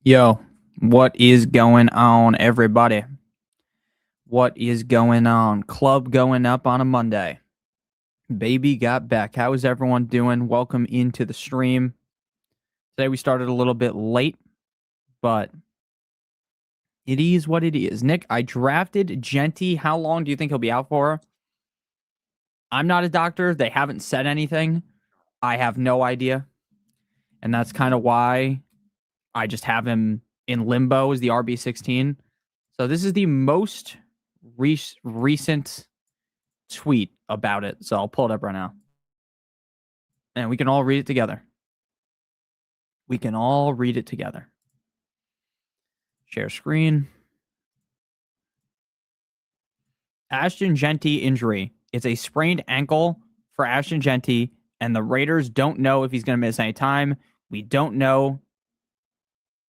Yo, what is going on, everybody? What is going on? Club going up on a Monday. Baby got back. How is everyone doing? Welcome into the stream. Today we started a little bit late, but it is what it is. Nick, I drafted Genty. How long do you think he'll be out for? I'm not a doctor. They haven't said anything. I have no idea. And that's kind of why I just have him in limbo as the RB16. So this is the most recent tweet about it. So I'll pull it up right now. And we can all read it together. We can all read it together. Share screen. Ashton Genty injury. It's a sprained ankle for Ashton Genty, and the Raiders don't know if he's going to miss any time. We don't know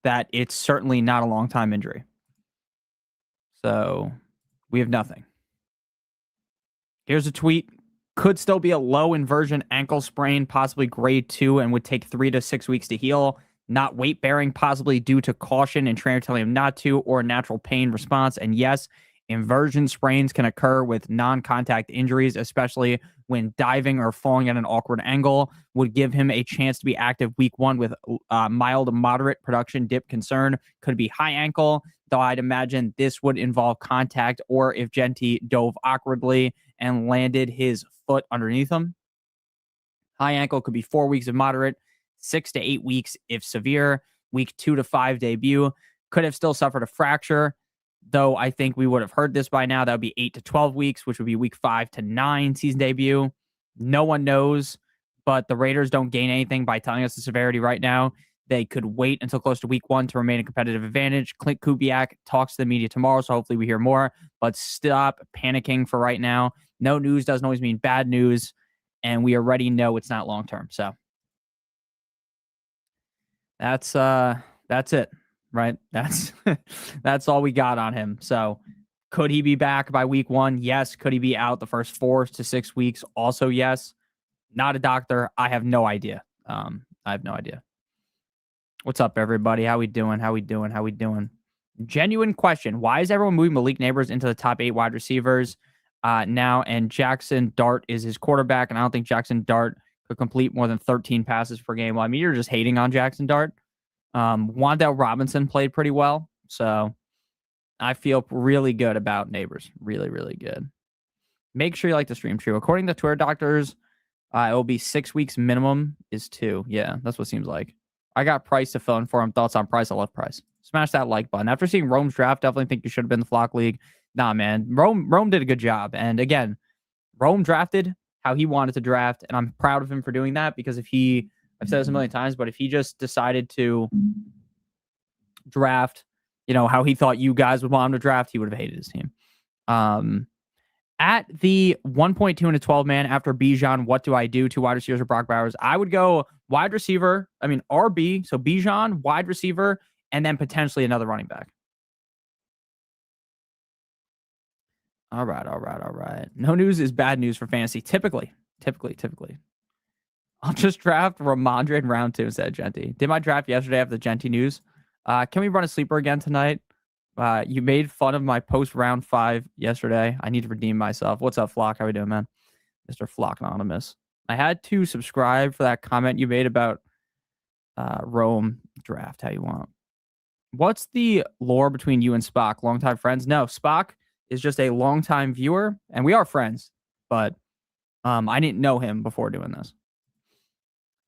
that it's certainly not a long-time injury. So we have nothing. Here's a tweet. Could still be a low inversion ankle sprain, possibly grade 2, and would take 3 to 6 weeks to heal. Not weight bearing, possibly due to caution and trainer telling him not to, or natural pain response. And yes, inversion sprains can occur with non-contact injuries, especially when diving or falling at an awkward angle. Would give him a chance to be active week 1 with mild to moderate production dip concern. Could be high ankle, though I'd imagine this would involve contact, or if Genty dove awkwardly and landed his foot underneath him. High ankle could be 4 weeks of moderate, 6 to 8 weeks if severe. Week 2 to 5 debut. Could have still suffered a fracture, though I think we would have heard this by now. That would be 8 to 12 weeks, which would be week 5 to 9 season debut. No one knows, but the Raiders don't gain anything by telling us the severity right now. They could wait until close to week 1 to remain a competitive advantage. Clint Kubiak talks to the media tomorrow, so hopefully we hear more, but stop panicking for right now. No news doesn't always mean bad news, and we already know it's not long-term. So that's it, right? That's all we got on him. So could he be back by week 1? Yes. Could he be out the first 4 to 6 weeks? Also, yes. Not a doctor. I have no idea. I have no idea. What's up, everybody? How we doing? Genuine question. Why is everyone moving Malik Neighbors into the top 8 wide receivers now? And Jackson Dart is his quarterback, and I don't think Jackson Dart could complete more than 13 passes per game. Well, I mean, you're just hating on Jackson Dart. Wan'Dale Robinson played pretty well, so I feel really good about Neighbors. Really, really good. Make sure you like the stream too. According to Twitter doctors, it will be 6 weeks minimum is 2. Yeah, that's what it seems like. I got Price to fill in for him. Thoughts on Price? I love Price. Smash that like button. After seeing Rome's draft, definitely think you should have been in the Flock League. Nah, man. Rome did a good job. And again, Rome drafted how he wanted to draft, and I'm proud of him for doing that, because I've said this a million times, but if he just decided to draft, how he thought you guys would want him to draft, he would have hated his team. At the 1.2 and a 12 man after Bijan, what do I do? 2 wide receivers or Brock Bowers? I would go wide receiver. RB. So Bijan, wide receiver, and then potentially another running back. All right. No news is bad news for fantasy. Typically. I'll just draft Ramondre in round 2 instead of Genty. Did my draft yesterday after the Genty news. Can we run a sleeper again tonight? You made fun of my post round 5 yesterday. I need to redeem myself. What's up, Flock? How we doing, man? Mr. Flock Anonymous. I had to subscribe for that comment you made about Rome draft. How you want? What's the lore between you and Spock? Longtime friends? No, Spock is just a longtime viewer, and we are friends, but I didn't know him before doing this.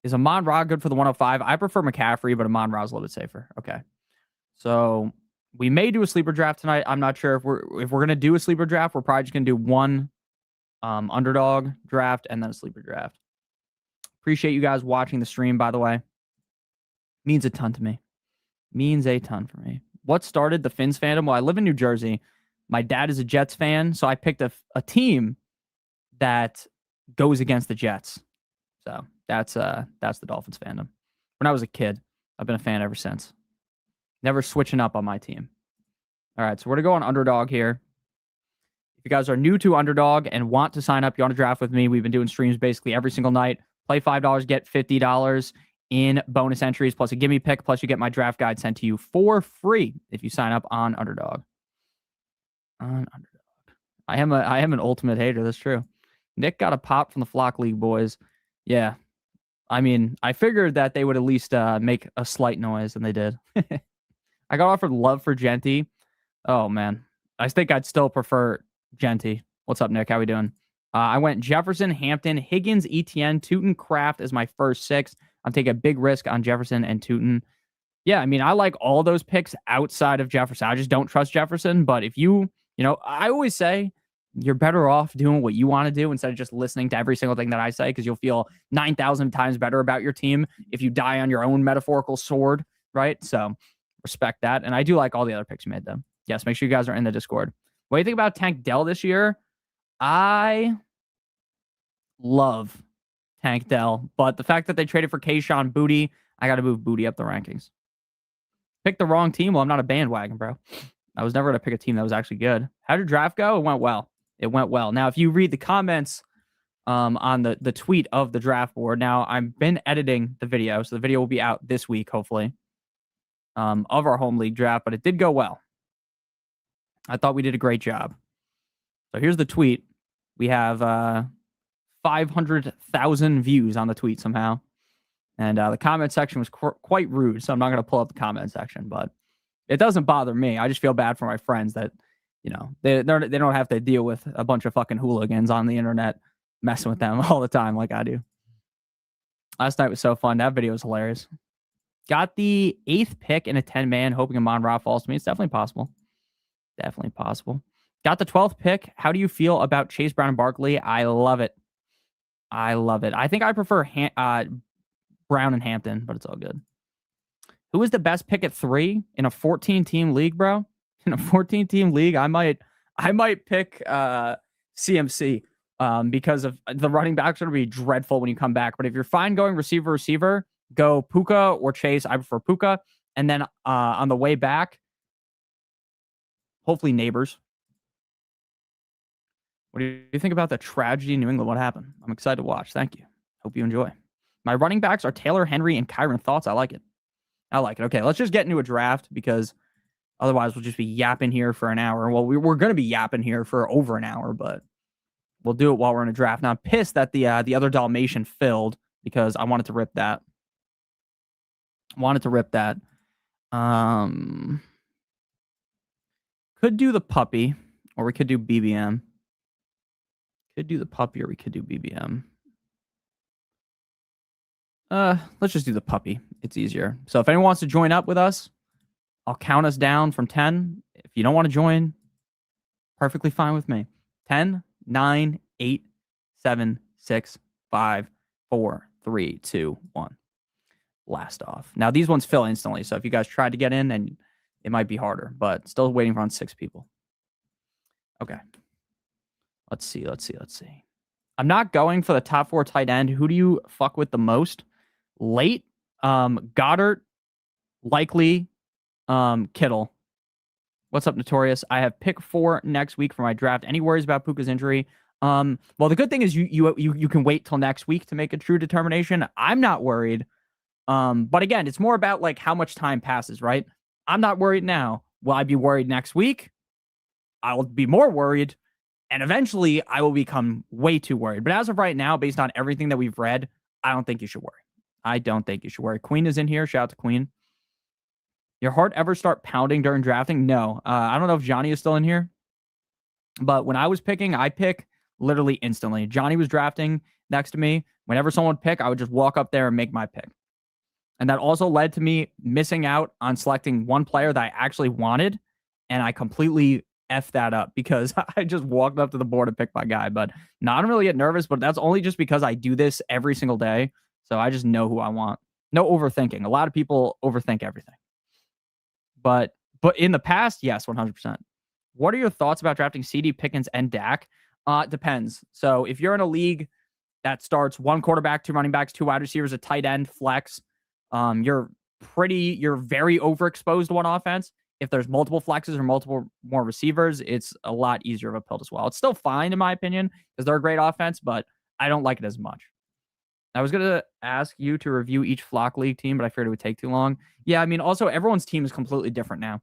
Is Amon-Ra good for the 105? I prefer McCaffrey, but Amon-Ra is a little bit safer. Okay. So we may do a sleeper draft tonight. I'm not sure if we're going to do a sleeper draft. We're probably just going to do one underdog draft and then a sleeper draft. Appreciate you guys watching the stream, by the way. Means a ton to me. Means a ton for me. What started the Finns fandom? Well, I live in New Jersey. My dad is a Jets fan, so I picked a team that goes against the Jets. So that's the Dolphins fandom. When I was a kid, I've been a fan ever since. Never switching up on my team. All right, so we're going to go on Underdog here. If you guys are new to Underdog and want to sign up, you want to draft with me, we've been doing streams basically every single night. Play $5, get $50. in bonus entries, plus a gimme pick, plus you get my draft guide sent to you for free if you sign up on Underdog. I am an ultimate hater. That's true. Nick got a pop from the Flock League boys. Yeah. I mean, I figured that they would at least make a slight noise, and they did. I got offered love for Genty. Oh, man. I think I'd still prefer Genty. What's up, Nick? How we doing? I went Jefferson, Hampton, Higgins, ETN, Tootin, Kraft as my first 6. I'm taking a big risk on Jefferson and Tootin. Yeah, I mean, I like all those picks outside of Jefferson. I just don't trust Jefferson. But if I always say you're better off doing what you want to do instead of just listening to every single thing that I say, because you'll feel 9,000 times better about your team if you die on your own metaphorical sword, right? So respect that. And I do like all the other picks you made, though. Yes, make sure you guys are in the Discord. What do you think about Tank Dell this year? I love Tank Dell, but the fact that they traded for Kayshawn Booty, I got to move Booty up the rankings. Picked the wrong team. Well, I'm not a bandwagon, bro. I was never going to pick a team that was actually good. How did draft go? It went well. It went well. Now, if you read the comments on the tweet of the draft board, now I've been editing the video, so the video will be out this week, hopefully, of our home league draft, but it did go well. I thought we did a great job. So here's the tweet. We have 500,000 views on the tweet somehow. And the comment section was quite rude, so I'm not going to pull up the comment section, but it doesn't bother me. I just feel bad for my friends that, they don't have to deal with a bunch of fucking hooligans on the internet messing with them all the time like I do. Last night was so fun. That video was hilarious. Got the 8th pick in a 10-man, hoping Amon-Ra falls to me. It's definitely possible. Definitely possible. Got the 12th pick. How do you feel about Chase Brown and Barkley? I love it. I love it. I think I prefer Brown and Hampton, but it's all good. Who is the best pick at 3 in a 14-team league, bro? In a 14-team league, I might pick CMC because of the running backs are going to be dreadful when you come back. But if you're fine going receiver, go Puka or Chase. I prefer Puka. And then on the way back, hopefully Neighbors. What do you think about the tragedy in New England? What happened? I'm excited to watch. Thank you. Hope you enjoy. My running backs are Taylor, Henry, and Kyron. Thoughts? I like it. Okay, let's just get into a draft because otherwise we'll just be yapping here for an hour. Well, we're going to be yapping here for over an hour, but we'll do it while we're in a draft. Now, I'm pissed that the other Dalmatian filled because I wanted to rip that. Could do the puppy, or we could do BBM. Could do the puppy, or we could do BBM. Let's just do the puppy. It's easier. So if anyone wants to join up with us, I'll count us down from 10. If you don't want to join, perfectly fine with me. 10, 9, 8, 7, 6, 5, 4, 3, 2, 1. Blast off. Now, these ones fill instantly, so if you guys tried to get in, then it might be harder, but still waiting for on 6 people. Okay. Let's see. I'm not going for the top 4 tight end. Who do you fuck with the most? Late, Goddard, likely, Kittle. What's up, Notorious? I have pick 4 next week for my draft. Any worries about Puka's injury? Well, the good thing is you can wait till next week to make a true determination. I'm not worried. But again, it's more about like how much time passes, right? I'm not worried now. Will I be worried next week? I will be more worried. And eventually I will become way too worried. But as of right now, based on everything that we've read, I don't think you should worry. Queen is in here. Shout out to Queen. Your heart ever start pounding during drafting? No. I don't know if Johnny is still in here. But when I was picking, I pick literally instantly. Johnny was drafting next to me. Whenever someone would pick, I would just walk up there and make my pick. And that also led to me missing out on selecting one player that I actually wanted. And I completely F that up because I just walked up to the board and picked my guy. But no, I don't really get nervous, but that's only just because I do this every single day. So I just know who I want. No overthinking. A lot of people overthink everything. But in the past, yes, 100%. What are your thoughts about drafting CD, Pickens, and Dak? Depends. So if you're in a league that starts 1 quarterback, 2 running backs, 2 wide receivers, a tight end, flex, you're very overexposed to one offense. If there's multiple flexes or multiple more receivers, it's a lot easier of a pill to swallow. It's still fine in my opinion because they're a great offense, but I don't like it as much. I was gonna ask you to review each Flock League team, but I figured it would take too long. Yeah, I mean, also everyone's team is completely different now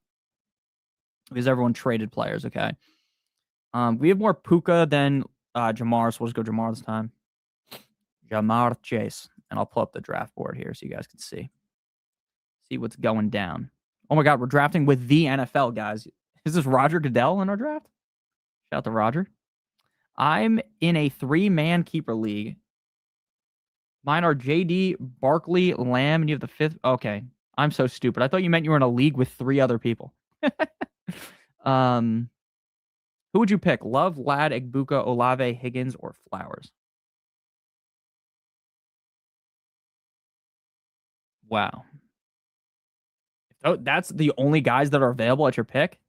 because everyone traded players. Okay, we have more Puka than Jamar, so we'll just go Jamar this time. Jamar Chase, and I'll pull up the draft board here so you guys can see what's going down. Oh my God, we're drafting with the NFL guys. Is this Roger Goodell in our draft? Shout out to Roger. I'm in a 3-man keeper league. Mine are JD, Barkley, Lamb, and you have the 5th. Okay. I'm so stupid. I thought you meant you were in a league with 3 other people. Who would you pick? Love, Lad, Egbuka, Olave, Higgins, or Flowers? Wow. Oh, that's the only guys that are available at your pick?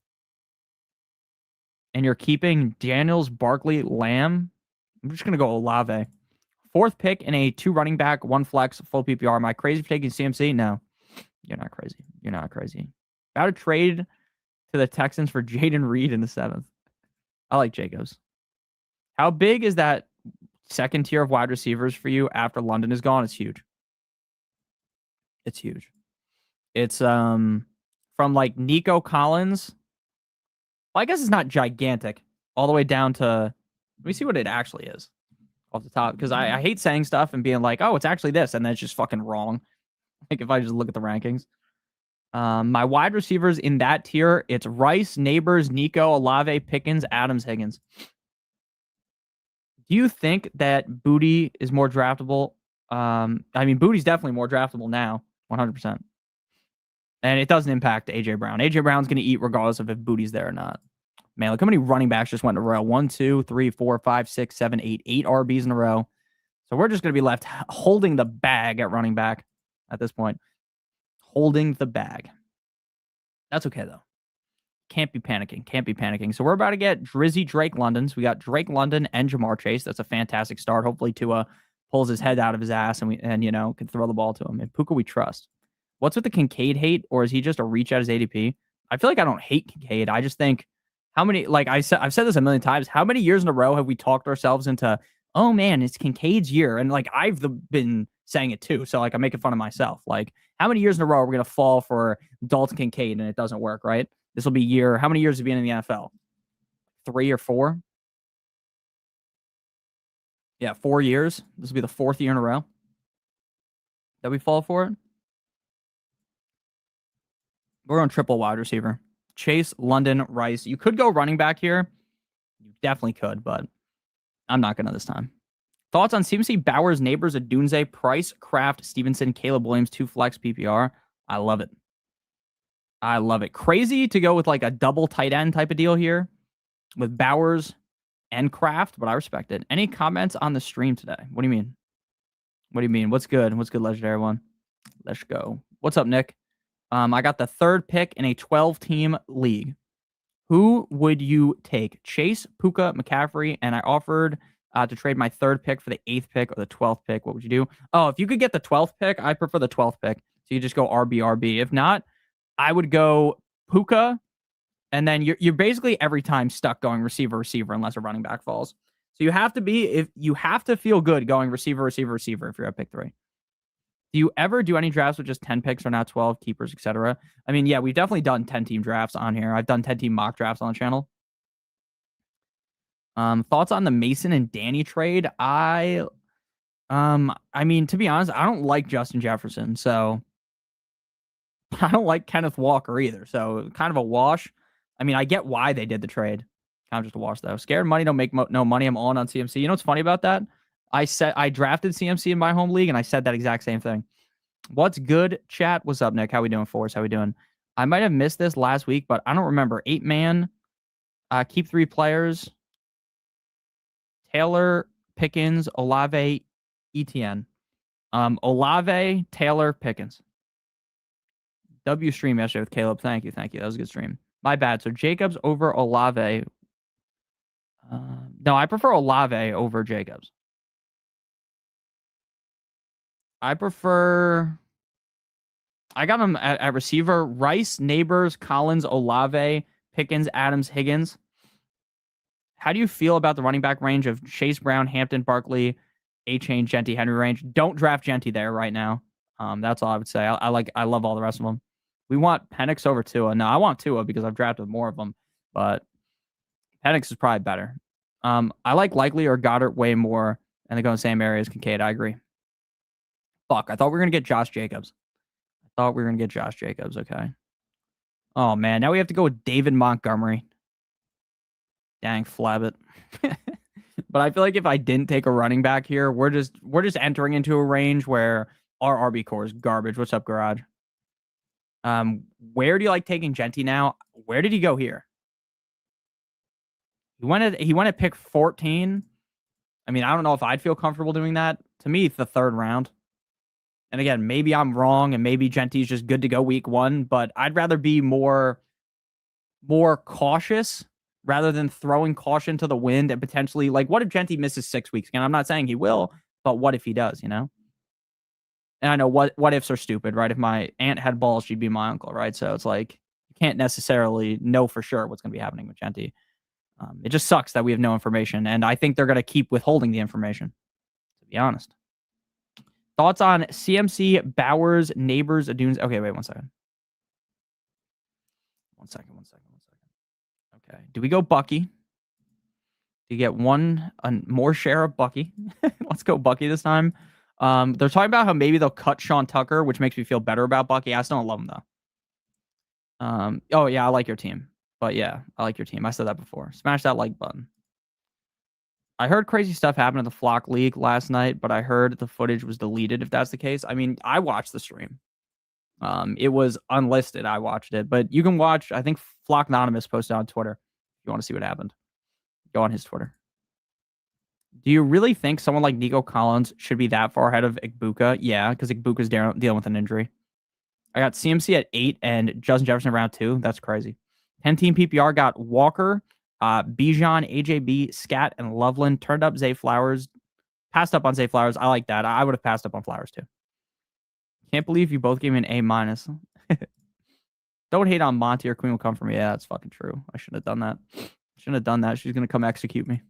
And you're keeping Daniels, Barkley, Lamb? I'm just going to go Olave. 4th pick in a 2 running back, 1 flex, full PPR. Am I crazy for taking CMC? No. You're not crazy. You're not crazy. About to trade to the Texans for Jaden Reed in the 7th. I like Jacobs. How big is that second tier of wide receivers for you after London is gone? It's huge. It's huge. It's from like Nico Collins. Well, I guess it's not gigantic. All the way down to, let me see what it actually is off the top. Because I hate saying stuff and being like, oh, it's actually this. And then it's just fucking wrong. Like if I just look at the rankings. My wide receivers in that tier, it's Rice, Neighbors, Nico, Olave, Pickens, Adams, Higgins. Do you think that Booty is more draftable? I mean, Booty's definitely more draftable now, 100%. And it doesn't impact AJ Brown. AJ Brown's going to eat regardless of if Booty's there or not. Man, look how many running backs just went in a row. 1, 2, 3, 4, 5, 6, 7, 8. 8 RBs in a row. So we're just going to be left holding the bag at running back at this point. Holding the bag. That's okay, though. Can't be panicking. Can't be panicking. So we're about to get Drizzy Drake London. So we got Drake London and Jamar Chase. That's a fantastic start. Hopefully Tua pulls his head out of his ass and you know, can throw the ball to him. And Puka we trust. What's with the Kincaid hate, or is he just a reach at his ADP? I feel like I don't hate Kincaid. I just think how many, like I've said this a million times, how many years in a row have we talked ourselves into, oh man, it's Kincaid's year? And like I've been saying it too. So like I'm making fun of myself. Like how many years in a row are we going to fall for Dalton Kincaid and it doesn't work, right? This will be how many years have you been in the NFL? 3 or 4? Yeah, 4 years. This will be the 4th year in a row that we fall for it. We're on triple wide receiver. Chase, London, Rice. You could go running back here. You definitely could, but I'm not going to this time. Thoughts on CMC, Bowers, Neighbors, Adunze, Price, Kraft, Stevenson, Caleb Williams, 2 flex PPR. I love it. I love it. Crazy to go with like a double tight end type of deal here with Bowers and Kraft, but I respect it. Any comments on the stream today? What do you mean? What do you mean? What's good? What's good, legendary one? Let's go. What's up, Nick? I got the 3rd pick in a 12-team league. Who would you take? Chase, Puka, McCaffrey, and I offered to trade my 3rd pick for the 8th pick or the 12th pick. What would you do? Oh, if you could get the 12th pick, I prefer the 12th pick. So you just go RB. If not, I would go Puka, and then you're basically every time stuck going receiver unless a running back falls. So you have to feel good going receiver if you're at pick 3. Do you ever do any drafts with just 10 picks or now 12 keepers, etc.? I mean, yeah, we've definitely done 10-team drafts on here. I've done 10-team mock drafts on the channel. Thoughts on the Mason and Danny trade? I mean, to be honest, I don't like Justin Jefferson, so I don't like Kenneth Walker either. So kind of a wash. I mean, I get why they did the trade. Kind of just a wash, though. Scared money don't make no money. I'm on CMC. You know what's funny about that? I drafted CMC in my home league, and I said that exact same thing. What's good, chat? What's up, Nick? How we doing, Forrest? How we doing? I might have missed this last week, but I don't remember. 8-man, keep 3 players. Taylor, Pickens, Olave, ETN. Olave, Taylor, Pickens. W stream yesterday with Caleb. Thank you. That was a good stream. My bad. So Jacobs over Olave. No, I prefer Olave over Jacobs. I got him at receiver. Rice, Neighbors, Collins, Olave, Pickens, Adams, Higgins. How do you feel about the running back range of Chase Brown, Hampton, Barkley, A-Chain, Genty, Henry range. Don't draft Genty there right now. That's all I would say. I love all the rest of them. We want Penix over Tua. No, I want Tua because I've drafted more of them, but Penix is probably better. I like Likely or Goddard way more, and they go in the same area as Kincaid. I agree. Fuck, I thought we were gonna get Josh Jacobs. Okay. Oh man, now we have to go with David Montgomery. Dang, flab it. But I feel like if I didn't take a running back here, we're just entering into a range where our RB core is garbage. What's up, Garage? Where do you like taking Genty now? Where did he go here? He went at pick 14. I mean, I don't know if I'd feel comfortable doing that. To me, it's the third round. And again, maybe I'm wrong, and maybe Genty's just good to go week 1, but I'd rather be more cautious rather than throwing caution to the wind and potentially, like, what if Genty misses 6 weeks? Again, I'm not saying he will, but what if he does, you know? And I know what ifs are stupid, right? If my aunt had balls, she'd be my uncle, right? So it's like, you can't necessarily know for sure what's going to be happening with Genty. It just sucks that we have no information, and I think they're going to keep withholding the information, to be honest. Thoughts on CMC, Bowers, Neighbors, Adunes? Okay, wait 1 second. One second. Okay. Do we go Bucky? Do you get more share of Bucky? Let's go Bucky this time. They're talking about how maybe they'll cut Sean Tucker, which makes me feel better about Bucky. I still don't love him though. Oh yeah, I like your team. But yeah, I like your team. I said that before. Smash that like button. I heard crazy stuff happened in the Flock League last night, but I heard the footage was deleted if that's the case. I mean, I watched the stream. It was unlisted. I watched it, but you can watch. I think Flock Anonymous posted on Twitter. If you want to see what happened, go on his Twitter. Do you really think someone like Nico Collins should be that far ahead of Igbuka? Yeah, because Igbuka's dealing with an injury. I got CMC at 8 and Justin Jefferson round 2. That's crazy. 10-team PPR got Walker, Bijan, AJB, Scat, and Loveland. Turned up Zay Flowers. Passed up on Zay Flowers. I like that. I would have passed up on Flowers too. Can't believe you both gave me an A-. Don't hate on Monty or Queen will come for me. Yeah, that's fucking true. I shouldn't have done that. She's going to come execute me.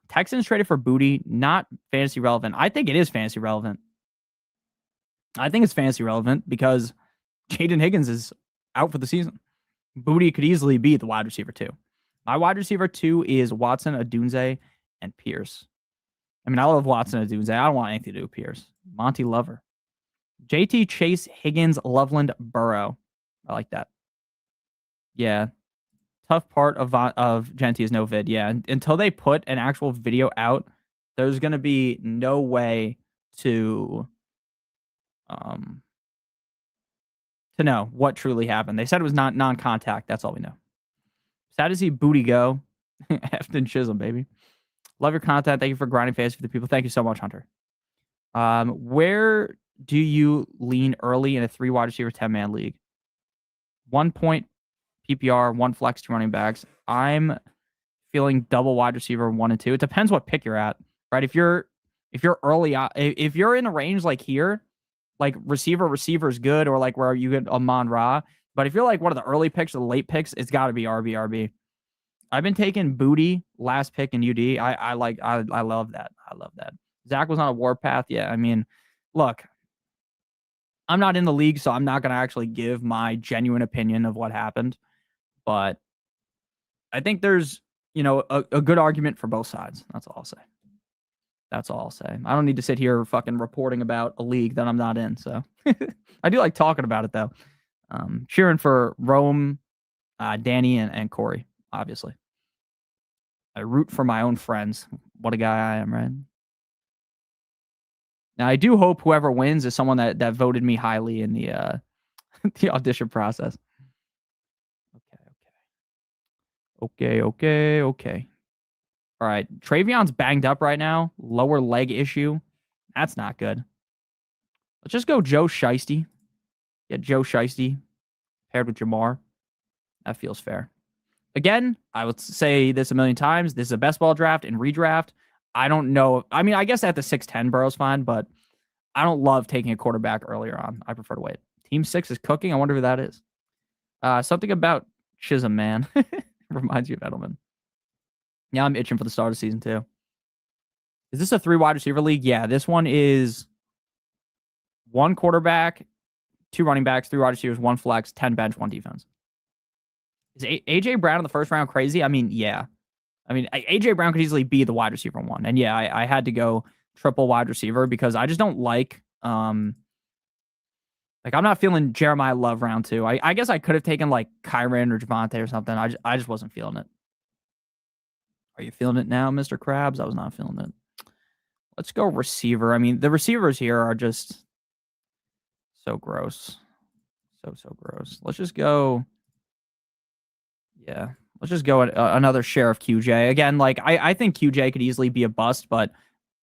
Texans traded for Booty. Not fantasy relevant. I think it is fantasy relevant. I think it's fantasy relevant because Jaden Higgins is out for the season. Booty could easily be the wide receiver 2. My wide receiver 2 is Watson, Adunze, and Pierce. I mean, I love Watson, Adunze. I don't want anything to do with Pierce. Monty Lover. JT, Chase, Higgins, Loveland, Burrow. I like that. Yeah. Tough part of Genty is no vid. Yeah. Until they put an actual video out, there's going to be no way to know what truly happened. They said it was not non-contact. That's all we know. Sad to see Booty go. Efton Chisholm, baby. Love your content. Thank you for grinding fantasy for the people. Thank you so much, Hunter. Where do you lean early in a 3 wide receiver 10-man league? 1 point PPR, 1 flex, 2 running backs. I'm feeling double wide receiver 1 and 2. It depends what pick you're at, right? If you're early, if you're in a range like here, like receiver is good, or like where you get Amon Ra. But if you're like one of the early picks or the late picks, it's got to be RB. I've been taking Booty last pick in UD. I love that. Zach was on a warpath. Yeah, I mean, look, I'm not in the league, so I'm not going to actually give my genuine opinion of what happened. But I think there's, a good argument for both sides. That's all I'll say. I don't need to sit here fucking reporting about a league that I'm not in. So I do like talking about it though. Cheering for Rome, Danny, and Corey, obviously. I root for my own friends. What a guy I am, right? Now I do hope whoever wins is someone that voted me highly in the the audition process. Okay. All right. Travion's banged up right now. Lower leg issue. That's not good. Let's just go Joe Shiesty. Get Joe Shiesty paired with Jamar. That feels fair. Again, I would say this a million times. This is a best ball draft and redraft. I don't know. I mean, I guess at the 6'10", Burrow's fine, but I don't love taking a quarterback earlier on. I prefer to wait. Team 6 is cooking. I wonder who that is. Something about Chisholm, man. Reminds you of Edelman. Yeah, I'm itching for the start of season 2. Is this a 3 wide receiver league? Yeah, this one is 1 quarterback, 2 running backs, 3 wide receivers, 1 flex, 10 bench, 1 defense. Is AJ Brown in the first round crazy? I mean, yeah. I mean, AJ Brown could easily be the wide receiver 1. And yeah, I had to go triple wide receiver because I just don't like I'm not feeling Jeremiah Love round 2. I guess I could have taken like Kyron or Javonte or something. I just wasn't feeling it. Are you feeling it now, Mr. Krabs? I was not feeling it. Let's go receiver. I mean, the receivers here are just so gross. So gross. Let's just go. Yeah. Let's just go another share of QJ. Again, like, I think QJ could easily be a bust, but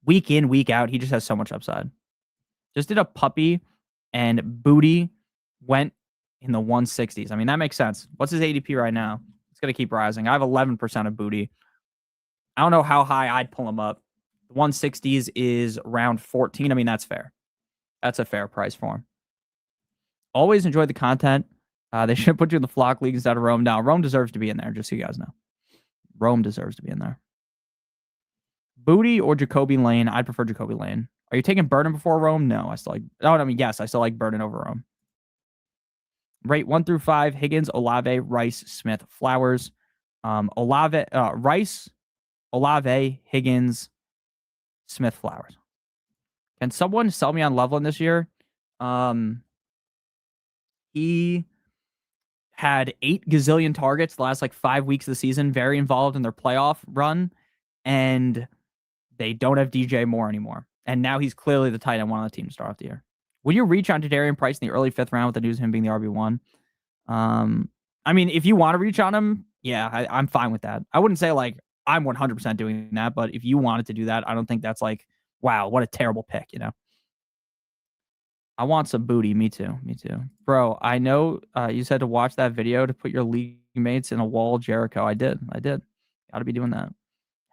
week in, week out, he just has so much upside. Just did a puppy, and Booty went in the 160s. I mean, that makes sense. What's his ADP right now? It's going to keep rising. I have 11% of Booty. I don't know how high I'd pull him up. The 160s is around 14. I mean, that's fair. That's a fair price for him. Always enjoy the content. They should put you in the flock league instead of Rome. Now, Rome deserves to be in there, just so you guys know. Rome deserves to be in there. Booty or Jacoby Lane? I'd prefer Jacoby Lane. Are you taking Burden before Rome? No, I still like. Oh, I mean, yes, I still like Burden over Rome. Rate 1 through 5: Higgins, Olave, Rice, Smith, Flowers. Rice, Olave, Higgins, Smith, Flowers. Can someone sell me on Loveland this year? He had 8 gazillion targets the last 5 weeks of the season, very involved in their playoff run, and they don't have DJ Moore anymore. And now he's clearly the tight end one on the team to start off the year. Would you reach on Darian Price in the early 5th round with the news of him being the RB1? I mean, if you want to reach on him, yeah, I'm fine with that. I wouldn't say I'm 100% doing that, but if you wanted to do that, I don't think that's wow, what a terrible pick, you know? I want some booty. Me too. Bro, I know you said to watch that video to put your league mates in a wall, Jericho. I did. Got to be doing that.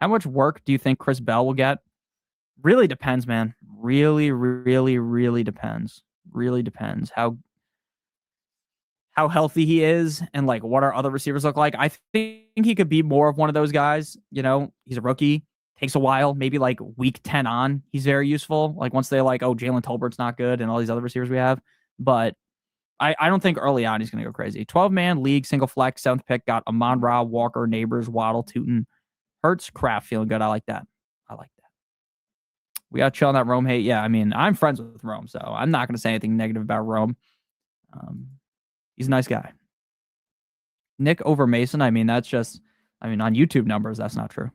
How much work do you think Chris Bell will get? Really depends, man. Really depends. Really depends how healthy he is and what our other receivers look like. I think he could be more of one of those guys. You know, he's a rookie. Takes a while, maybe week 10 on, he's very useful. Once they oh, Jalen Tolbert's not good and all these other receivers we have. But I don't think early on he's going to go crazy. 12-man league, single flex, 7th pick, got Amon-Ra, Walker, Neighbors, Waddle, Tootin, Hurts, Kraft, feeling good. I like that. We got to chill on that Rome hate. Yeah, I mean, I'm friends with Rome, so I'm not going to say anything negative about Rome. He's a nice guy. Nick over Mason, I mean, that's just, on YouTube numbers, that's not true.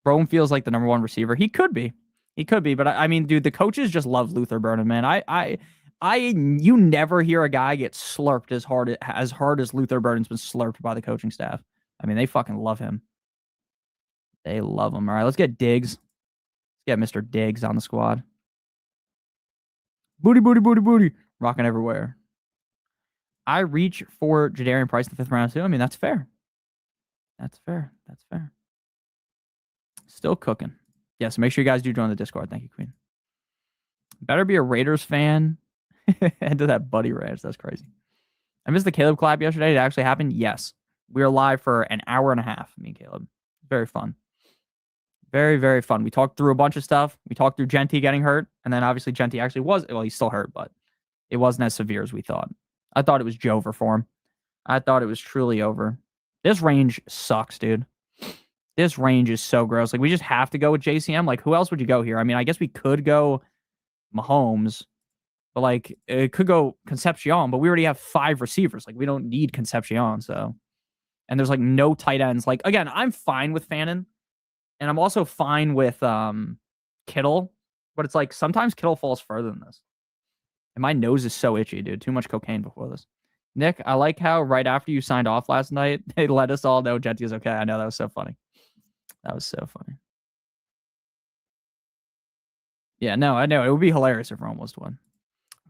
Rome feels like the number 1 receiver. He could be, but I mean, dude, the coaches just love Luther Burden, man. You never hear a guy get slurped as hard as Luther Burden's been slurped by the coaching staff. I mean, they fucking love him. They love him. All right, let's get Diggs. Let's get Mr. Diggs on the squad. Booty. Rocking everywhere. I reach for Jadarian Price in the 5th round too. I mean, that's fair. Still cooking. Yeah, so make sure you guys do join the Discord. Thank you, Queen. Better be a Raiders fan. And to that Buddy Ranch. That's crazy. I missed the Caleb collab yesterday. Did it actually happen? Yes. We were live for an hour and a half, me and Caleb. Very fun. Very fun. We talked through a bunch of stuff. We talked through Genty getting hurt. And then obviously Genty actually was, well, he's still hurt, but it wasn't as severe as we thought. I thought it was Jover for him. I thought it was truly over. This range sucks, dude. This range is so gross. We just have to go with JCM. Who else would you go here? I mean, I guess we could go Mahomes, but it could go Concepcion, but we already have 5 receivers. We don't need Concepcion, so. And there's no tight ends. Again, I'm fine with Fannin, and I'm also fine with Kittle, but it's sometimes Kittle falls further than this. And my nose is so itchy, dude. Too much cocaine before this. Nick, I like how right after you signed off last night, they let us all know Genty is okay. I know, that was so funny. That was so funny. Yeah, no, I know. It would be hilarious if Rome was to win.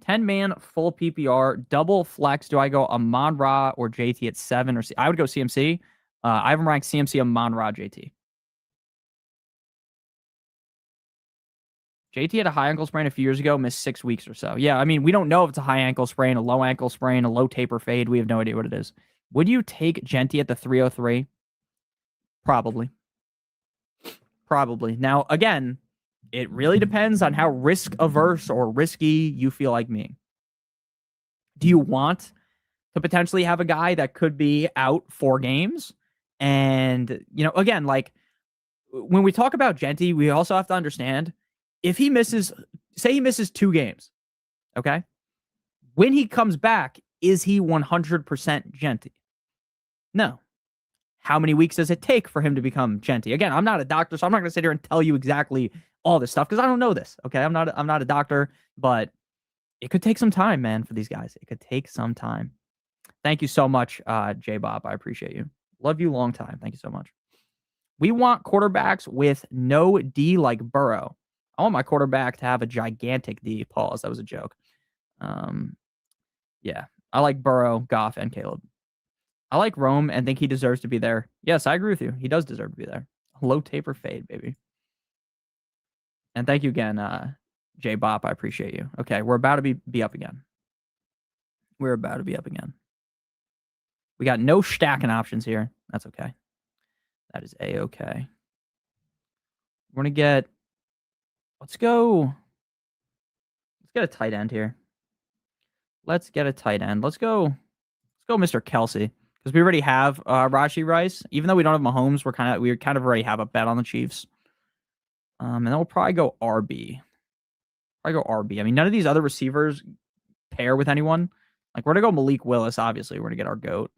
10-man full PPR, double flex. Do I go Amon-Ra or JT at 7? Or I would go CMC. I have him ranked CMC, Amon-Ra, JT. JT had a high ankle sprain a few years ago, missed 6 weeks or so. Yeah, I mean, we don't know if it's a high ankle sprain, a low ankle sprain, a low taper fade. We have no idea what it is. Would you take Genty at the 303? Probably. Probably. Now, again, it really depends on how risk averse or risky you feel like me. Do you want to potentially have a guy that could be out 4 games? And, again, like when we talk about Genty, we also have to understand if he misses, say he misses 2 games, okay? When he comes back, is he 100% Genty? No. How many weeks does it take for him to become Genty? Again, I'm not a doctor, so I'm not going to sit here and tell you exactly all this stuff because I don't know this. Okay, I'm not a doctor, but it could take some time, man, for these guys. It could take some time. Thank you so much, J Bob. I appreciate you. Love you long time. Thank you so much. We want quarterbacks with no D like Burrow. I want my quarterback to have a gigantic D. Pause. That was a joke. Yeah, I like Burrow, Goff, and Caleb. I like Rome and think he deserves to be there. Yes, I agree with you. He does deserve to be there. Low taper fade, baby. And thank you again, J Bop. I appreciate you. Okay, we're about to be up again. We're about to be up again. We got no stacking options here. That's okay. That is A-okay. We're going to get... Let's get a tight end here. Let's get a tight end. Let's go Mr. Kelsey. Because we already have Rashi Rice. Even though we don't have Mahomes, we kind of already have a bet on the Chiefs. And then we'll probably go RB. I mean, none of these other receivers pair with anyone. Like, we're going to go Malik Willis, obviously. We're going to get our GOAT.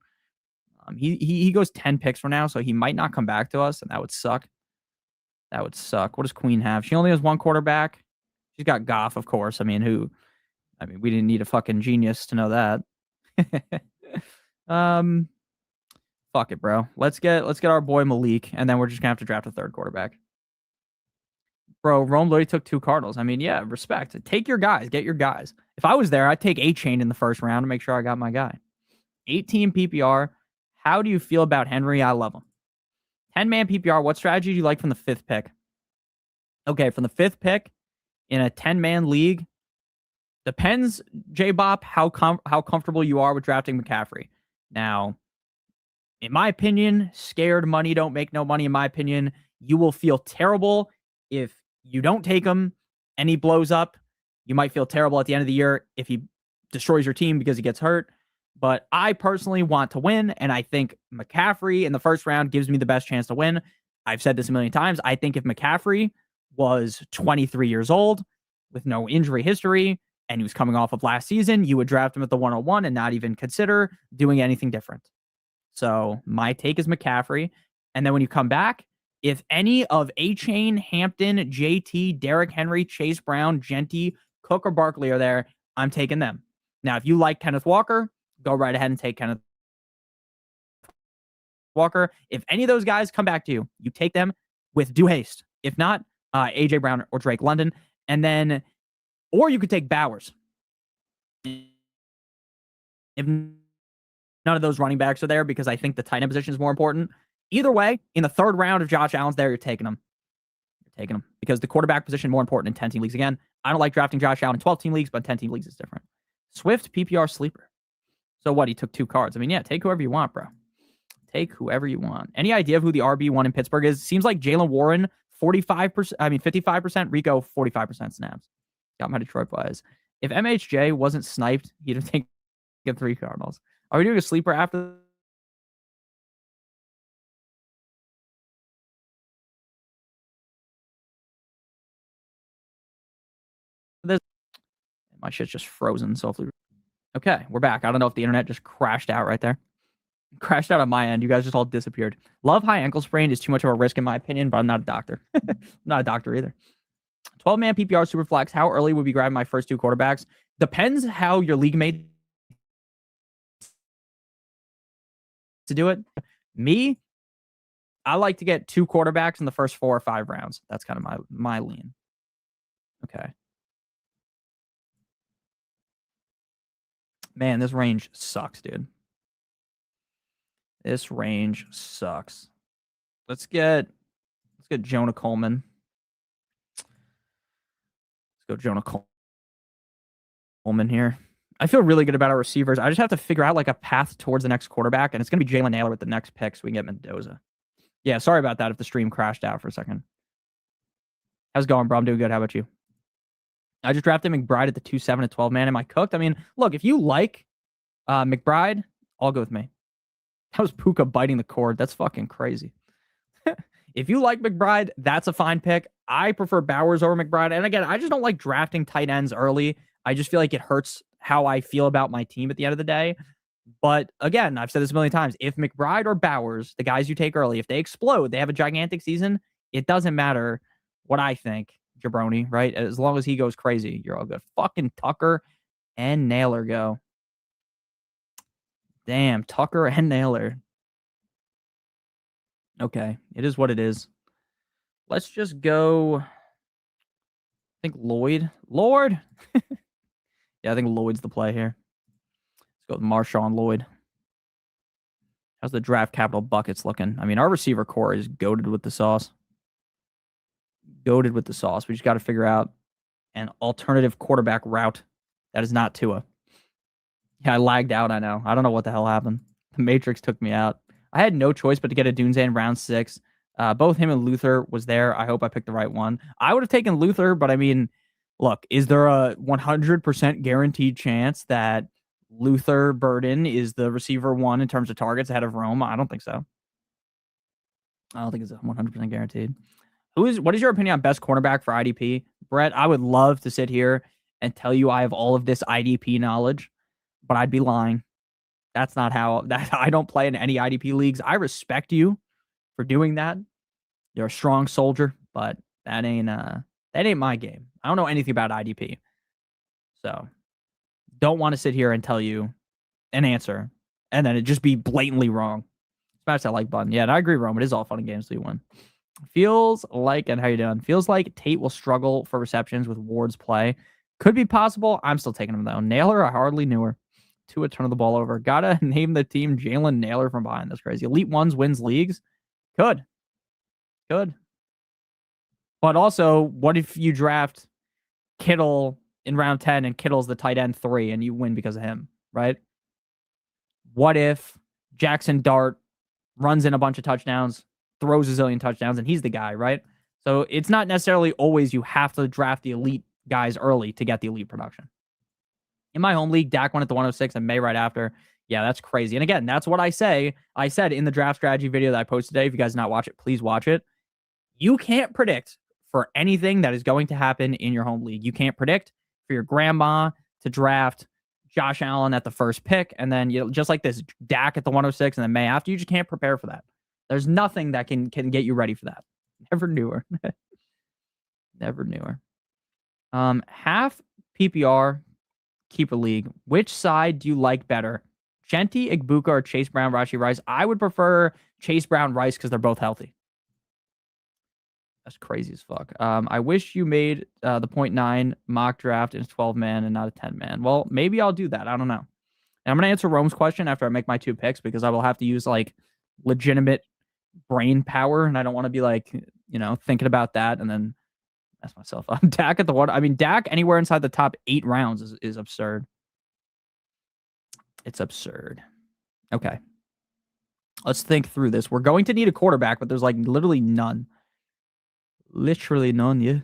He goes 10 picks for now, so he might not come back to us, and that would suck. What does Queen have? She only has 1 quarterback. She's got Goff, of course. I mean, we didn't need a fucking genius to know that. Fuck it, bro. Let's get our boy Malik, and then we're just gonna have to draft a 3rd quarterback. Bro, Rome literally took 2 Cardinals. I mean, yeah, respect. Take your guys. Get your guys. If I was there, I'd take A-Chain in the 1st round to make sure I got my guy. 18 PPR. How do you feel about Henry? I love him. 10-man PPR. What strategy do you like from the 5th pick? Okay, from the 5th pick in a 10-man league, depends, J-Bop, how comfortable you are with drafting McCaffrey. Now, in my opinion, scared money don't make no money. In my opinion, you will feel terrible if you don't take him and he blows up. You might feel terrible at the end of the year if he destroys your team because he gets hurt. But I personally want to win, and I think McCaffrey in the 1st round gives me the best chance to win. I've said this a million times. I think if McCaffrey was 23 years old with no injury history and he was coming off of last season, you would draft him at the 101 and not even consider doing anything different. So my take is McCaffrey. And then when you come back, if any of A-Chain, Hampton, JT, Derrick Henry, Chase Brown, Genty, Cook, or Barkley are there, I'm taking them. Now, if you like Kenneth Walker, go right ahead and take Kenneth Walker. If any of those guys come back to you, you take them with due haste. If not, AJ Brown or Drake London. And then, or you could take Bowers. If none of those running backs are there, because I think the tight end position is more important. Either way, in the 3rd round, if Josh Allen's there, you're taking him. Because the quarterback position is more important in 10-team leagues. Again, I don't like drafting Josh Allen in 12-team leagues, but 10-team leagues is different. Swift PPR sleeper. So what? He took 2 cards. I mean, yeah, take whoever you want, bro. Take whoever you want. Any idea of who the RB1 in Pittsburgh is? Seems like Jalen Warren, 55%, Rico, 45% snaps. Got my Detroit Flyers. If MHJ wasn't sniped, he'd have taken 3 Cardinals. Are we doing a sleeper after this? My shit's just frozen, so hopefully. Okay, we're back. I don't know if the internet just crashed out right there. Crashed out on my end. You guys just all disappeared. Love high ankle sprain is too much of a risk in my opinion, but I'm not a doctor. I'm not a doctor either. 12-man PPR super flex. How early would we grab my first 2 quarterbacks? Depends how your league mate to do it. Me, I like to get 2 quarterbacks in the first 4 or 5 rounds. That's kind of my lean. Okay. Man, this range sucks, dude. This range sucks. Let's get Jonah Coleman. Let's go Jonah Coleman here. I feel really good about our receivers. I just have to figure out like a path towards the next quarterback, and it's going to be Jalen Naylor with the next pick so we can get Mendoza. Yeah, sorry about that if the stream crashed out for a second. How's it going, bro? I'm doing good. How about you? I just drafted McBride at the 2-7 and 12 man. Am I cooked? I mean, look, if you like McBride, I'll go with me. That was Puka biting the cord. That's fucking crazy. If you like McBride, that's a fine pick. I prefer Bowers over McBride. And again, I just don't like drafting tight ends early. I just feel like it hurts how I feel about my team at the end of the day. But again, I've said this a million times. If McBride or Bowers, the guys you take early, if they explode, they have a gigantic season, it doesn't matter what I think, jabroni, right? As long as he goes crazy, you're all good. Fucking Tucker and Naylor go. Damn, Tucker and Naylor. Okay, it is what it is. Let's just go. I think Lloyd. Lord. Yeah, I think Lloyd's the play here. Let's go with Marshawn Lloyd. How's the draft capital buckets looking? I mean, our receiver core is goated with the sauce. Goated with the sauce. We just got to figure out an alternative quarterback route that is not Tua. Yeah, I lagged out, I know. I don't know what the hell happened. The Matrix took me out. I had no choice but to get a Dunze in round 6. Both him and Luther was there. I hope I picked the right one. I would have taken Luther, but I mean, look, is there a 100% guaranteed chance that Luther Burden is the receiver 1 in terms of targets ahead of Rome? I don't think so. I don't think it's 100% guaranteed. What is your opinion on best cornerback for IDP? Brett, I would love to sit here and tell you I have all of this IDP knowledge, but I'd be lying. That's not how I don't play in any IDP leagues. I respect you for doing that. You're a strong soldier, but that ain't my game. I don't know anything about IDP. So don't want to sit here and tell you an answer and then it just be blatantly wrong. Smash that like button. Yeah, and I agree, Rome. It is all fun and games till you win. Feels like, and how you doing? Feels like Tate will struggle for receptions with Ward's play. Could be possible. I'm still taking him though. Naylor, I hardly knew her. Tua turn the ball over. Gotta name the team Jalen Naylor from behind. That's crazy. Elite ones wins leagues. Could. But also, what if you draft Kittle in round 10 and Kittle's the tight end 3 and you win because of him, right? What if Jackson Dart runs in a bunch of touchdowns, throws a zillion touchdowns, and he's the guy, right? So it's not necessarily always you have to draft the elite guys early to get the elite production. In my home league, Dak went at the 106 and May right after. Yeah, that's crazy. And again, that's what I say. I said in the draft strategy video that I posted today. If you guys not watch it, please watch it. You can't predict for anything that is going to happen in your home league. You can't predict for your grandma to draft Josh Allen at the first pick. And then just like this, Dak at the 106 and then May after. You just can't prepare for that. There's nothing that can get you ready for that. Never knew her. Never knew her. Half PPR keeper league. Which side do you like better? Genti, Igbuka, or Chase Brown, Rashi Rice? I would prefer Chase Brown, Rice because they're both healthy. That's crazy as fuck. I wish you made the 0.9 mock draft in a 12-man and not a 10-man. Well, maybe I'll do that. I don't know. And I'm going to answer Rome's question after I make my 2 picks because I will have to use like legitimate brain power, and I don't want to be like, thinking about that and then mess myself up. Dak at the one. I mean, Dak anywhere inside the top 8 rounds is absurd. It's absurd. Okay. Let's think through this. We're going to need a quarterback, but there's like literally none. Literally none, yeah.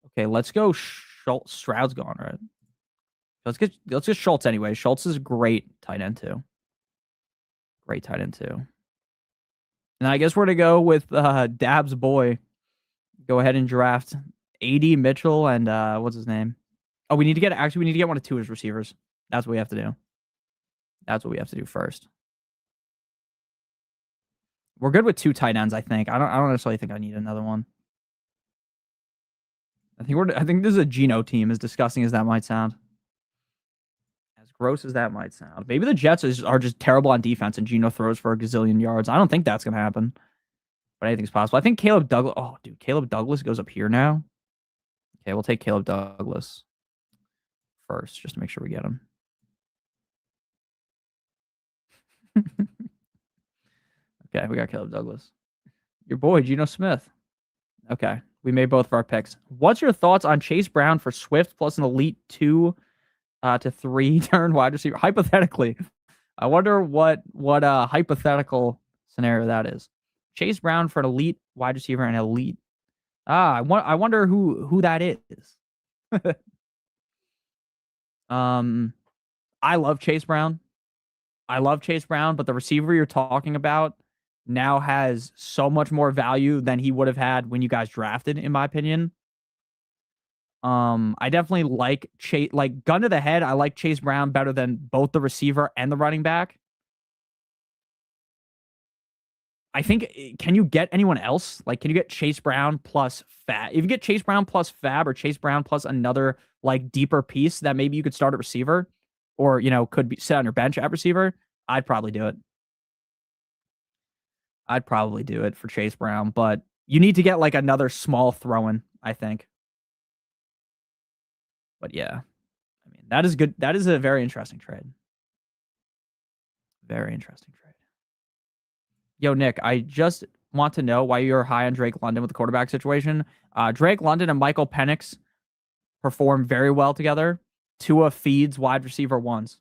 Okay, let's go Schultz. Stroud's gone, right? Let's get Schultz anyway. Schultz is great tight end too. Great tight end too. And I guess we're gonna go with Dab's boy. Go ahead and draft AD Mitchell and what's his name? Oh, we need to get one of Tua's receivers. That's what we have to do. That's what we have to do first. We're good with 2 tight ends, I think. I don't necessarily think I need another one. I think this is a Geno team, as disgusting as that might sound. As gross as that might sound. Maybe the Jets are just terrible on defense and Geno throws for a gazillion yards. I don't think that's gonna happen. But anything's possible. I think Caleb Douglas. Oh, dude, Caleb Douglas goes up here now. Okay, we'll take Caleb Douglas first, just to make sure we get him. Okay, we got Caleb Douglas. Your boy, Geno Smith. Okay, we made both of our picks. What's your thoughts on Chase Brown for Swift plus an elite 2 to 3 turn wide receiver? Hypothetically, I wonder what hypothetical scenario that is. Chase Brown for an elite wide receiver and elite I wonder who that is. I love Chase Brown. But the receiver you're talking about now has so much more value than he would have had when you guys drafted, in my opinion. I definitely like Chase. Like, gun to the head, I like Chase Brown better than both the receiver and the running back. I think, can you get anyone else? Like, can you get Chase Brown plus Fab? If you get Chase Brown plus Fab or Chase Brown plus another like deeper piece that maybe you could start at receiver, or could be sit on your bench at receiver, I'd probably do it. I'd probably do it for Chase Brown, but you need to get like another small throw-in, I think. But yeah, I mean, that is good. That is a very interesting trade. Very interesting trade. Yo, Nick, I just want to know why you're high on Drake London with the quarterback situation. Drake London and Michael Penix perform very well together. Tua feeds wide receiver ones.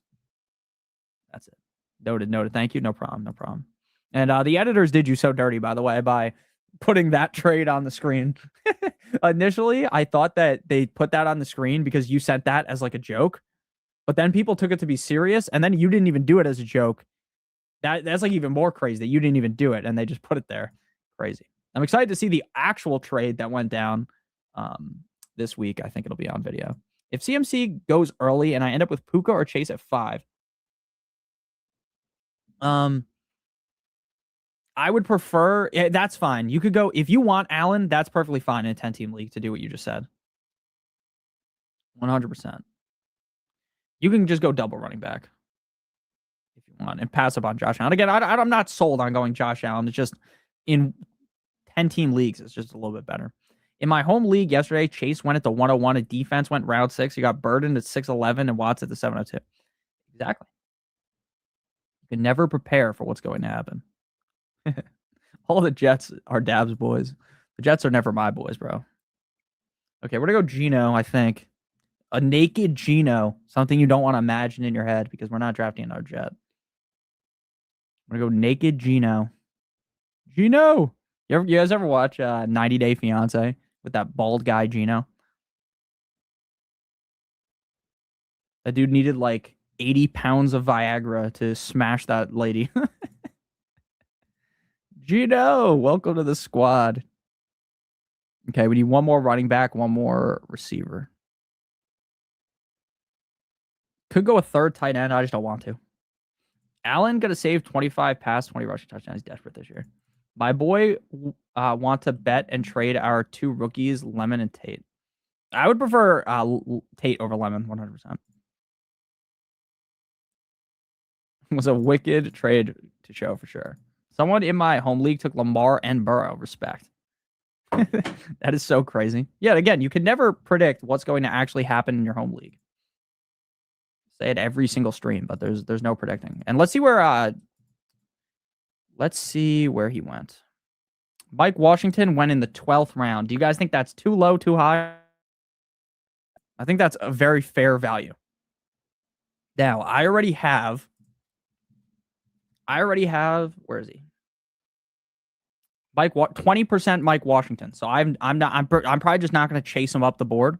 That's it. Noted. Thank you. No problem. And the editors did you so dirty, by the way, by putting that trade on the screen. Initially, I thought that they put that on the screen because you sent that as like a joke, but then people took it to be serious, and then you didn't even do it as a joke. That's like even more crazy that you didn't even do it and they just put it there. Crazy. I'm excited to see the actual trade that went down this week. I think it'll be on video. If CMC goes early and I end up with Puka or Chase at 5, I would prefer. That's fine. You could go if you want Allen. That's perfectly fine in a 10-team league to do what you just said. 100%. You can just go double running back if you want and pass up on Josh Allen. Again, I'm not sold on going Josh Allen. It's just in 10-team leagues, it's just a little bit better. In my home league yesterday, Chase went at the 101. A defense went round 6. You got Burden at 611 and Watts at the 702. Exactly. You can never prepare for what's going to happen. All the Jets are Dab's boys. The Jets are never my boys, bro. Okay, we're going to go Geno, I think. A naked Geno. Something you don't want to imagine in your head because we're not drafting another Jet. I'm going to go naked Geno. Geno! You guys ever watch 90 Day Fiance with that bald guy, Geno? That dude needed like 80 pounds of Viagra to smash that lady. Geno, welcome to the squad. Okay, we need one more running back, one more receiver. Could go a third tight end. I just don't want to. Allen going to save 25 pass, 20 rushing touchdowns. He's desperate this year. My boy want to bet and trade our 2 rookies, Lemon and Tate. I would prefer Tate over Lemon, 100%. It was a wicked trade to show for sure. Someone in my home league took Lamar and Burrow. Respect. That is so crazy. Yeah, again, you can never predict what's going to actually happen in your home league. Say it every single stream, but there's no predicting. And let's see where he went. Mike Washington went in the 12th round. Do you guys think that's too low, too high? I think that's a very fair value. Now, I already have, where is he? 20% Mike Washington. So I'm probably just not going to chase him up the board.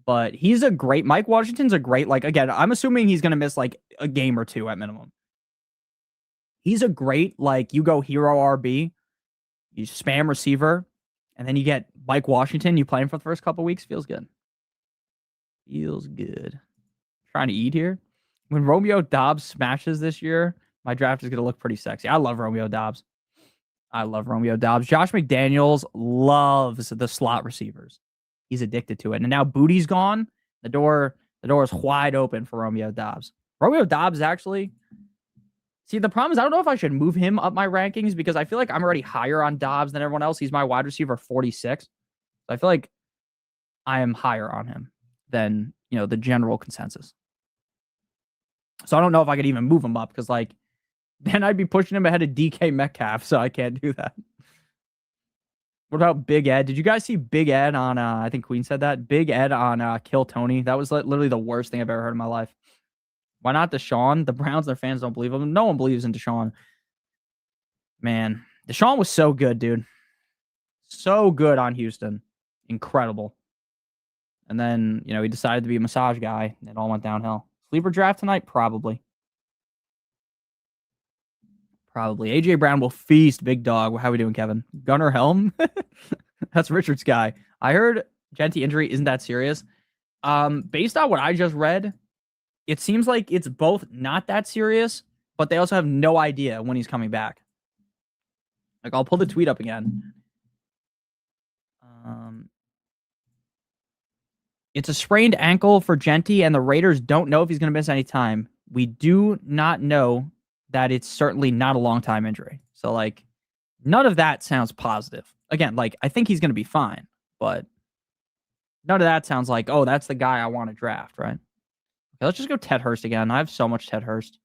But he's a great, Mike Washington's a great, like, again, I'm assuming he's going to miss like a game or 2 at minimum. He's a great, like, you go hero RB, you spam receiver, and then you get Mike Washington, you play him for the first couple weeks, feels good. Feels good. Trying to eat here. When Romeo Dobbs smashes this year, my draft is going to look pretty sexy. I love Romeo Dobbs. Josh McDaniels loves the slot receivers. He's addicted to it. And now Booty's gone. The door is wide open for Romeo Dobbs. Romeo Dobbs actually. See, the problem is I don't know if I should move him up my rankings because I feel like I'm already higher on Dobbs than everyone else. He's my wide receiver 46. So I feel like I am higher on him than, the general consensus. So I don't know if I could even move him up because, like, then I'd be pushing him ahead of DK Metcalf, so I can't do that. What about Big Ed? Did you guys see Big Ed on, I think Queen said that? Big Ed on Kill Tony. That was literally the worst thing I've ever heard in my life. Why not Deshaun? The Browns, their fans don't believe him. No one believes in Deshaun. Man, Deshaun was so good, dude. So good on Houston. Incredible. And then, he decided to be a massage guy, and it all went downhill. Sleeper draft tonight? Probably. Probably. AJ Brown will feast, big dog. How are we doing, Kevin? Gunnar Helm? That's Richard's guy. I heard Genti injury isn't that serious. Based on what I just read, it seems like it's both not that serious, but they also have no idea when he's coming back. Like, I'll pull the tweet up again. It's a sprained ankle for Genti, and the Raiders don't know if he's going to miss any time. We do not know that it's certainly not a long-time injury. So, like, none of that sounds positive. Again, like, I think he's going to be fine, but none of that sounds like, oh, that's the guy I want to draft, right? Okay, let's just go Ted Hurst again. I have so much Ted Hurst.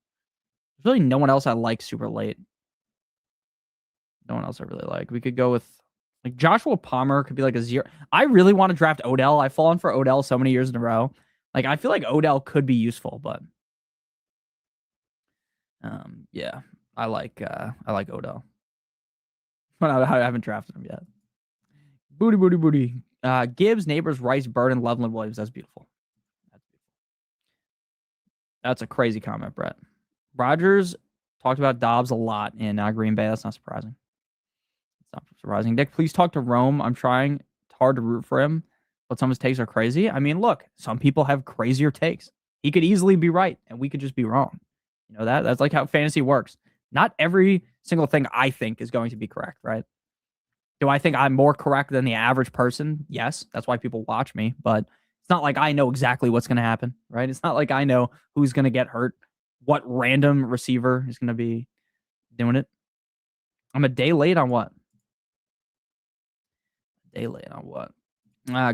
There's really no one else I like super late. No one else I really like. We could go with, like, Joshua Palmer could be like a 0. I really want to draft Odell. I've fallen for Odell so many years in a row. Like, I feel like Odell could be useful, but yeah, I like Odell. But I haven't drafted him yet. Booty. Gibbs, Neighbors, Rice, Burden, Loveland, Williams. That's beautiful. That's a crazy comment, Brett. Rodgers talked about Dobbs a lot in Green Bay. That's not surprising. It's not surprising. Nick, please talk to Rome. I'm trying. It's hard to root for him, but some of his takes are crazy. I mean, look, some people have crazier takes. He could easily be right, and we could just be wrong. You know that? That's like how fantasy works. Not every single thing I think is going to be correct, right? Do I think I'm more correct than the average person? Yes. That's why people watch me, but it's not like I know exactly what's going to happen, right? It's not like I know who's going to get hurt, what random receiver is going to be doing it. I'm a day late on what?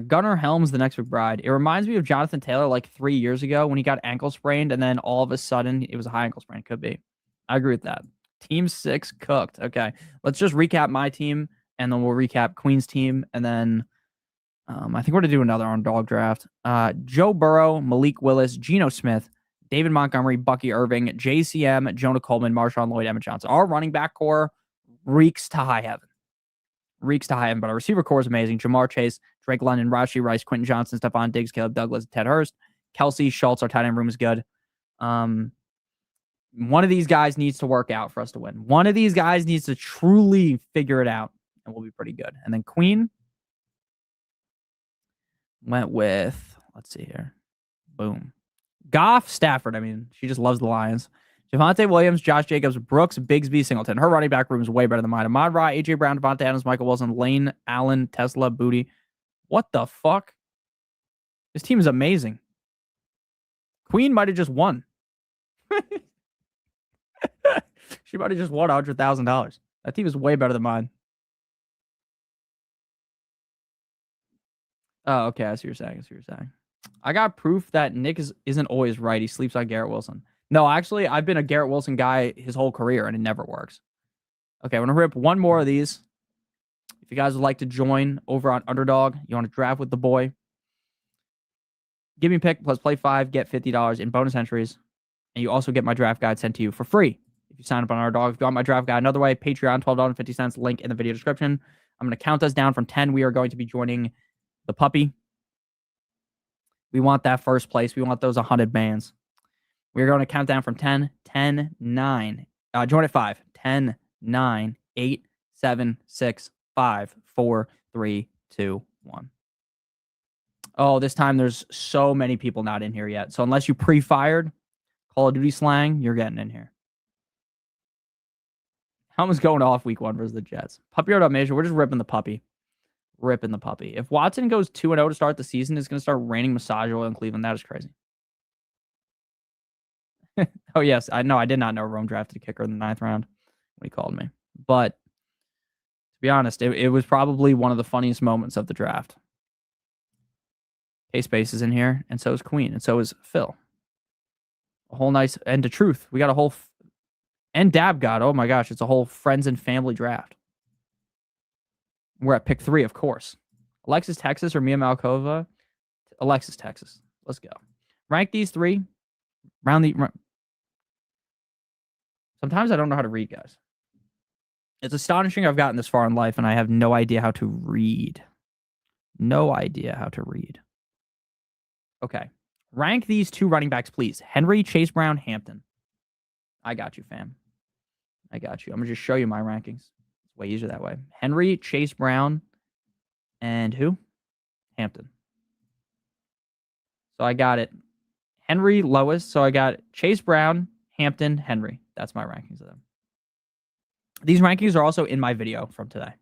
Gunnar Helm's the next McBride. It reminds me of Jonathan Taylor like 3 years ago when he got ankle sprained, and then all of a sudden it was a high ankle sprain. Could be. I agree with that. Team 6 cooked. Okay. Let's just recap my team, and then we'll recap Queen's team, and then I think we're going to do another on dog draft. Joe Burrow, Malik Willis, Geno Smith, David Montgomery, Bucky Irving, JCM, Jonah Coleman, Marshawn Lloyd, Emmett Johnson. Our running back core reeks to high heaven. But our receiver core is amazing. Jamar Chase, Drake London, Rashi Rice, Quentin Johnson, Stephon Diggs, Caleb Douglas, Ted Hurst, Kelsey Schultz. Our tight end room is good. One of these guys needs to work out for us to win. One of these guys needs to truly figure it out, and we'll be pretty good. And then Queen went with, let's see here. Boom. Goff, Stafford. I mean, she just loves the Lions. Javonte Williams, Josh Jacobs, Brooks, Bigsby, Singleton. Her running back room is way better than mine. Ahmad Ra, AJ Brown, Devontae Adams, Michael Wilson, Lane, Allen, Tesla, Booty. What the fuck? This team is amazing. Queen might have just won. She might have just won $100,000. That team is way better than mine. Oh, okay. I see what you're saying. I got proof that Nick isn't always right. He sleeps on Garrett Wilson. No, actually, I've been a Garrett Wilson guy his whole career, and it never works. Okay, I'm going to rip one more of these. If you guys would like to join over on Underdog, you want to draft with the boy, give me a pick plus play 5, get $50 in bonus entries, and you also get my draft guide sent to you for free if you sign up on Underdog. If you want my draft guide another way, Patreon, $12.50, link in the video description. I'm going to count us down from 10. We are going to be joining the puppy. We want that first place. We want those 100 bands. We're going to count down from 10, 10, 9. Join at 5. 10, 9, 8, 7, 6, 5, 4, 3, 2, 1. Oh, this time there's so many people not in here yet. So unless you pre-fired Call of Duty slang, you're getting in here. Helmut's going off week 1 versus the Jets. Puppy Yard Major. We're just ripping the puppy. If Watson goes 2-0 to start the season, it's going to start raining massage oil in Cleveland. That is crazy. Oh, yes. I did not know Rome drafted a kicker in the 9th round when he called me. But to be honest, it was probably one of the funniest moments of the draft. K-Space is in here, and so is Queen, and so is Phil. A whole nice end to Truth. We got a whole... and Dab God. Oh, my gosh. It's a whole friends and family draft. We're at pick 3, of course. Alexis, Texas, or Mia Malkova? Alexis, Texas. Let's go. Rank these 3. Sometimes I don't know how to read, guys. It's astonishing I've gotten this far in life, and I have no idea how to read. No idea how to read. Okay. Rank these 2 running backs, please. Henry, Chase Brown, Hampton. I got you, fam. I got you. I'm going to just show you my rankings. It's way easier that way. Henry, Chase Brown, and who? Hampton. So I got it. Henry, lowest. So I got Chase Brown, Hampton, Henry. That's my rankings of them. These rankings are also in my video from today.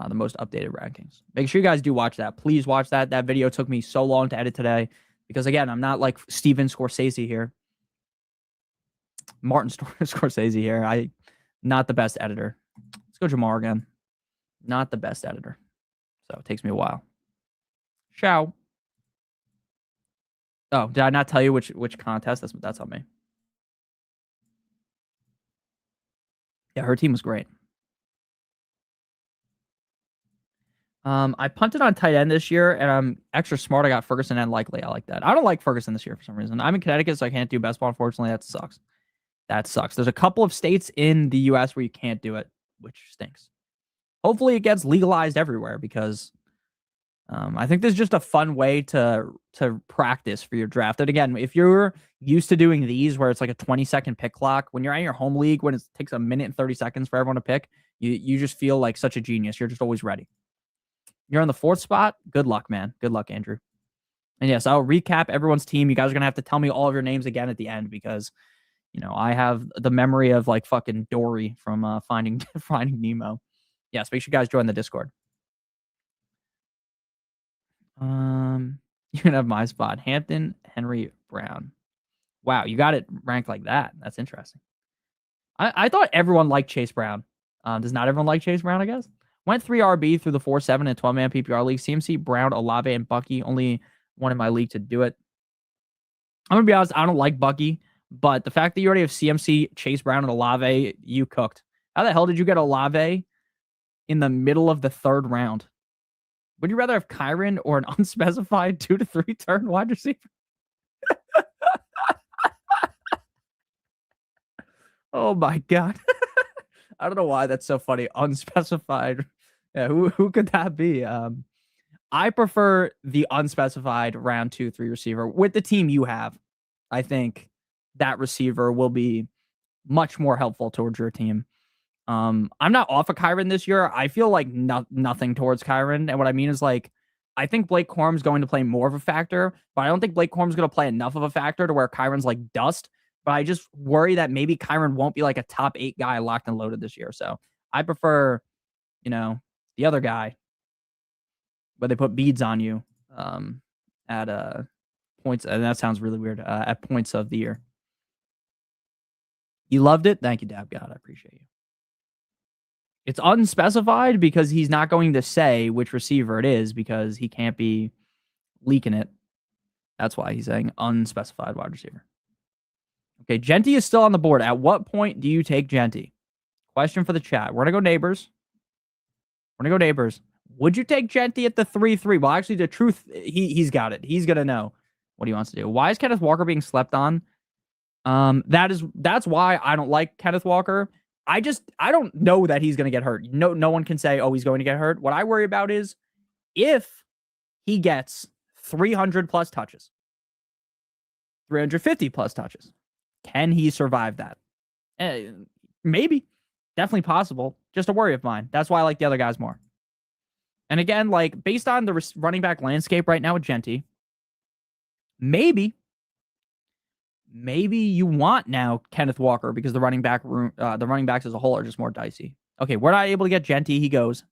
The most updated rankings. Make sure you guys do watch that. Please watch that. That video took me so long to edit today because, again, I'm not like Steven Scorsese here. Martin Scorsese here. Not the best editor. Let's go Jamar again. Not the best editor. So it takes me a while. Ciao. Oh, did I not tell you which contest? That's on me. Yeah, her team was great. I punted on tight end this year, and I'm extra smart. I got Ferguson and Likely. I like that. I don't like Ferguson this year for some reason. I'm in Connecticut, so I can't do best ball, unfortunately. That sucks. That sucks. There's a couple of states in the U.S. where you can't do it, which stinks. Hopefully, it gets legalized everywhere because I think this is just a fun way to practice for your draft. And again, if you're used to doing these where it's like a 20-second pick clock, when you're in your home league, when it takes a minute and 30 seconds for everyone to pick, you just feel like such a genius. You're just always ready. You're on the 4th spot. Good luck, man. Good luck, Andrew. And yes, I'll recap everyone's team. You guys are going to have to tell me all of your names again at the end because, I have the memory of like fucking Dory from Finding Nemo. Yes, make sure you guys join the Discord. You can have my spot. Hampton, Henry, Brown. Wow, you got it ranked like that. That's interesting. I thought everyone liked Chase Brown. Does not everyone like Chase Brown, I guess? Went 3 RB through the 4-7 and 12-man PPR league. CMC, Brown, Olave, and Bucky. Only one in my league to do it. I'm going to be honest, I don't like Bucky, but the fact that you already have CMC, Chase Brown, and Olave, you cooked. How the hell did you get Olave in the middle of the 3rd round? Would you rather have Kyron or an unspecified 2 to 3 turn wide receiver? Oh my God. I don't know why that's so funny. Unspecified. Yeah, who could that be? I prefer the unspecified round 2-3 receiver. With the team you have, I think that receiver will be much more helpful towards your team. I'm not off of Kyron this year. I feel like nothing towards Kyron. And what I mean is like, I think Blake Corum's going to play more of a factor, but I don't think Blake Corum's going to play enough of a factor to where Kyron's like dust. But I just worry that maybe Kyron won't be like a top 8 guy locked and loaded this year. So I prefer, the other guy, where they put beads on you at points. And that sounds really weird. At points of the year. You loved it? Thank you, Dab God. I appreciate you. It's unspecified because he's not going to say which receiver it is because he can't be leaking it. That's why he's saying unspecified wide receiver. Okay, Genty is still on the board. At what point do you take Genty? Question for the chat. We're going to go neighbors. Would you take Genty at the 3-3? Well, actually, the truth, he's got it. He's going to know what he wants to do. Why is Kenneth Walker being slept on? That's why I don't like Kenneth Walker. I don't know that he's going to get hurt. No one can say, oh, he's going to get hurt. What I worry about is if he gets 300 plus touches, 350 plus touches, can he survive that? Maybe. Definitely possible. Just a worry of mine. That's why I like the other guys more. And again, like based on the running back landscape right now with Genty, maybe you want now Kenneth Walker because the running backs as a whole are just more dicey. Okay, we're not able to get Genty. He goes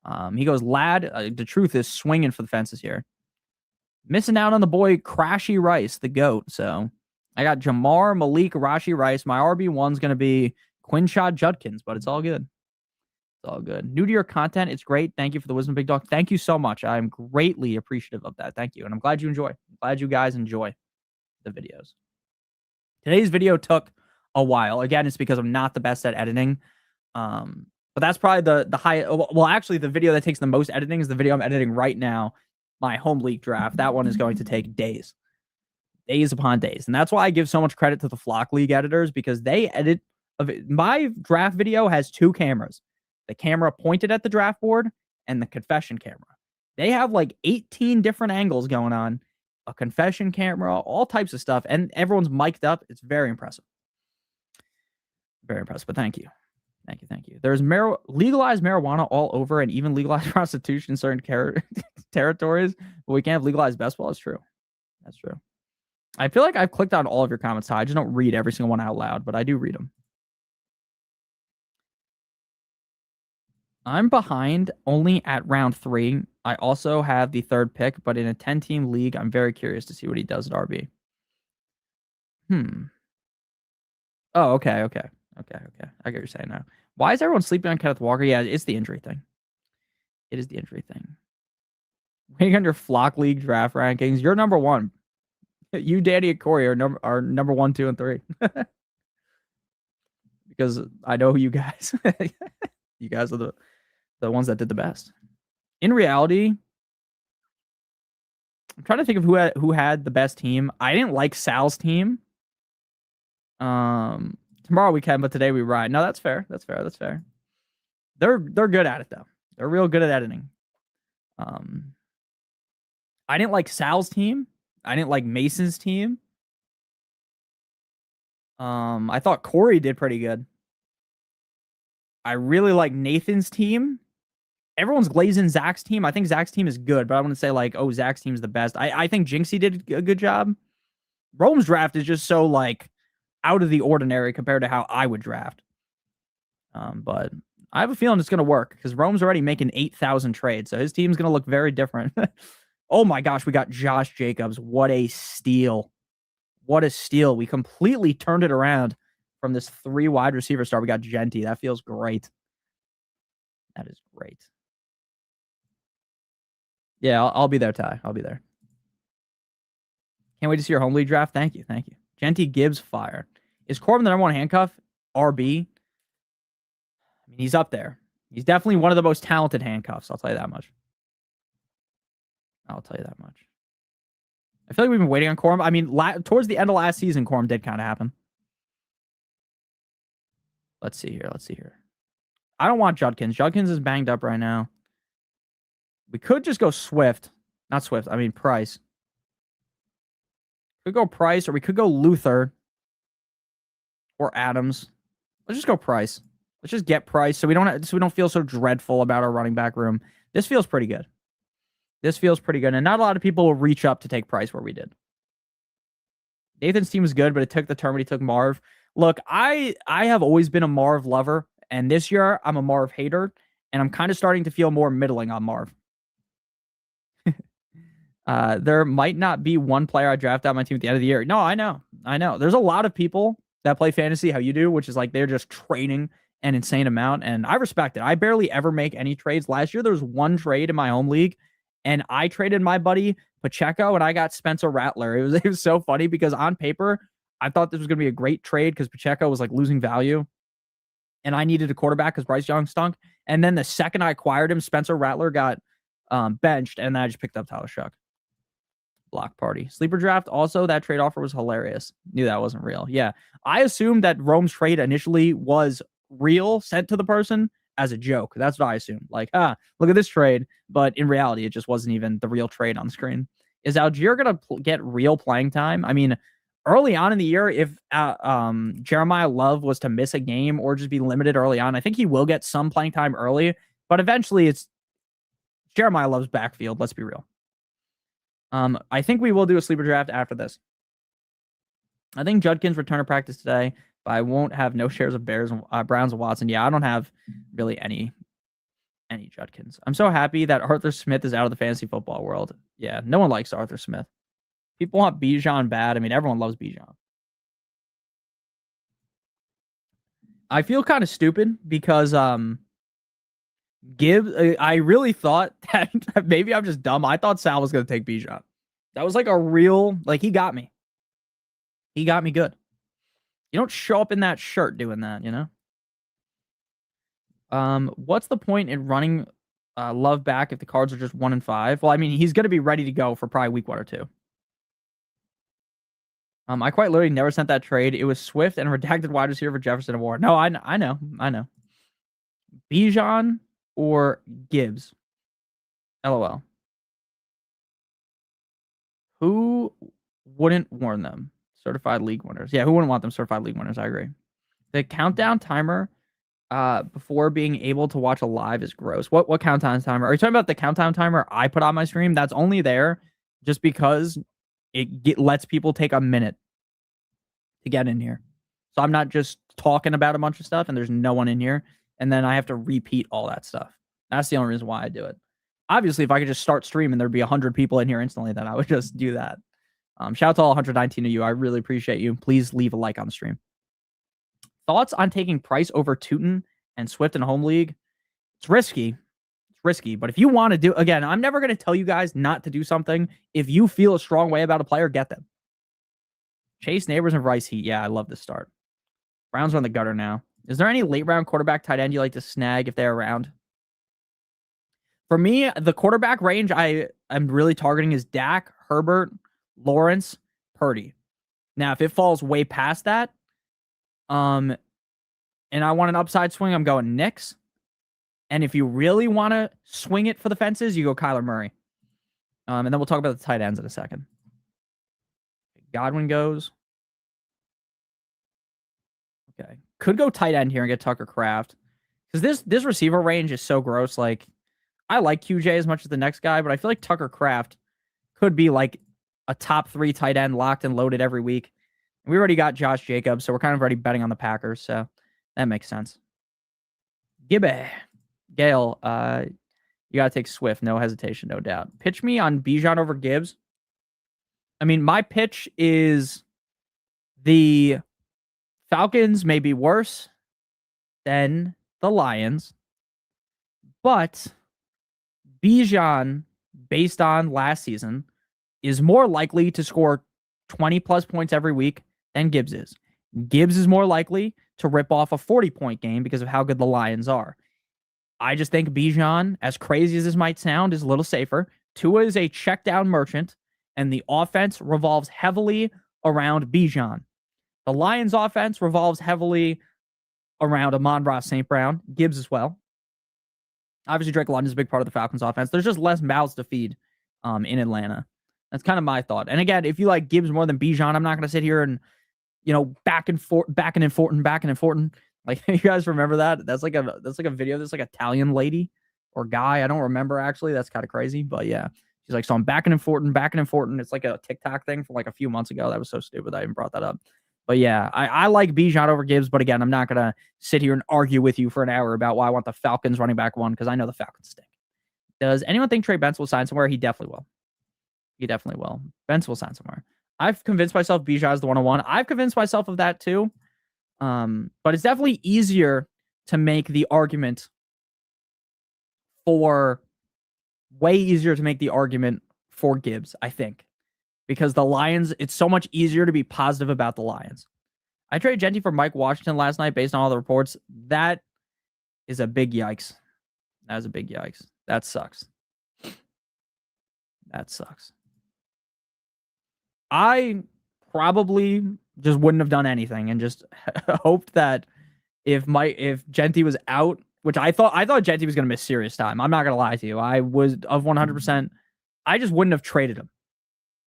Lad. The truth is swinging for the fences here. Missing out on the boy Crashy Rice, the GOAT. So I got Jamar, Malik, Rashi Rice. My RB1's going to be Quinshad Judkins, but it's all good. It's all good. New to your content. It's great. Thank you for the wisdom, Big Dog. Thank you so much. I'm greatly appreciative of that. Thank you. And I'm glad you enjoy. I'm glad you guys enjoy the videos. Today's video took a while. Again, it's because I'm not the best at editing. But that's probably the high. Well, actually, the video that takes the most editing is the video I'm editing right now. My home league draft. That one is going to take days upon days. And that's why I give so much credit to the Flock League editors because they edit of it. My draft video has 2 cameras. The camera pointed at the draft board and the confession camera. They have like 18 different angles going on, a confession camera, all types of stuff, and everyone's mic'd up. It's very impressive. Very impressive, but thank you. Thank you, thank you. There's legalized marijuana all over and even legalized prostitution in certain territories, but we can't have legalized basketball. That's true. That's true. I feel like I've clicked on all of your comments. I just don't read every single one out loud, but I do read them. I'm behind only at round 3. I also have the 3rd pick, but in a 10-team league, I'm very curious to see what he does at RB. Oh, okay. I get what you're saying now. Why is everyone sleeping on Kenneth Walker? Yeah, it's the injury thing. It is the injury thing. Waiting on your flock league draft rankings. You're number 1. You, Danny, and Corey are number 1, 2, and 3. Because I know you guys. You guys are the ones that did the best. In reality, I'm trying to think of who had the best team. I didn't like Sal's team. Tomorrow we can, but today we ride. No, that's fair. That's fair. They're good at it though. They're real good at editing. I didn't like Sal's team. I didn't like Mason's team. I thought Corey did pretty good. I really like Nathan's team. Everyone's glazing Zach's team. I think Zach's team is good, but I wouldn't say like, oh, Zach's team's the best. I think Jinxie did a good job. Rome's draft is just so like out of the ordinary compared to how I would draft. But I have a feeling it's going to work because Rome's already making 8,000 trades, so his team's going to look very different. Oh my gosh, we got Josh Jacobs. What a steal. What a steal. We completely turned it around from this 3 wide receiver star. We got Genty. That feels great. That is great. Yeah, I'll be there, Ty. I'll be there. Can't wait to see your home league draft. Thank you. Genty, Gibbs, fire. Is Corbin the number 1 handcuff? RB? I mean, he's up there. He's definitely one of the most talented handcuffs. I'll tell you that much. I feel like we've been waiting on Corum. I mean, towards the end of last season, Corum did kind of happen. Let's see here. I don't want Judkins. Judkins is banged up right now. We could just go Swift. Not Swift. I mean, Price. Could go Price, or we could go Luther. Or Adams. Let's just go Price. Let's just get Price so we don't feel so dreadful about our running back room. This feels pretty good. And not a lot of people will reach up to take Price where we did. Nathan's team was good, but it took the turn when he took Marv. Look, I have always been a Marv lover, and this year I'm a Marv hater, and I'm kind of starting to feel more middling on Marv. There might not be one player I draft out my team at the end of the year. No, I know. There's a lot of people that play fantasy how you do, which is like they're just trading an insane amount, and I respect it. I barely ever make any trades. Last year, there was 1 trade in my home league, and I traded my buddy Pacheco, and I got Spencer Rattler. It was so funny because on paper, I thought this was going to be a great trade because Pacheco was like losing value, and I needed a quarterback because Bryce Young stunk. And then the second I acquired him, Spencer Rattler got benched, and then I just picked up Tyler Shuck. Block party. Sleeper draft. Also, that trade offer was hilarious. Knew that wasn't real. Yeah. I assumed that Rome's trade initially was real, sent to the person as a joke. That's what I assumed. Like, look at this trade. But in reality, it just wasn't even the real trade on screen. Is Algier going to get real playing time? I mean, early on in the year, if Jeremiah Love was to miss a game or just be limited early on, I think he will get some playing time early. But eventually, it's Jeremiah Love's backfield. Let's be real. I think we will do a sleeper draft after this. I think Judkins return to practice today, but I won't have no shares of Bears, Browns, and Watson. Yeah, I don't have really any Judkins. I'm so happy that Arthur Smith is out of the fantasy football world. Yeah, no one likes Arthur Smith. People want Bijan bad. I mean, everyone loves Bijan. I feel kind of stupid because Gibbs, I really thought that maybe I'm just dumb. I thought Sal was going to take Bijan. That was like a real, like, he got me. He got me good. You don't show up in that shirt doing that, you know? What's the point in running Love back if the Cards are just 1-5? Well, I mean, he's going to be ready to go for probably week 1 or 2. I quite literally never sent that trade. It was Swift and redacted wide receiver for Jefferson and Ward. No, I know. Bijan or Gibbs? LOL. Who wouldn't warn them? Certified league winners. Yeah, who wouldn't want them certified league winners? I agree. The countdown timer before being able to watch a live is gross. What countdown timer? Are you talking about the countdown timer I put on my stream? That's only there just because it lets people take a minute to get in here. So I'm not just talking about a bunch of stuff and there's no one in here, and then I have to repeat all that stuff. That's the only reason why I do it. Obviously, if I could just start streaming, there'd be 100 people in here instantly, then I would just do that. Shout out to all 119 of you. I really appreciate you. Please leave a like on the stream. Thoughts on taking Price over Tootin and Swift in home league? It's risky. It's risky. But if you want to do, again, I'm never going to tell you guys not to do something. If you feel a strong way about a player, get them. Chase, Neighbors, and Rice Heat. Yeah, I love this start. Browns are on the gutter now. Is there any late round quarterback tight end you like to snag if they're around? For me, the quarterback range I'm really targeting is Dak, Herbert, Lawrence, Purdy. Now, if it falls way past that, and I want an upside swing, I'm going Knicks. And if you really want to swing it for the fences, you go Kyler Murray. And then we'll talk about the tight ends in a second. Godwin goes. Okay. Could go tight end here and get Tucker Kraft. Because this receiver range is so gross. Like, I like QJ as much as the next guy, but I feel like Tucker Kraft could be like a top 3 tight end locked and loaded every week. We already got Josh Jacobs, so we're kind of already betting on the Packers, so that makes sense. Gibbe. Gale, you got to take Swift. No hesitation, no doubt. Pitch me on Bijan over Gibbs. I mean, my pitch is the Falcons may be worse than the Lions, but Bijan, based on last season, is more likely to score 20-plus points every week than Gibbs is. Gibbs is more likely to rip off a 40-point game because of how good the Lions are. I just think Bijan, as crazy as this might sound, is a little safer. Tua is a check-down merchant, and the offense revolves heavily around Bijan. The Lions' offense revolves heavily around Amon-Ra St. Brown, Gibbs as well. Obviously, Drake London is a big part of the Falcons' offense. There's just less mouths to feed in Atlanta. That's kind of my thought. And again, if you like Gibbs more than Bijan, I'm not going to sit here and, back and forth. Like, you guys remember that? That's like a video. This like Italian lady or guy. I don't remember actually. That's kind of crazy. But yeah, she's like, so I'm backing and forth. It's like a TikTok thing from like a few months ago. That was so stupid. I even brought that up. But yeah, I like Bijan over Gibbs. But again, I'm not gonna sit here and argue with you for an hour about why I want the Falcons running back one, because I know the Falcons stink. Does anyone think Trey Benz will sign somewhere? He definitely will. He definitely will. Benz will sign somewhere. I've convinced myself Bijan is the 101. I've convinced myself of that too. But it's definitely easier to make the argument way easier to make the argument for Gibbs, I think. Because the Lions, it's so much easier to be positive about the Lions. I traded Genty for Mike Washington last night based on all the reports. That is a big yikes. That is a big yikes. That sucks. That sucks. I probably just wouldn't have done anything and just hoped that if Genty was out, which I thought Genty was going to miss serious time. I'm not going to lie to you. I was of 100%. I just wouldn't have traded him.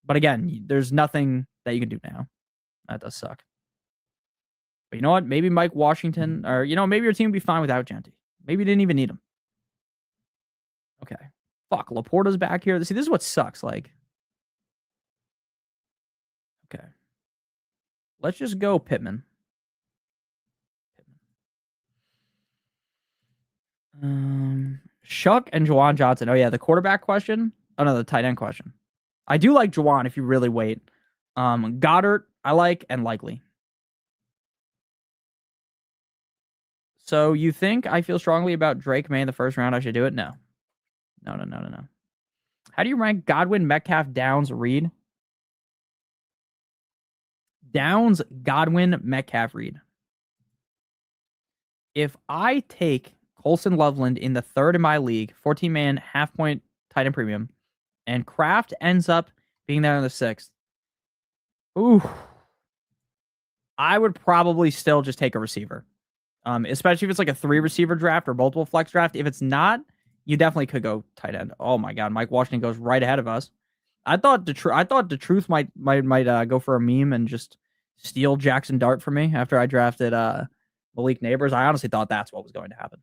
But again, there's nothing that you can do now. That does suck. But you know what? Maybe Mike Washington, or maybe your team would be fine without Genty. Maybe you didn't even need him. Okay. Fuck, Laporta's back here. See, this is what sucks. Like, okay. Let's just go Pittman. Shuck and Juwan Johnson. Oh, yeah, the quarterback question. Oh, no, the tight end question. I do like Juwan if you really wait. Goddard, I like, and Likely. So you think I feel strongly about Drake May in the first round? I should do it? No. No. How do you rank Godwin, Metcalf, Downs, Reed? Downs, Godwin, Metcalf, Reed. If I take Colson Loveland in the third in my league, 14-man, half-point tight end premium, and Kraft ends up being there in the sixth, ooh, I would probably still just take a receiver. Especially if it's like a 3-receiver draft or multiple flex draft. If it's not, you definitely could go tight end. Oh my god, Mike Washington goes right ahead of us. I thought the truth might go for a meme and just steal Jackson Dart from me after I drafted Malik Neighbors. I honestly thought that's what was going to happen.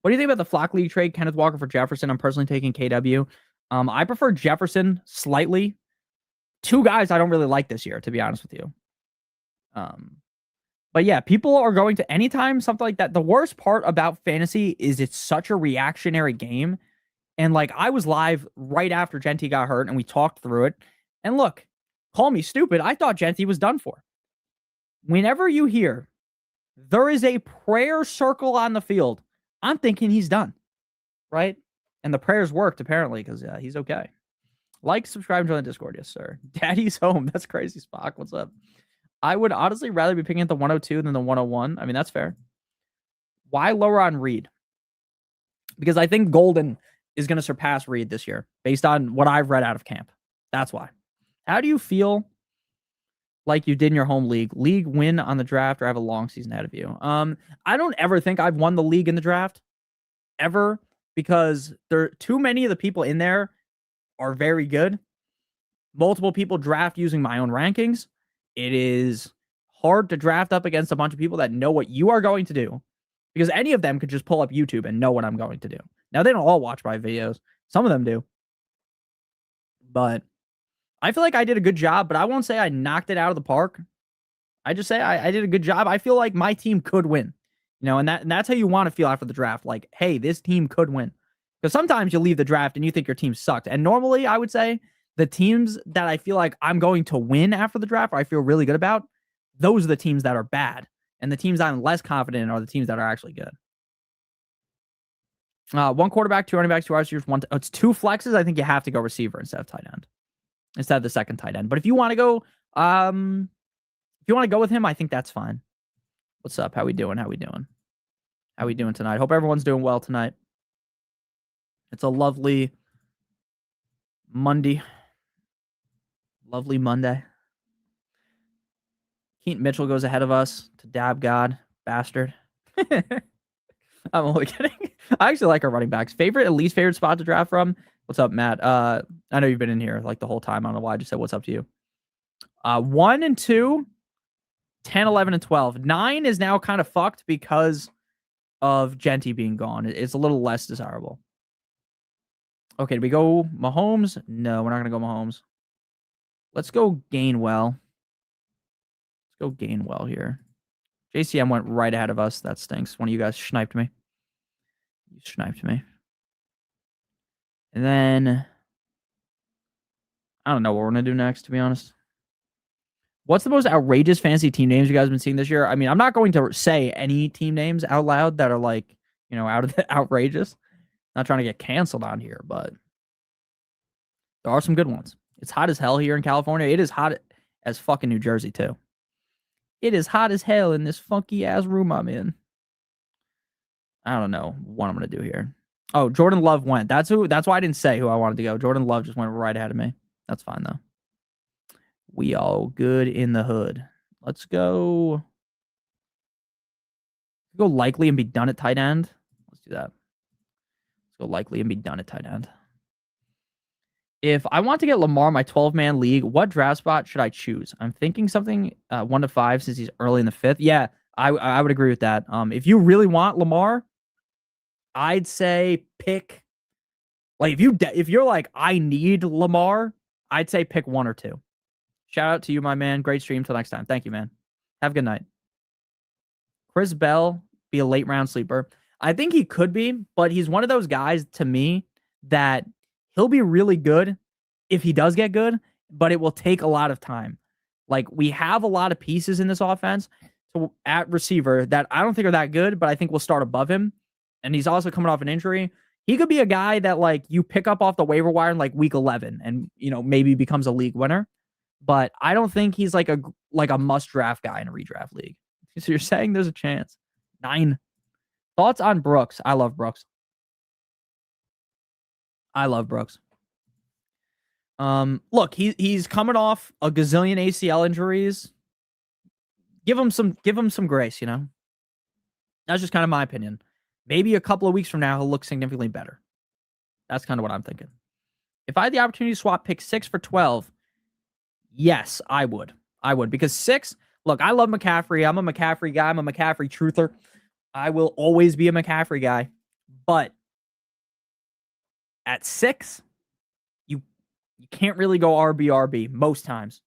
What do you think about the Flock League trade? Kenneth Walker for Jefferson. I'm personally taking KW. I prefer Jefferson slightly. 2 guys I don't really like this year, to be honest with you. But yeah, people are going to anytime something like that. The worst part about fantasy is it's such a reactionary game. And like I was live right after Genty got hurt and we talked through it. And look, call me stupid. I thought Genty was done for. Whenever you hear there is a prayer circle on the field, I'm thinking he's done. Right? And the prayers worked apparently because he's okay. Like, subscribe, and join the Discord. Yes, sir. Daddy's home. That's crazy, Spock. What's up? I would honestly rather be picking at the 102 than the 101. I mean, that's fair. Why lower on Reed? Because I think Golden is going to surpass Reed this year based on what I've read out of camp. That's why. How do you feel like you did in your home league? League win on the draft or have a long season ahead of you? I don't ever think I've won the league in the draft. Ever. Because there too many of the people in there are very good. Multiple people draft using my own rankings. It is hard to draft up against a bunch of people that know what you are going to do because any of them could just pull up YouTube and know what I'm going to do. Now, they don't all watch my videos. Some of them do. But I feel like I did a good job, but I won't say I knocked it out of the park. I just say I did a good job. I feel like my team could win. You know, and that's how you want to feel after the draft. Like, hey, this team could win. Because sometimes you leave the draft and you think your team sucked. And normally I would say the teams that I feel like I'm going to win after the draft, or I feel really good about, those are the teams that are bad. And the teams I'm less confident in are the teams that are actually good. 1 quarterback, 2 running backs, 2 wide receivers, it's 2 flexes. I think you have to go receiver instead of tight end. Instead of the second tight end. But if you want to go, with him, I think that's fine. What's up? How we doing? How we doing tonight? Hope everyone's doing well tonight. It's a lovely Monday. Lovely Monday. Keaton Mitchell goes ahead of us to dab God. Bastard. I'm only kidding. I actually like our running backs. Favorite and least favorite spot to draft from? What's up, Matt? I know you've been in here like the whole time. I don't know why I just said what's up to you. 1 and 2, 10, 11, and 12. 9 is now kind of fucked because of Genty being gone. It's a little less desirable. Okay, do we go Mahomes? No, we're not going to go Mahomes. Let's go Gainwell. Let's go Gainwell here. JCM went right ahead of us. That stinks. One of you guys sniped me. You sniped me. And then I don't know what we're going to do next, to be honest. What's the most outrageous fantasy team names you guys have been seeing this year? I mean, I'm not going to say any team names out loud that are like, you know, out of the outrageous. Not trying to get canceled on here, but there are some good ones. It's hot as hell here in California. It is hot as fucking New Jersey, too. It is hot as hell in this funky ass room I'm in. I don't know what I'm going to do here. Oh, Jordan Love went. That's why I didn't say who I wanted to go. Jordan Love just went right ahead of me. That's fine, though. We all good in the hood. Let's go. Go likely and be done at tight end. Let's do that. Let's go likely and be done at tight end. If I want to get Lamar my 12-man league, what draft spot should I choose? I'm thinking something 1 to 5 since he's early in the 5th. Yeah, I would agree with that. If you really want Lamar, I'd say pick. Like if you're like I need Lamar, I'd say pick 1 or 2. Shout out to you, my man. Great stream. Till next time. Thank you, man. Have a good night. Chris Bell be a late round sleeper. I think he could be, but he's one of those guys to me that he'll be really good if he does get good, but it will take a lot of time. Like we have a lot of pieces in this offense at receiver that I don't think are that good, but I think we'll start above him. And he's also coming off an injury. He could be a guy that like you pick up off the waiver wire in like week 11 and, you know, maybe becomes a league winner. But I don't think he's like a must draft guy in a redraft league. So you're saying there's a chance. 9. Thoughts on Brooks? I love Brooks. Look, he's coming off a gazillion ACL injuries. Give him some grace, you know? That's just kind of my opinion. Maybe a couple of weeks from now, he'll look significantly better. That's kind of what I'm thinking. If I had the opportunity to swap pick 6 for 12, yes, I would. I would. Because 6, look, I love McCaffrey. I'm a McCaffrey guy. I'm a McCaffrey truther. I will always be a McCaffrey guy. But at 6, you can't really go RB most times.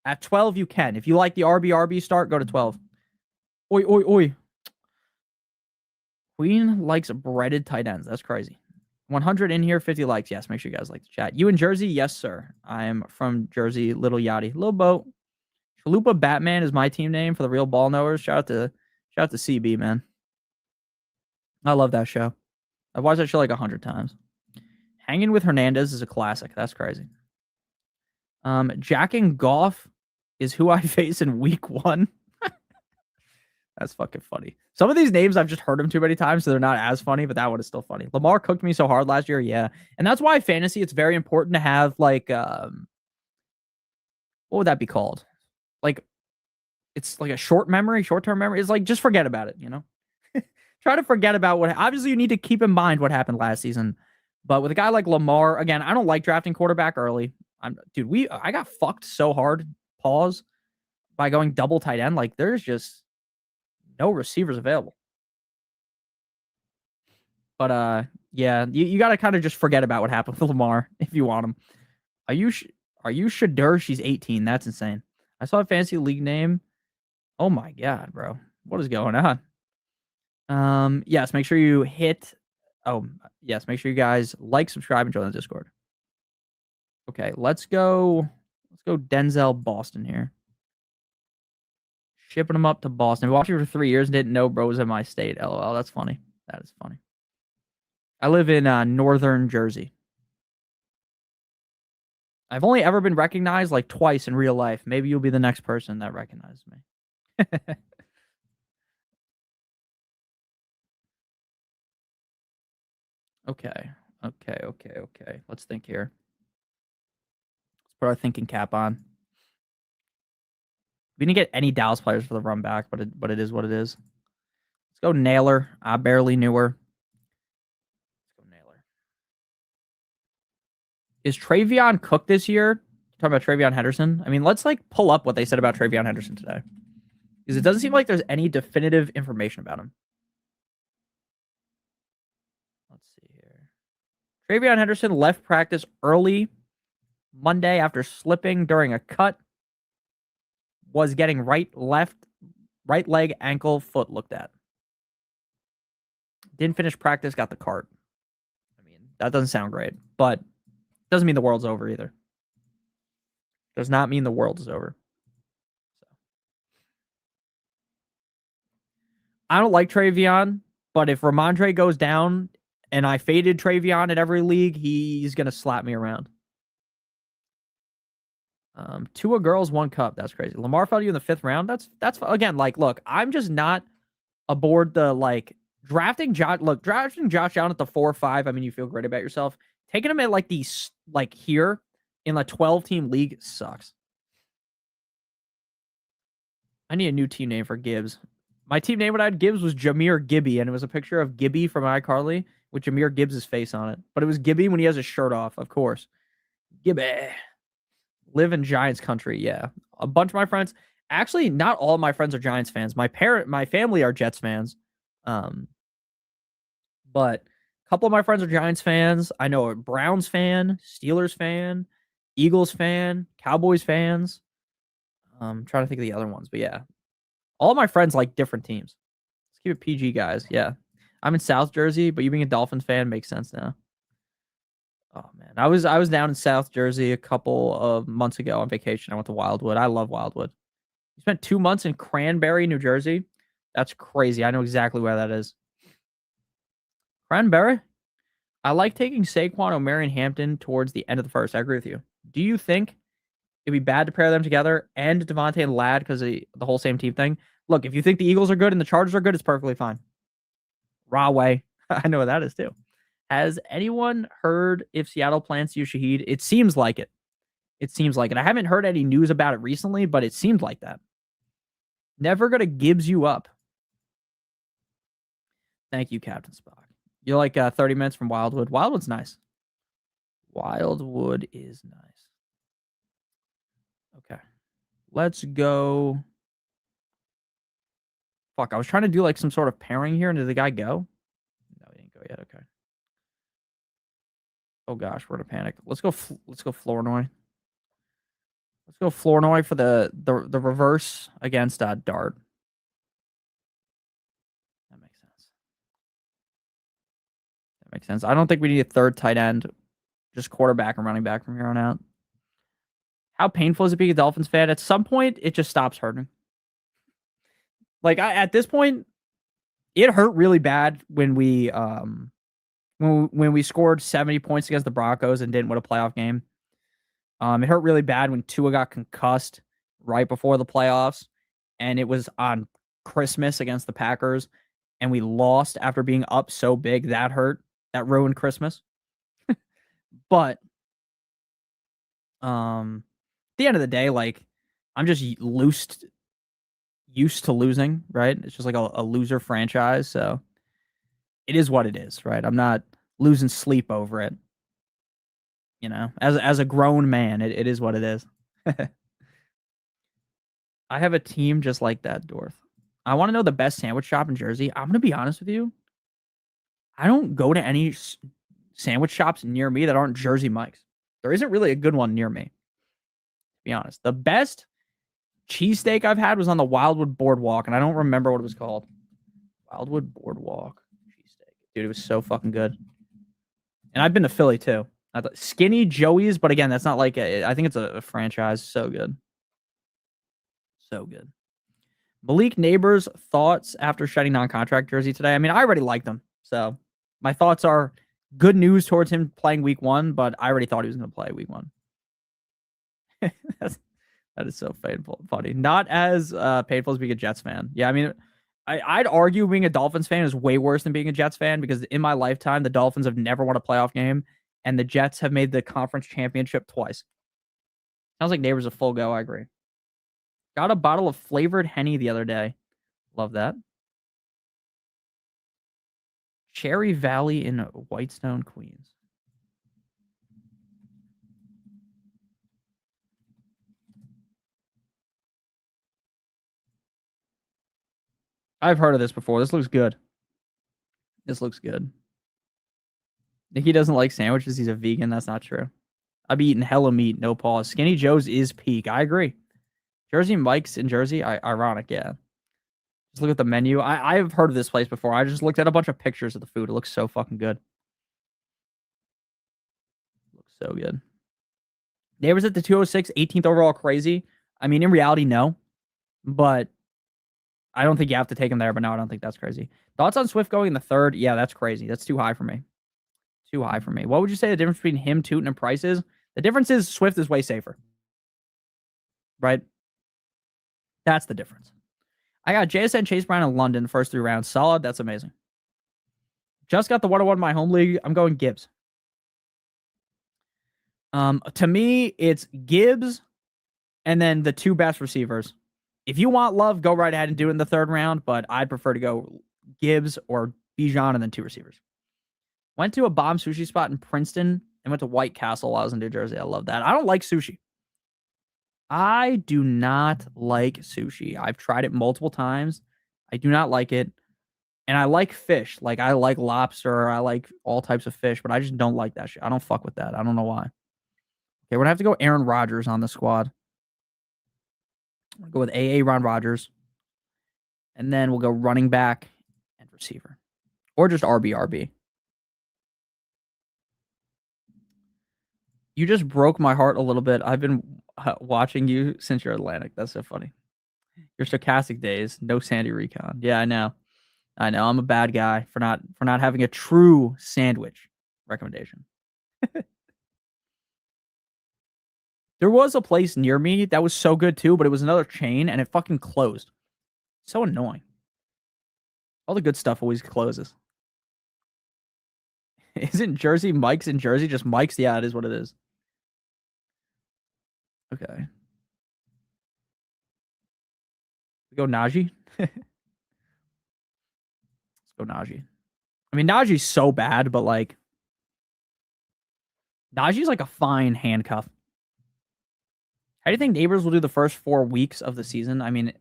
At 12, you can. If you like the RB start, go to 12. Oi, oi, oi. Queen likes breaded tight ends. That's crazy. 100 in here, 50 likes. Yes, make sure you guys like the chat. You in Jersey? Yes, sir. I am from Jersey. Little Yachty. Little boat. Chalupa Batman is my team name for the real ball knowers. Shout out to CB, man. I love that show. I've watched that show like 100 times. Hanging with Hernandez is a classic. That's crazy. Jacking Goff is who I face in week 1. That's fucking funny. Some of these names I've just heard them too many times, so they're not as funny, but that one is still funny. Lamar cooked me so hard last year, yeah. And that's why fantasy, it's very important to have like what would that be called? Like it's like a short-term memory. It's like just forget about it, you know? Try to forget about what obviously you need to keep in mind what happened last season. But with a guy like Lamar, again, I don't like drafting quarterback early. I got fucked so hard, pause, by going double tight end. Like there's just no receivers available. But yeah, you got to kind of just forget about what happened with Lamar if you want him. Are you Shadur? She's 18. That's insane. I saw a fantasy league name. Oh my god, bro. What is going on? Yes, make sure you hit. Oh, yes, make sure you guys like, subscribe, and join the Discord. Okay, let's go Denzel Boston here. Shipping him up to Boston. Watched you for 3 years and didn't know bro was in my state. LOL. That's funny. That is funny. I live in northern Jersey. I've only ever been recognized like twice in real life. Maybe you'll be the next person that recognizes me. Okay. Let's think here. Let's put our thinking cap on. We didn't get any Dallas players for the run back, but it is what it is. Let's go Naylor. I barely knew her. Let's go Naylor. Is Travion Cook this year? Talking about Travion Henderson. I mean, let's like pull up what they said about Travion Henderson today. Because it doesn't seem like there's any definitive information about him. Let's see here. Travion Henderson left practice early Monday after slipping during a cut. Was getting right leg, ankle, foot looked at. Didn't finish practice, got the cart. I mean, that doesn't sound great, but doesn't mean the world's over either. Does not mean the world is over. So. I don't like Travion, but if Ramondre goes down and I faded Travion at every league, he's going to slap me around. 2 girls, 1 cup. That's crazy. Lamar fell to you in the 5th round. That's again, like, look, I'm just not aboard the like drafting Josh Allen at the 4 or 5. I mean, you feel great about yourself. Taking him at like these, like here in a 12-team league sucks. I need a new team name for Gibbs. My team name when I had Gibbs was Jameer Gibby, and it was a picture of Gibby from iCarly with Jameer Gibbs' face on it. But it was Gibby when he has his shirt off, of course. Gibby. Live in Giants country, yeah. A bunch of my friends, actually, not all of my friends are Giants fans. My family are Jets fans. But a couple of my friends are Giants fans. I know a Browns fan, Steelers fan, Eagles fan, Cowboys fans. I'm trying to think of the other ones, but yeah. All of my friends like different teams. Let's keep it PG, guys. Yeah. I'm in South Jersey, but you being a Dolphins fan makes sense now. Oh man, I was down in South Jersey a couple of months ago on vacation. I went to Wildwood. I love Wildwood. You spent 2 months in Cranberry, New Jersey. That's crazy. I know exactly where that is. Cranberry. I like taking Saquon, O'Mara, and Hampton towards the end of the first. I agree with you. Do you think it'd be bad to pair them together and Devontae and Ladd because of the whole same team thing? Look, if you think the Eagles are good and the Chargers are good, it's perfectly fine. Rahway. I know what that is too. Has anyone heard if Seattle plans to use Shaheed? It seems like it. I haven't heard any news about it recently, but it seemed like that. Never gonna Gibbs you up. Thank you, Captain Spock. You're like 30 minutes from Wildwood. Wildwood's nice. Wildwood is nice. Okay. Let's go. Fuck, I was trying to do like some sort of pairing here, and did the guy go? No, he didn't go yet. Okay. Oh gosh, we're in a panic. Let's go Flournoy. Let's go Flournoy for the reverse against Dart. That makes sense. That makes sense. I don't think we need a third tight end. Just quarterback and running back from here on out. How painful is it being a Dolphins fan? At some point, it just stops hurting. Like at this point, it hurt really bad when we scored 70 points against the Broncos and didn't win a playoff game. It hurt really bad when Tua got concussed right before the playoffs, and it was on Christmas against the Packers, and we lost after being up so big. That hurt. That ruined Christmas. But at the end of the day, like I'm just used to losing, right? It's just like a loser franchise, so it is what it is, right? I'm not losing sleep over it. You know, as a grown man, it is what it is. I have a team just like that, Dorth. I want to know the best sandwich shop in Jersey. I'm gonna be honest with you. I don't go to any sandwich shops near me that aren't Jersey Mike's. There isn't really a good one near me. To be honest, the best cheesesteak I've had was on the Wildwood Boardwalk, and I don't remember what it was called. Wildwood Boardwalk cheesesteak. Dude, it was so fucking good. And I've been to Philly too. I thought Skinny Joey's, but again, that's not like I think it's a franchise. So good. So good. Malik Neighbors' thoughts after shedding non-contract jersey today. I mean, I already liked him. So my thoughts are good news towards him playing week 1, but I already thought he was going to play week 1. That is so painful. Funny. Not as painful as being a Jets fan. Yeah, I mean, I'd argue being a Dolphins fan is way worse than being a Jets fan because in my lifetime, the Dolphins have never won a playoff game, and the Jets have made the conference championship twice. Sounds like Neighbors a full go. I agree. Got a bottle of flavored Henny the other day. Love that. Cherry Valley in Whitestone, Queens. I've heard of this before. This looks good. This looks good. Nicky doesn't like sandwiches. He's a vegan. That's not true. I've eaten hella meat, no pause. Skinny Joe's is peak. I agree. Jersey Mike's in Jersey. Ironic, yeah. Just look at the menu. I've heard of this place before. I just looked at a bunch of pictures of the food. It looks so fucking good. Looks so good. Neighbors at the 206, 18th overall, crazy. I mean, in reality, no. But I don't think you have to take him there. But no, I don't think that's crazy. Thoughts on Swift going in the 3rd? Yeah, that's crazy. That's too high for me. Too high for me. What would you say the difference between him, Tootin, and Price is? The difference is Swift is way safer. Right? That's the difference. I got JSN, Chase Brown, in London first 3 rounds. Solid. That's amazing. Just got the 101 in my home league. I'm going Gibbs. To me, it's Gibbs and then the 2 best receivers. If you want love, go right ahead and do it in the 3rd round, but I'd prefer to go Gibbs or Bijan and then 2 receivers. Went to a bomb sushi spot in Princeton and went to White Castle while I was in New Jersey. I love that. I don't like sushi. I do not like sushi. I've tried it multiple times. I do not like it. And I like fish. Like, I like lobster. I like all types of fish, but I just don't like that shit. I don't fuck with that. I don't know why. Okay, we're going to have to go Aaron Rodgers on the squad. We'll go with AA Ron Rodgers. And then we'll go running back and receiver. Or just RB. You just broke my heart a little bit. I've been watching you since you're Atlantic. That's so funny. Your sarcastic days. No Sandy Recon. Yeah, I know. I'm a bad guy for not having a true sandwich recommendation. There was a place near me that was so good too, but it was another chain and it fucking closed. So annoying. All the good stuff always closes. Isn't Jersey Mike's in Jersey just Mike's? Yeah, it is what it is. Okay. We Go Najee. Let's go Najee. I mean, Najee's so bad, but like Najee's like a fine handcuff. How do you think Neighbors will do the first 4 weeks of the season? I mean,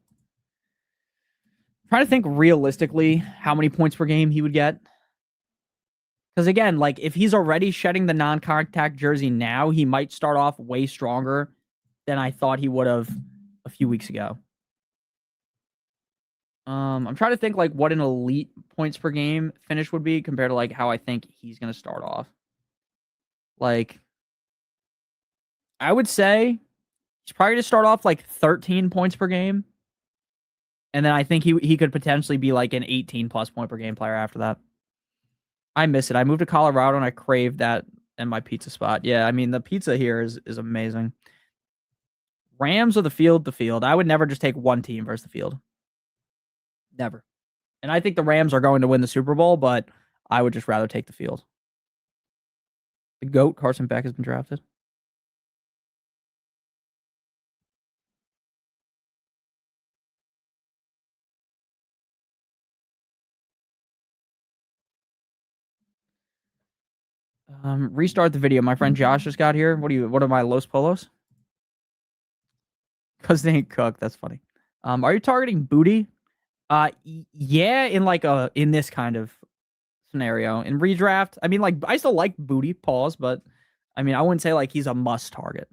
trying to think realistically how many points per game he would get. Because again, like if he's already shedding the non-contact jersey now, he might start off way stronger than I thought he would have a few weeks ago. I'm trying to think like what an elite points per game finish would be compared to like how I think he's gonna start off. Like, I would say he's probably gonna start off like 13 points per game. And then I think he could potentially be like an 18 plus point per game player after that. I miss it. I moved to Colorado and I crave that in my pizza spot. Yeah, I mean the pizza here is amazing. Rams or the field? The field. I would never just take one team versus the field. Never. And I think the Rams are going to win the Super Bowl, but I would just rather take the field. The GOAT, Carson Beck, has been drafted. Restart the video. My friend Josh just got here. What are my Los Polos? Because they ain't cooked. That's funny. Are you targeting booty? Yeah, in this kind of scenario. In redraft, I mean, like, I still like booty, pause, but I mean, I wouldn't say like he's a must target.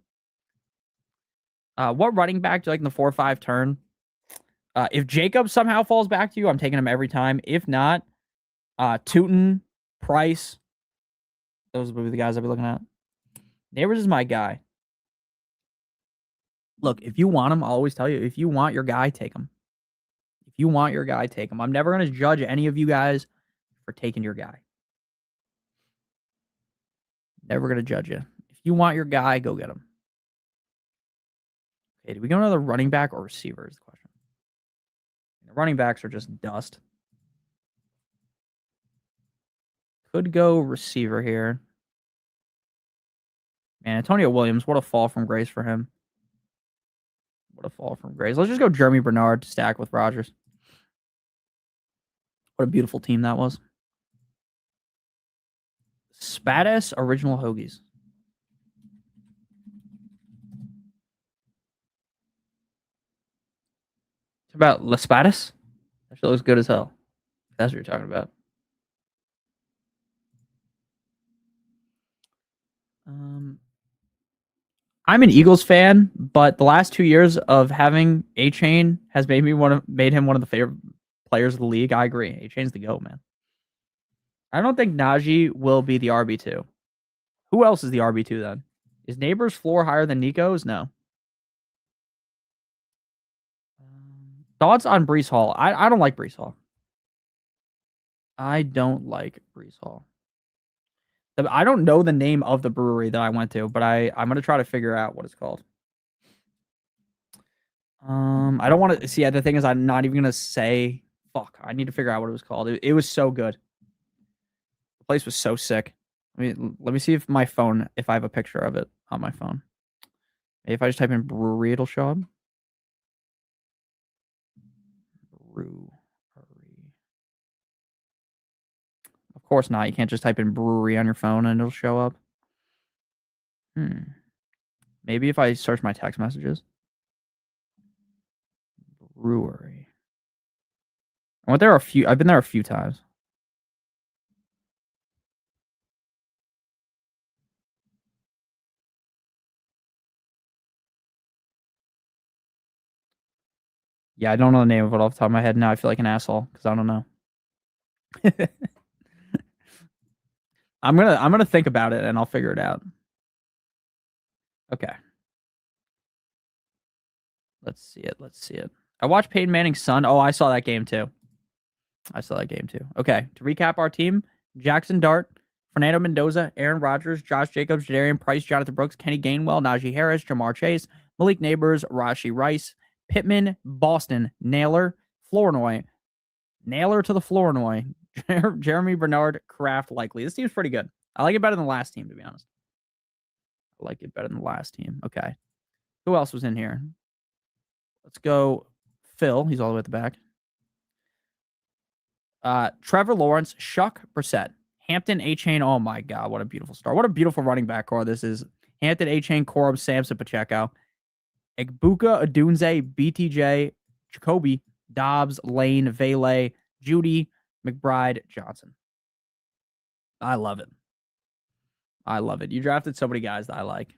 What running back do you like in the 4-5 turn? If Jacob somehow falls back to you, I'm taking him every time. If not, Tootin, Price. Those would be the guys I'd be looking at. Neighbors is my guy. Look, if you want him, I'll always tell you, if you want your guy, take him. If you want your guy, take him. I'm never going to judge any of you guys for taking your guy. Never going to judge you. If you want your guy, go get him. Okay, do we go another running back or receiver is the question. The running backs are just dust. Could go receiver here. Man, Antonio Williams, what a fall from grace for him. What a fall from grace. Let's just go Jeremy Bernard to stack with Rodgers. What a beautiful team that was. Spadis Original Hoagies. It's about Spadis? That shit looks good as hell. That's what you're talking about. I'm an Eagles fan, but the last 2 years of having A-Chain has made him one of the favorite players of the league. I agree. A-Chain's the GOAT, man. I don't think Najee will be the RB2. Who else is the RB2 then? Is Neighbors' floor higher than Nico's? No. Thoughts on Breece Hall? I don't like Breece Hall. I don't like Breece Hall. I don't know the name of the brewery that I went to, but I'm going to try to figure out what it's called. I don't want to see. The thing is, I'm not even going to say. Fuck, I need to figure out what it was called. It was so good. The place was so sick. Let me see if my phone, if I have a picture of it on my phone. Maybe if I just type in brewery, it'll show up. Brewery. Of course not. You can't just type in brewery on your phone and it'll show up. Maybe if I search my text messages. Brewery. I went there I've been there a few times. Yeah, I don't know the name of it off the top of my head. Now I feel like an asshole because I don't know. I'm gonna think about it and I'll figure it out. Okay. Let's see it. I watched Peyton Manning's son. Oh, I saw that game too. Okay. To recap our team: Jackson Dart, Fernando Mendoza, Aaron Rodgers, Josh Jacobs, Jadarian Price, Jonathan Brooks, Kenny Gainwell, Najee Harris, Jamar Chase, Malik Neighbors, Rashee Rice, Pittman, Boston, Naylor, Flournoy, Naylor to the Flournoy, Jeremy Bernard, Kraft, Likely. This team's pretty good. I like it better than the last team, to be honest. I like it better than the last team. Okay. Who else was in here? Let's go Phil, he's all the way at the back. Trevor Lawrence, Shuck Brissett, Hampton, A-Chain. Oh my God, what a beautiful start. What a beautiful running back core this is. Hampton, A-Chain, Corum, Samson, Pacheco. Egbuka, Adunze, BTJ, Jacoby, Dobbs, Lane, Vele, Judy, McBride, Johnson. I love it. I love it. You drafted so many guys that I like.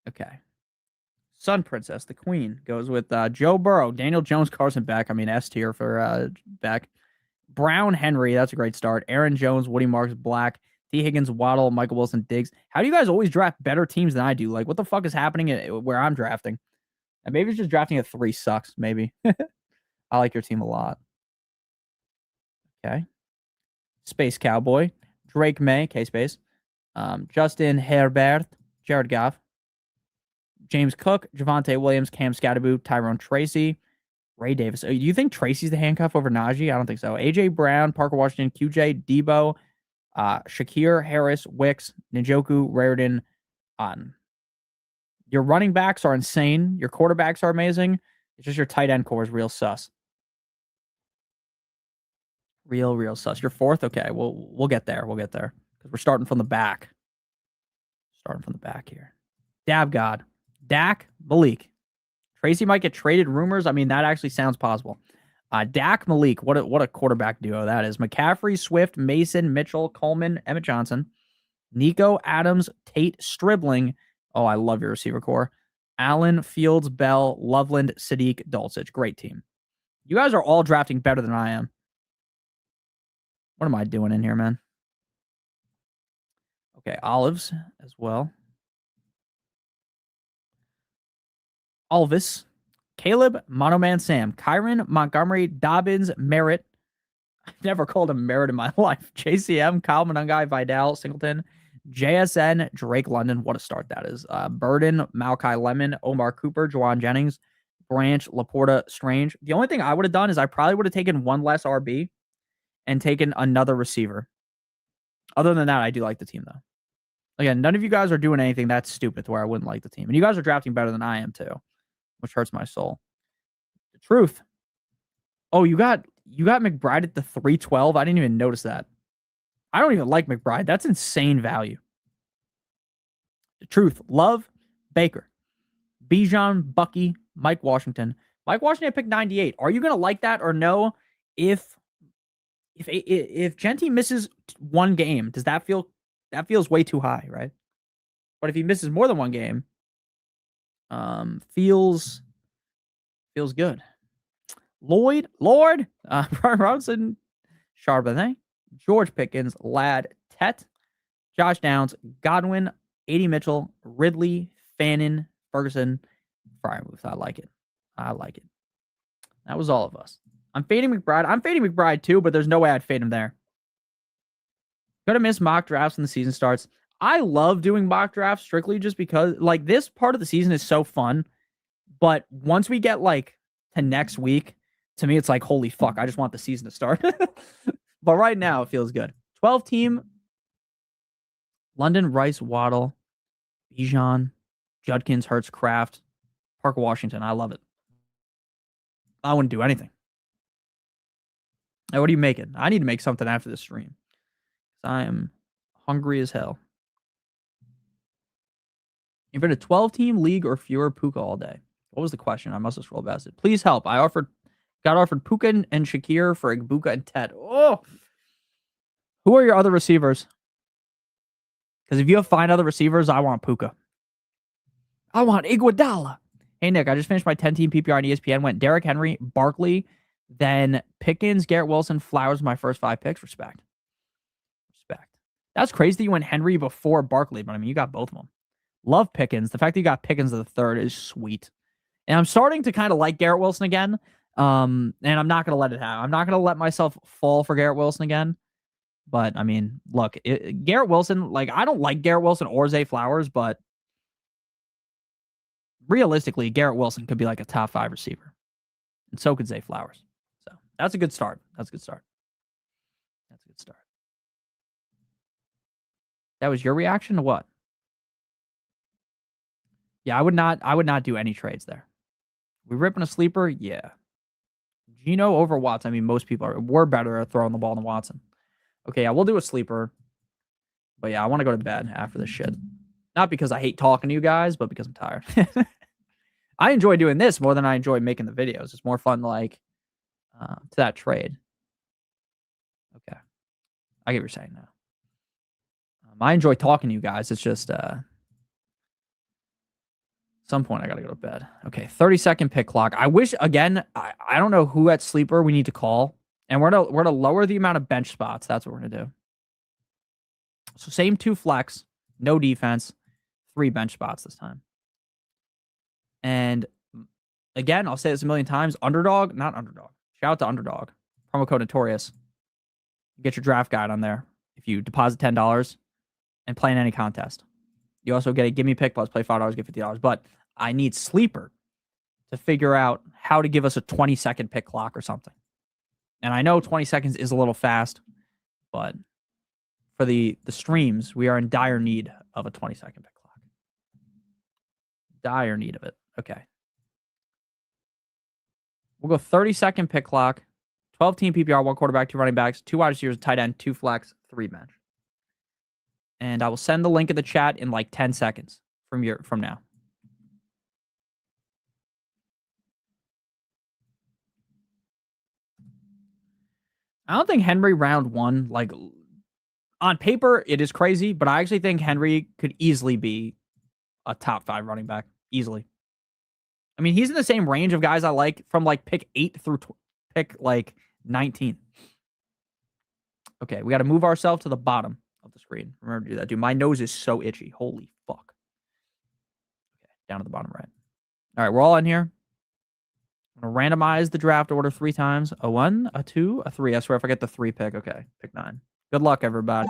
Okay. Sun Princess, the Queen, goes with Joe Burrow, Daniel Jones, Carson Beck. I mean, S tier for Beck. Brown, Henry, that's a great start. Aaron Jones, Woody Marks, Black, T. Higgins, Waddle, Michael Wilson, Diggs. How do you guys always draft better teams than I do? Like, what the fuck is happening where I'm drafting? And maybe it's just drafting at 3 sucks, maybe. I like your team a lot. Okay. Space Cowboy, Drake May, K-Space. Justin Herbert, Jared Goff, James Cook, Javonte Williams, Cam Scatterboot, Tyrone Tracy, Ray Davis. Do you think Tracy's the handcuff over Najee? I don't think so. AJ Brown, Parker Washington, QJ, Debo, Shakir, Harris, Wicks, Njoku, Raridan. Your running backs are insane. Your quarterbacks are amazing. It's just your tight end core is real sus. Real sus. You're fourth? Okay, we'll get there. We'll get there. Because we're starting from the back. Starting from the back here. Dab God. Dak, Malik. Tracy might get traded. Rumors. I mean, that actually sounds possible. Dak, Malik. What a quarterback duo that is. McCaffrey, Swift, Mason, Mitchell, Coleman, Emmett Johnson, Nico, Adams, Tate, Stribling. Oh, I love your receiver core. Allen, Fields, Bell, Loveland, Sadiq, Dulcich. Great team. You guys are all drafting better than I am. What am I doing in here, man? Okay, Olives as well. Alvis, Caleb, Monoman Sam, Kyron, Montgomery, Dobbins, Merritt. I've never called him Merritt in my life. JCM, Kyle Monungai, Vidal, Singleton, JSN, Drake London. What a start that is. Burden, Malachi Lemon, Omar Cooper, Juwan Jennings, Branch, Laporta, Strange. The only thing I would have done is I probably would have taken one less RB and taken another receiver. Other than that, I do like the team, though. Again, none of you guys are doing anything that's stupid to where I wouldn't like the team. And you guys are drafting better than I am, too, which hurts my soul. The truth. Oh, you got McBride at the 312? I didn't even notice that. I don't even like McBride. That's insane value. The truth. Love, Baker, Bijan, Bucky, Mike Washington. Mike Washington picked 98. Are you going to like that or no? If Genty misses one game, does that feels way too high, right? But if he misses more than one game, feels good. Lord, Brian Robinson, Charbonnet, George Pickens, Ladd, Tet, Josh Downs, Godwin, A.D. Mitchell, Ridley, Fannin, Ferguson, Fryermuth. I like it. That was all of us. I'm fading McBride. I'm fading McBride too, but there's no way I'd fade him there. Gonna miss mock drafts when the season starts. I love doing mock drafts strictly just because, like, this part of the season is so fun. But once we get, like, to next week, to me, it's like, holy fuck, I just want the season to start. But right now, it feels good. 12-team. London, Rice, Waddle, Bijan, Judkins, Hurts, Kraft, Parker Washington. I love it. I wouldn't do anything. Hey, what are you making? I need to make something after this stream. I am hungry as hell. You've been a 12-team league or fewer Puka all day. What was the question? I must have scrolled past it. Please help. got offered Puka and Shakir for Igbuka and Ted. Oh, who are your other receivers? Because if you have 5 other receivers, I want Puka. I want Iguodala. Hey, Nick, I just finished my 10-team PPR on ESPN. Went Derrick Henry, Barkley, then Pickens, Garrett Wilson, Flowers, my first 5 picks. Respect. That's crazy that you went Henry before Barkley, but I mean, you got both of them. Love Pickens. The fact that you got Pickens at the 3rd is sweet. And I'm starting to kind of like Garrett Wilson again. And I'm not going to let it happen. I'm not going to let myself fall for Garrett Wilson again. But, I mean, look, Garrett Wilson, like, I don't like Garrett Wilson or Zay Flowers, but realistically, Garrett Wilson could be like a top 5 receiver. And so could Zay Flowers. So that's a good start. That was your reaction to what? Yeah, I would not do any trades there. We ripping a sleeper? Yeah. Gino over Watson. I mean, most people we're better at throwing the ball than Watson. Okay, yeah, we'll do a sleeper. But yeah, I want to go to bed after this shit. Not because I hate talking to you guys, but because I'm tired. I enjoy doing this more than I enjoy making the videos. It's more fun, like, to that trade. Okay. I get what you're saying now. I enjoy talking to you guys. It's just, some point I gotta go to bed. Okay, 30-second pick clock. I wish, again, I don't know who at sleeper we need to call. And we're gonna lower the amount of bench spots. That's what we're gonna do. So same 2 flex, no defense, 3 bench spots this time. And again, I'll say this a million times. Underdog, not underdog. Shout out to Underdog. Promo code Notorious. Get your draft guide on there if you deposit $10 and play in any contest. You also get a gimme pick plus play $5, get $50. But I need Sleeper to figure out how to give us a 20-second pick clock or something. And I know 20 seconds is a little fast, but for the streams, we are in dire need of a 20-second pick clock. Dire need of it. Okay. We'll go 30-second pick clock, 12-team PPR, 1 quarterback, 2 running backs, 2 wide receivers, tight end, 2 flex, 3 bench. And I will send the link in the chat in like 10 seconds from now. I don't think Henry round 1, like, on paper, it is crazy, but I actually think Henry could easily be a top 5 running back. Easily. I mean, he's in the same range of guys I like from like pick 8 through pick like 19. Okay, we got to move ourselves to the bottom of the screen. Remember to do that, dude. My nose is so itchy. Holy fuck. Okay, down to the bottom right. All right, we're all in here. I'm going to randomize the draft order 3 times. A 1, a 2, a 3. I swear if I get the 3 pick. Okay, pick 9. Good luck, everybody.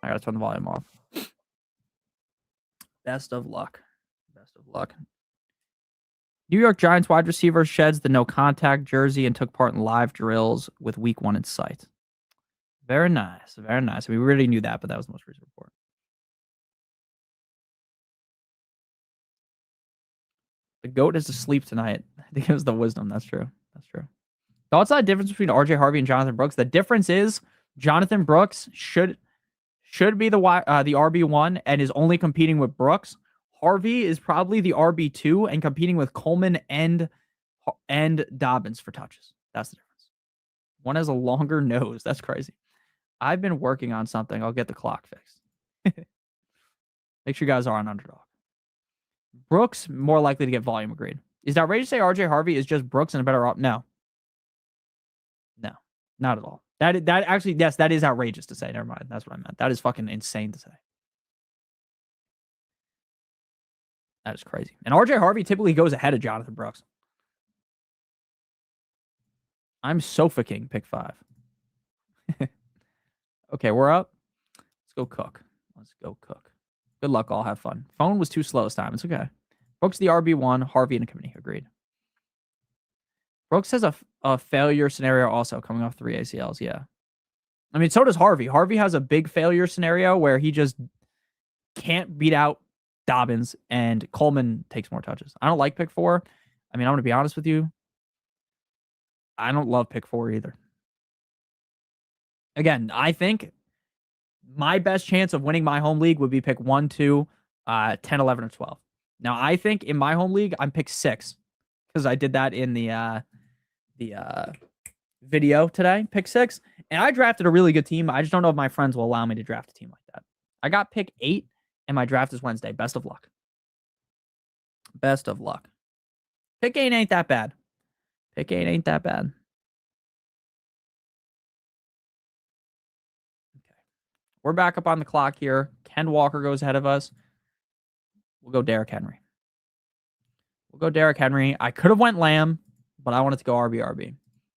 I got to turn the volume off. Best of luck. Best of luck. New York Giants wide receiver sheds the no-contact jersey and took part in live drills with week 1 in sight. Very nice. Very nice. We really knew that, but that was the most recent report. The GOAT is asleep tonight. I think it was the wisdom. That's true. That's true. Thoughts on the difference between RJ Harvey and Jonathan Brooks? The difference is Jonathan Brooks should be the RB1 and is only competing with Brooks. Harvey is probably the RB2 and competing with Coleman and Dobbins for touches. That's the difference. One has a longer nose. That's crazy. I've been working on something. I'll get the clock fixed. Make sure you guys are on Underdog. Brooks, more likely to get volume, agreed. Is it outrageous to say RJ Harvey is just Brooks and a better op? No. No, not at all. That actually, yes, that is outrageous to say. Never mind. That's what I meant. That is fucking insane to say. That is crazy. And RJ Harvey typically goes ahead of Jonathan Brooks. I'm Sofa King, pick 5. Okay, we're up. Let's go cook. Let's go cook. Good luck, all. Have fun. Phone was too slow this time. It's okay. Brooks the RB1, Harvey in the committee. Agreed. Brooks has a failure scenario also coming off 3 ACLs. Yeah. I mean, so does Harvey. Harvey has a big failure scenario where he just can't beat out Dobbins and Coleman takes more touches. I don't like pick 4. I mean, I'm going to be honest with you. I don't love pick 4 either. Again, I think my best chance of winning my home league would be pick 1, 2, 10, 11, or 12. Now, I think in my home league, I'm pick 6 because I did that in the video today, pick 6. And I drafted a really good team. I just don't know if my friends will allow me to draft a team like that. I got pick 8, and my draft is Wednesday. Best of luck. Best of luck. Pick 8 ain't that bad. Pick 8 ain't that bad. Okay. We're back up on the clock here. Ken Walker goes ahead of us. We'll go Derrick Henry. We'll go Derrick Henry. I could have went Lamb, but I wanted to go RB.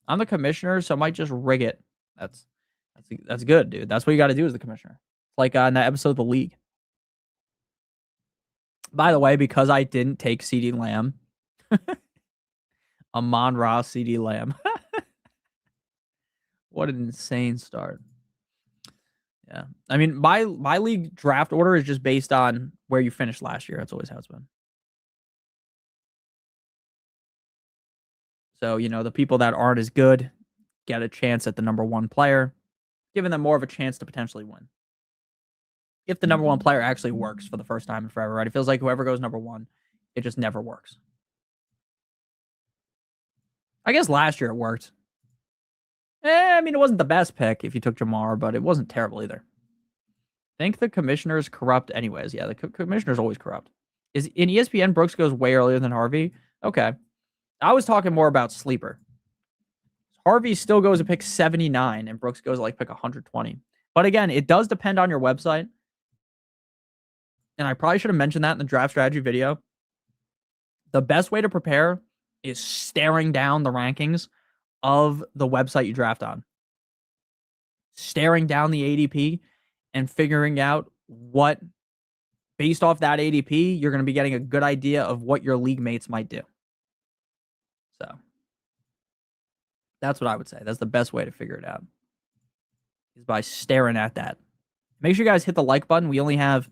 I'm the commissioner, so I might just rig it. That's good, dude. That's what you got to do as the commissioner. Like in that episode of The League. By the way, because I didn't take CD Lamb, Amon-Ra CD Lamb. What an insane start. Yeah. I mean, my league draft order is just based on where you finished last year. That's always how it's been. So, the people that aren't as good get a chance at the number one player, giving them more of a chance to potentially win. If the number one player actually works for the first time in forever, right? It feels like whoever goes number one, it just never works. I guess last year it worked. I mean, it wasn't the best pick if you took Jamar, but it wasn't terrible either. Think the commissioner's corrupt anyways. Yeah, the commissioner's always corrupt. Is in ESPN, Brooks goes way earlier than Harvey. Okay. I was talking more about sleeper. Harvey still goes to pick 79 and Brooks goes to like pick 120. But again, it does depend on your website. And I probably should have mentioned that in the draft strategy video. The best way to prepare is staring down the rankings of the website you draft on. Staring down the ADP and figuring out what, based off that ADP, you're going to be getting a good idea of what your league mates might do. So that's what I would say. That's the best way to figure it out, is by staring at that. Make sure you guys hit the like button. We only have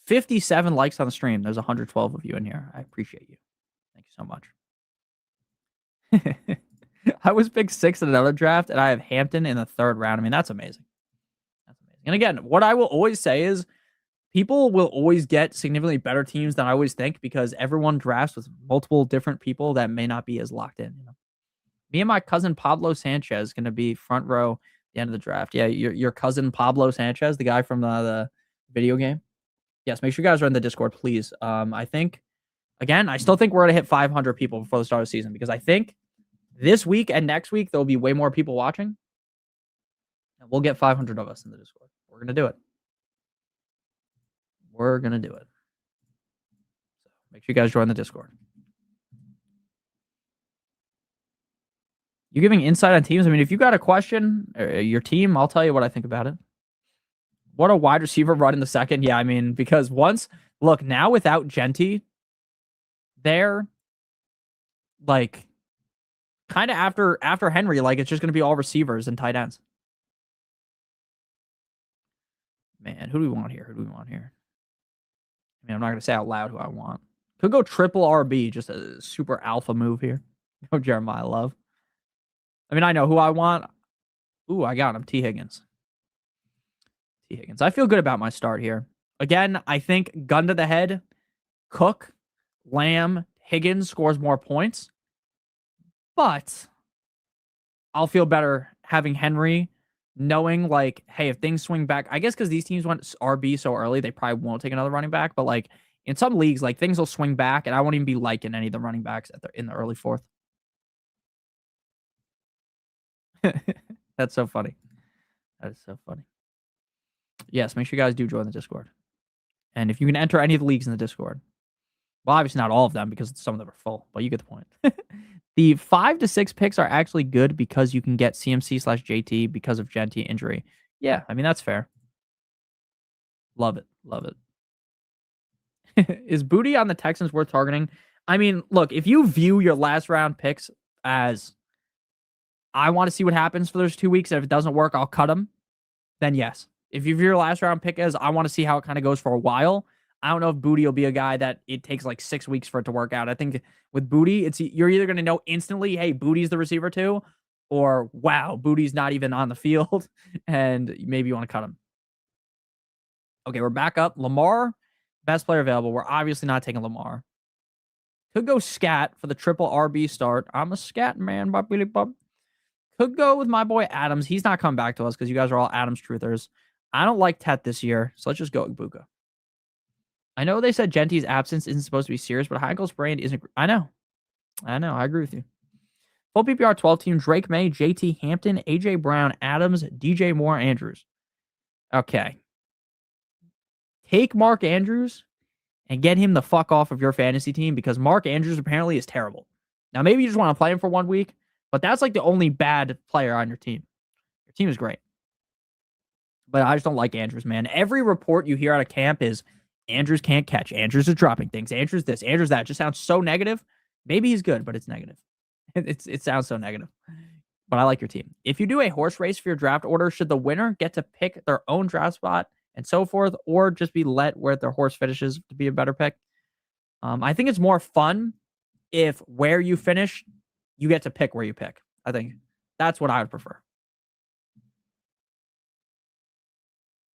57 likes on the stream. There's 112 of you in here. I appreciate you. Thank you so much. I was picked 6 in another draft, and I have Hampton in the 3rd round. I mean, that's amazing. That's amazing. And again, what I will always say is people will always get significantly better teams than I always think, because everyone drafts with multiple different people that may not be as locked in. Me and my cousin Pablo Sanchez going to be front row at the end of the draft. Yeah, your cousin Pablo Sanchez, the guy from the video game. Yes, make sure you guys are in the Discord, please. I think, again, I still think we're going to hit 500 people before the start of the season, because I think this week and next week there'll be way more people watching. And we'll get 500 of us in the Discord. We're going to do it. We're going to do it. So make sure you guys join the Discord. You giving insight on teams? I mean, if you got a question, your team, I'll tell you what I think about it. What a wide receiver run in the 2nd. Yeah, I mean, because look, now without Genty, they're like kind of after Henry, like it's just going to be all receivers and tight ends. Man, who do we want here? I mean, I'm not going to say out loud who I want. Could go triple RB, just a super alpha move here. Go Jeremiah Love. I mean, I know who I want. Ooh, I got him. T. Higgins. I feel good about my start here. Again, I think gun to the head, Cook, Lamb, Higgins scores more points. But I'll feel better having Henry, knowing like, hey, if things swing back, I guess because these teams went RB so early, they probably won't take another running back. But like in some leagues, like things will swing back, and I won't even be liking any of the running backs in the early 4th. That's so funny. That is so funny. Yes, make sure you guys do join the Discord. And if you can enter any of the leagues in the Discord, well, obviously not all of them because some of them are full, but you get the point. The 5 to 6 picks are actually good because you can get CMC/JT because of Genty injury. Yeah, I mean, that's fair. Love it. Is Booty on the Texans worth targeting? I mean, look, if you view your last round picks as I want to see what happens for those 2 weeks, and if it doesn't work, I'll cut them, then yes. If you view your last round pick as I want to see how it kind of goes for a while, I don't know if Booty will be a guy that it takes like 6 weeks for it to work out. I think with Booty, you're either going to know instantly, hey, Booty's the receiver too, or wow, Booty's not even on the field, and maybe you want to cut him. Okay, we're back up. Lamar, best player available. We're obviously not taking Lamar. Could go Scat for the triple RB start. I'm a Scat man, Bob Billy Bob. Could go with my boy Adams. He's not coming back to us because you guys are all Adams truthers. I don't like Tet this year, so let's just go Ibuka. I know they said Genty's absence isn't supposed to be serious, but high ankle sprain isn't. I know. I agree with you. Full PPR 12 team: Drake May, JT Hampton, AJ Brown, Adams, DJ Moore, Andrews. Okay. Take Mark Andrews and get him the fuck off of your fantasy team, because Mark Andrews apparently is terrible. Now, maybe you just want to play him for 1 week, but that's like the only bad player on your team. Your team is great. But I just don't like Andrews, man. Every report you hear out of camp is Andrews can't catch. Andrews is dropping things. Andrews this, Andrews that. It just sounds so negative. Maybe he's good, but it's negative. It sounds so negative. But I like your team. If you do a horse race for your draft order, should the winner get to pick their own draft spot and so forth, or just be let where their horse finishes to be a better pick? I think it's more fun if where you finish you get to pick where you pick. I think that's what I would prefer.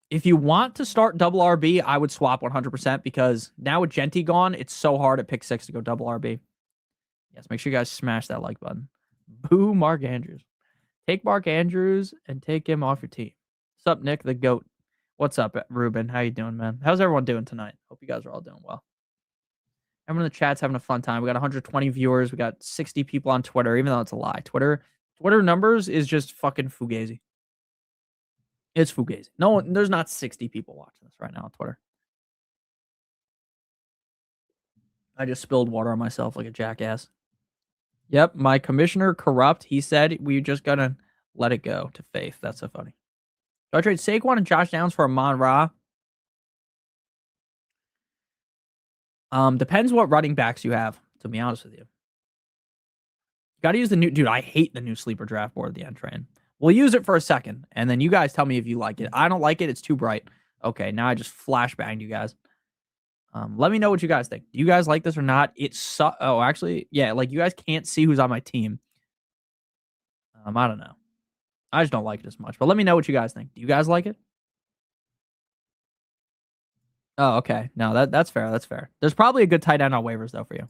If you want to start double RB, I would swap 100% because now with Genty gone, it's so hard at pick 6 to go double RB. Yes, make sure you guys smash that like button. Boo Mark Andrews. Take Mark Andrews and take him off your team. What's up, Nick the GOAT? What's up, Ruben? How you doing, man? How's everyone doing tonight? Hope you guys are all doing well. Everyone in the chat's having a fun time. We got 120 viewers. We got 60 people on Twitter, even though it's a lie. Twitter numbers is just fucking fugazi. It's fugazi. No one, there's not 60 people watching this right now on Twitter. I just spilled water on myself like a jackass. Yep, my commissioner corrupt. He said we just gonna let it go to Faith. That's so funny. Do I trade Saquon and Josh Downs for Amon Ra? Depends what running backs you have, to be honest with you. Got to use the new... Dude, I hate the new sleeper draft board at the end train. We'll use it for a second, and then you guys tell me if you like it. I don't like it. It's too bright. Okay, now I just flashbanged you guys. Let me know what you guys think. Do you guys like this or not? Oh, actually, yeah, like you guys can't see who's on my team. I don't know. I just don't like it as much. But let me know what you guys think. Do you guys like it? Oh, okay. No, that's fair. That's fair. There's probably a good tight end on waivers, though, for you.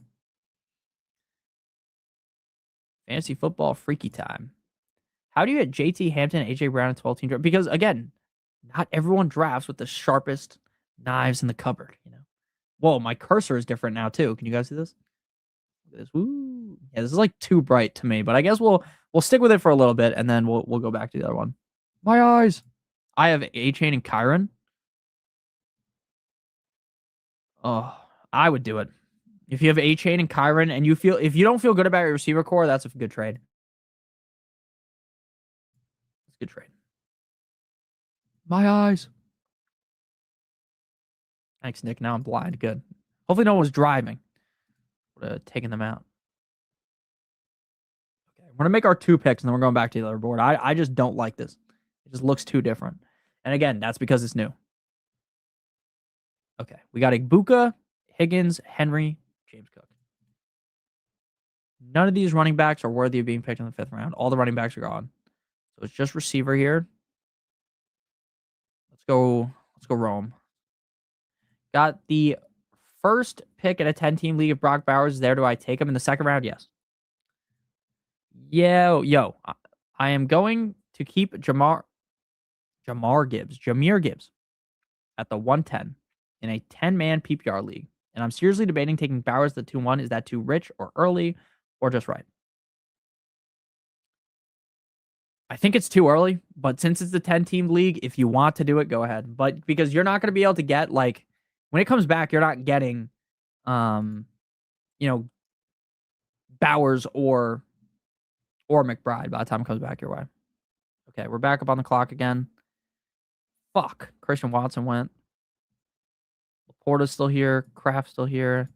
Fantasy football freaky time. How do you get JT Hampton, AJ Brown, and 12 team draft? Because, again, not everyone drafts with the sharpest knives in the cupboard, you know? Whoa, my cursor is different now, too. Can you guys see this? Look at this. Woo. Yeah, this is, like, too bright to me. But I guess we'll stick with it for a little bit, and then we'll go back to the other one. My eyes. I have A-Chain and Kyron. Oh, I would do it. If you have A-Chain and Kyron and if you don't feel good about your receiver core, that's a good trade. It's a good trade. My eyes. Thanks, Nick. Now I'm blind. Good. Hopefully no one was driving. Would have taken them out. Okay, we're going to make our 2 picks, and then we're going back to the other board. I just don't like this. It just looks too different. And again, that's because it's new. Okay, we got Ibuka, Higgins, Henry, James Cook. None of these running backs are worthy of being picked in the 5th round. All the running backs are gone. So it's just receiver here. Let's go Rome. Got the first pick in a 10-team league of Brock Bowers is there. Do I take him in the 2nd round? Yes. Yo, I am going to keep Jahmyr Gibbs at the 110 in a 10-man PPR league. And I'm seriously debating taking Bowers at the 2-1. Is that too rich or early or just right? I think it's too early, but since it's the 10-team league, if you want to do it, go ahead. But because you're not going to be able to get, like, when it comes back, you're not getting, Bowers or McBride by the time it comes back your way. Okay, we're back up on the clock again. Fuck. Christian Watson went. Laporta's still here. Kraft's still here.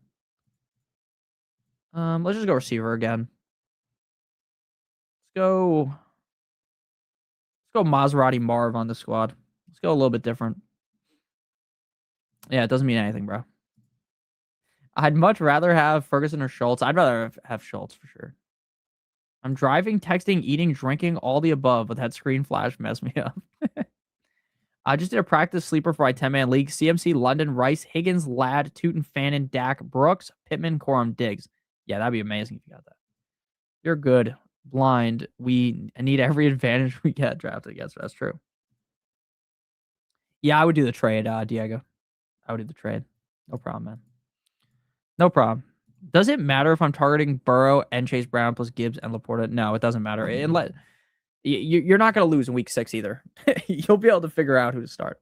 Let's just go receiver again. Let's go Maserati Marv on the squad. Let's go a little bit different. Yeah, it doesn't mean anything, bro. I'd much rather have Ferguson or Schultz. I'd rather have Schultz for sure. I'm driving, texting, eating, drinking, all the above, but that screen flash messed me up. I just did a practice sleeper for my 10-man league. CMC, London, Rice, Higgins, Ladd, Tootin, Fannin, Dak, Brooks, Pittman, Corum, Diggs. Yeah, that'd be amazing if you got that. You're good. Blind. We need every advantage we get drafted against. That's true. Yeah, I would do the trade, Diego. I would do the trade. No problem, man. No problem. Does it matter if I'm targeting Burrow and Chase Brown plus Gibbs and Laporta? No, it doesn't matter. You're not going to lose in week 6 either. You'll be able to figure out who to start.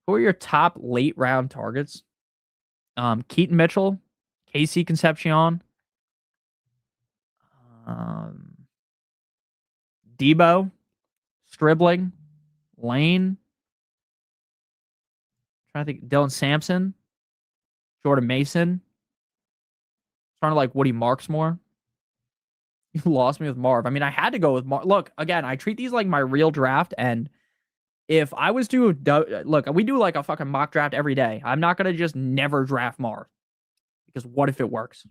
Who are your top late round targets? Keaton Mitchell, KC Concepcion, Debo, Stribling, Lane. Trying to think. Dylan Sampson, Jordan Mason. Trying to like Woody Marks more. You lost me with Marv. I mean, I had to go with Marv. Look, again, I treat these like my real draft, and if I was to look, we do like a fucking mock draft every day. I'm not gonna just never draft Marv Because what if it works?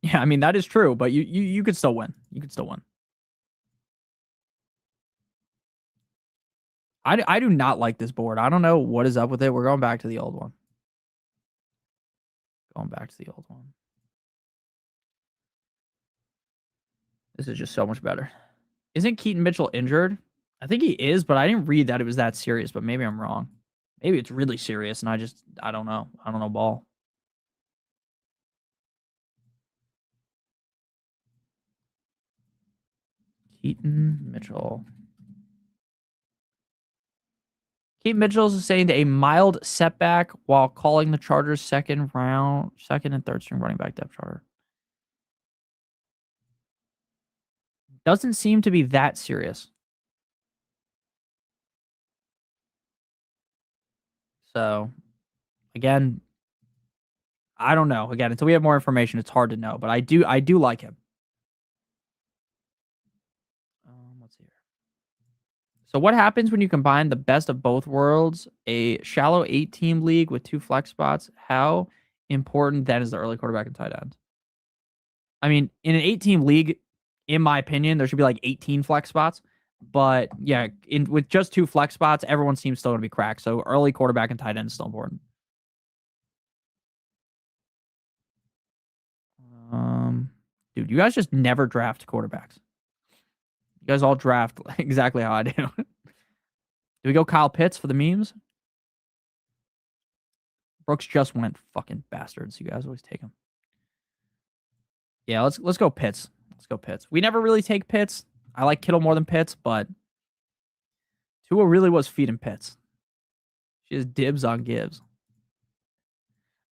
Yeah, I mean that is true, but you could still win. You could still win. I do not like this board. I don't know what is up with it. We're going back to the old one. Going back to the old one. This is just so much better. Isn't Keaton Mitchell injured? I think he is, but I didn't read that it was that serious, but maybe I'm wrong. Maybe it's really serious, and I don't know. I don't know ball. Keaton Mitchell. Keaton Mitchell sustained a mild setback while calling the Chargers' second and third string running back depth chart. Doesn't seem to be that serious. So, again, I don't know. Again, until we have more information, it's hard to know. But I do like him. Let's see here. So what happens when you combine the best of both worlds, a shallow 8-team league with 2 flex spots? How important then is the early quarterback and tight end? I mean, in an 8-team league, in my opinion, there should be like 18 flex spots. But yeah, with just 2 flex spots, everyone's team's still going to be cracked. So early quarterback and tight end is still important. Dude, you guys just never draft quarterbacks. You guys all draft exactly how I do. Do we go Kyle Pitts for the memes? Brooks just went. Fucking bastards. You guys always take him. Yeah, let's go Pitts. Let's go Pitts. We never really take Pitts. I like Kittle more than Pitts, but Tua really was feeding Pitts. She has dibs on Gibbs.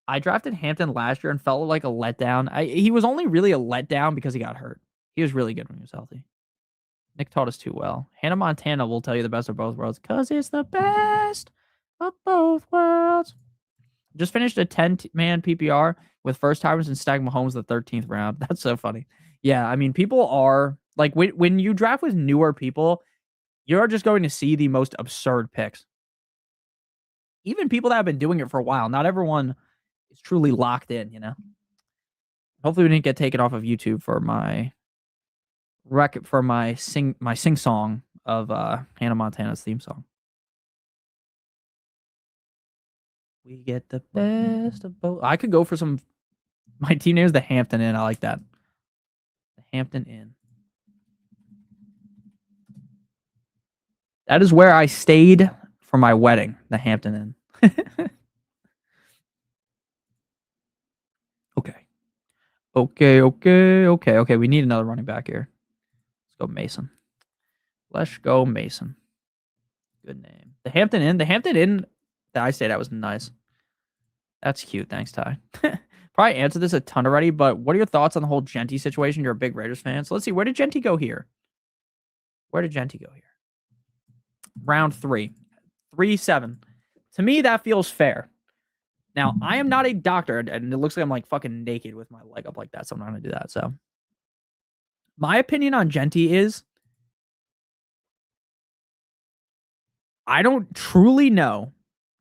I drafted Hampton last year and felt like a letdown. He was only really a letdown because he got hurt. He was really good when he was healthy. Nick taught us too well. Hannah Montana will tell you the best of both worlds because it's the best of both worlds. Just finished a 10-man PPR with first timers and Stag Mahomes the 13th round. That's so funny. Yeah, I mean, people are like when you draft with newer people, you're just going to see the most absurd picks. Even people that have been doing it for a while. Not everyone is truly locked in, you know. Hopefully, we didn't get taken off of YouTube for my sing song of Hannah Montana's theme song. We get the best of both. I could go for some. My team name is the Hampton Inn. I like that. The Hampton Inn. That is where I stayed for my wedding. The Hampton Inn. Okay. We need another running back here. Let's go Mason. Let's go Mason. Good name. The Hampton Inn. The Hampton Inn that I stayed at was nice. That's cute. Thanks, Ty. Probably answered this a ton already, but what are your thoughts on the whole Genty situation? You're a big Raiders fan. So let's see. Where did Genty go here? Round 3. 3-7. To me, that feels fair. Now, I am not a doctor, and it looks like I'm like fucking naked with my leg up like that, so I'm not going to do that. So my opinion on Genty is I don't truly know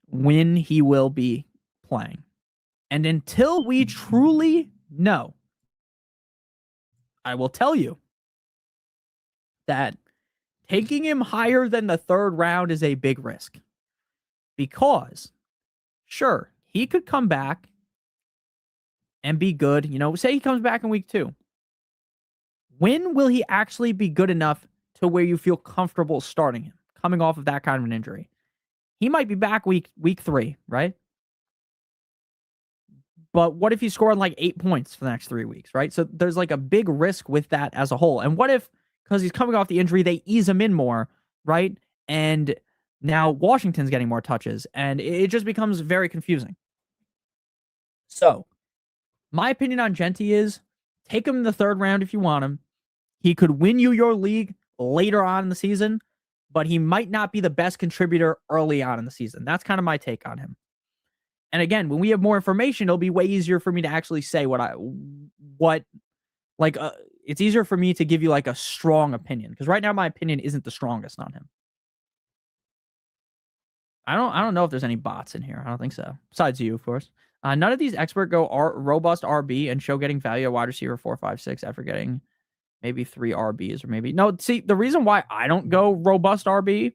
when he will be playing. And until we truly know, I will tell you that taking him higher than the 3rd round is a big risk. Because, sure, he could come back and be good. You know, say he comes back in week 2. When will he actually be good enough to where you feel comfortable starting him, coming off of that kind of an injury? He might be back week 3, right? But what if he's scoring like 8 points for the next 3 weeks, right? So there's like a big risk with that as a whole. And what if, because he's coming off the injury, they ease him in more, right? And now Washington's getting more touches, and it just becomes very confusing. So my opinion on Genty is take him in the 3rd round if you want him. He could win you your league later on in the season, but he might not be the best contributor early on in the season. That's kind of my take on him. And again, when we have more information, it'll be way easier for me to actually say it's easier for me to give you like a strong opinion, because right now my opinion isn't the strongest on him. I don't know if there's any bots in here. I don't think so. Besides you, of course. None of these expert go robust RB and show getting value at wide receiver 4, 5, 6 after getting maybe 3 RBs or maybe no. See, the reason why I don't go robust RB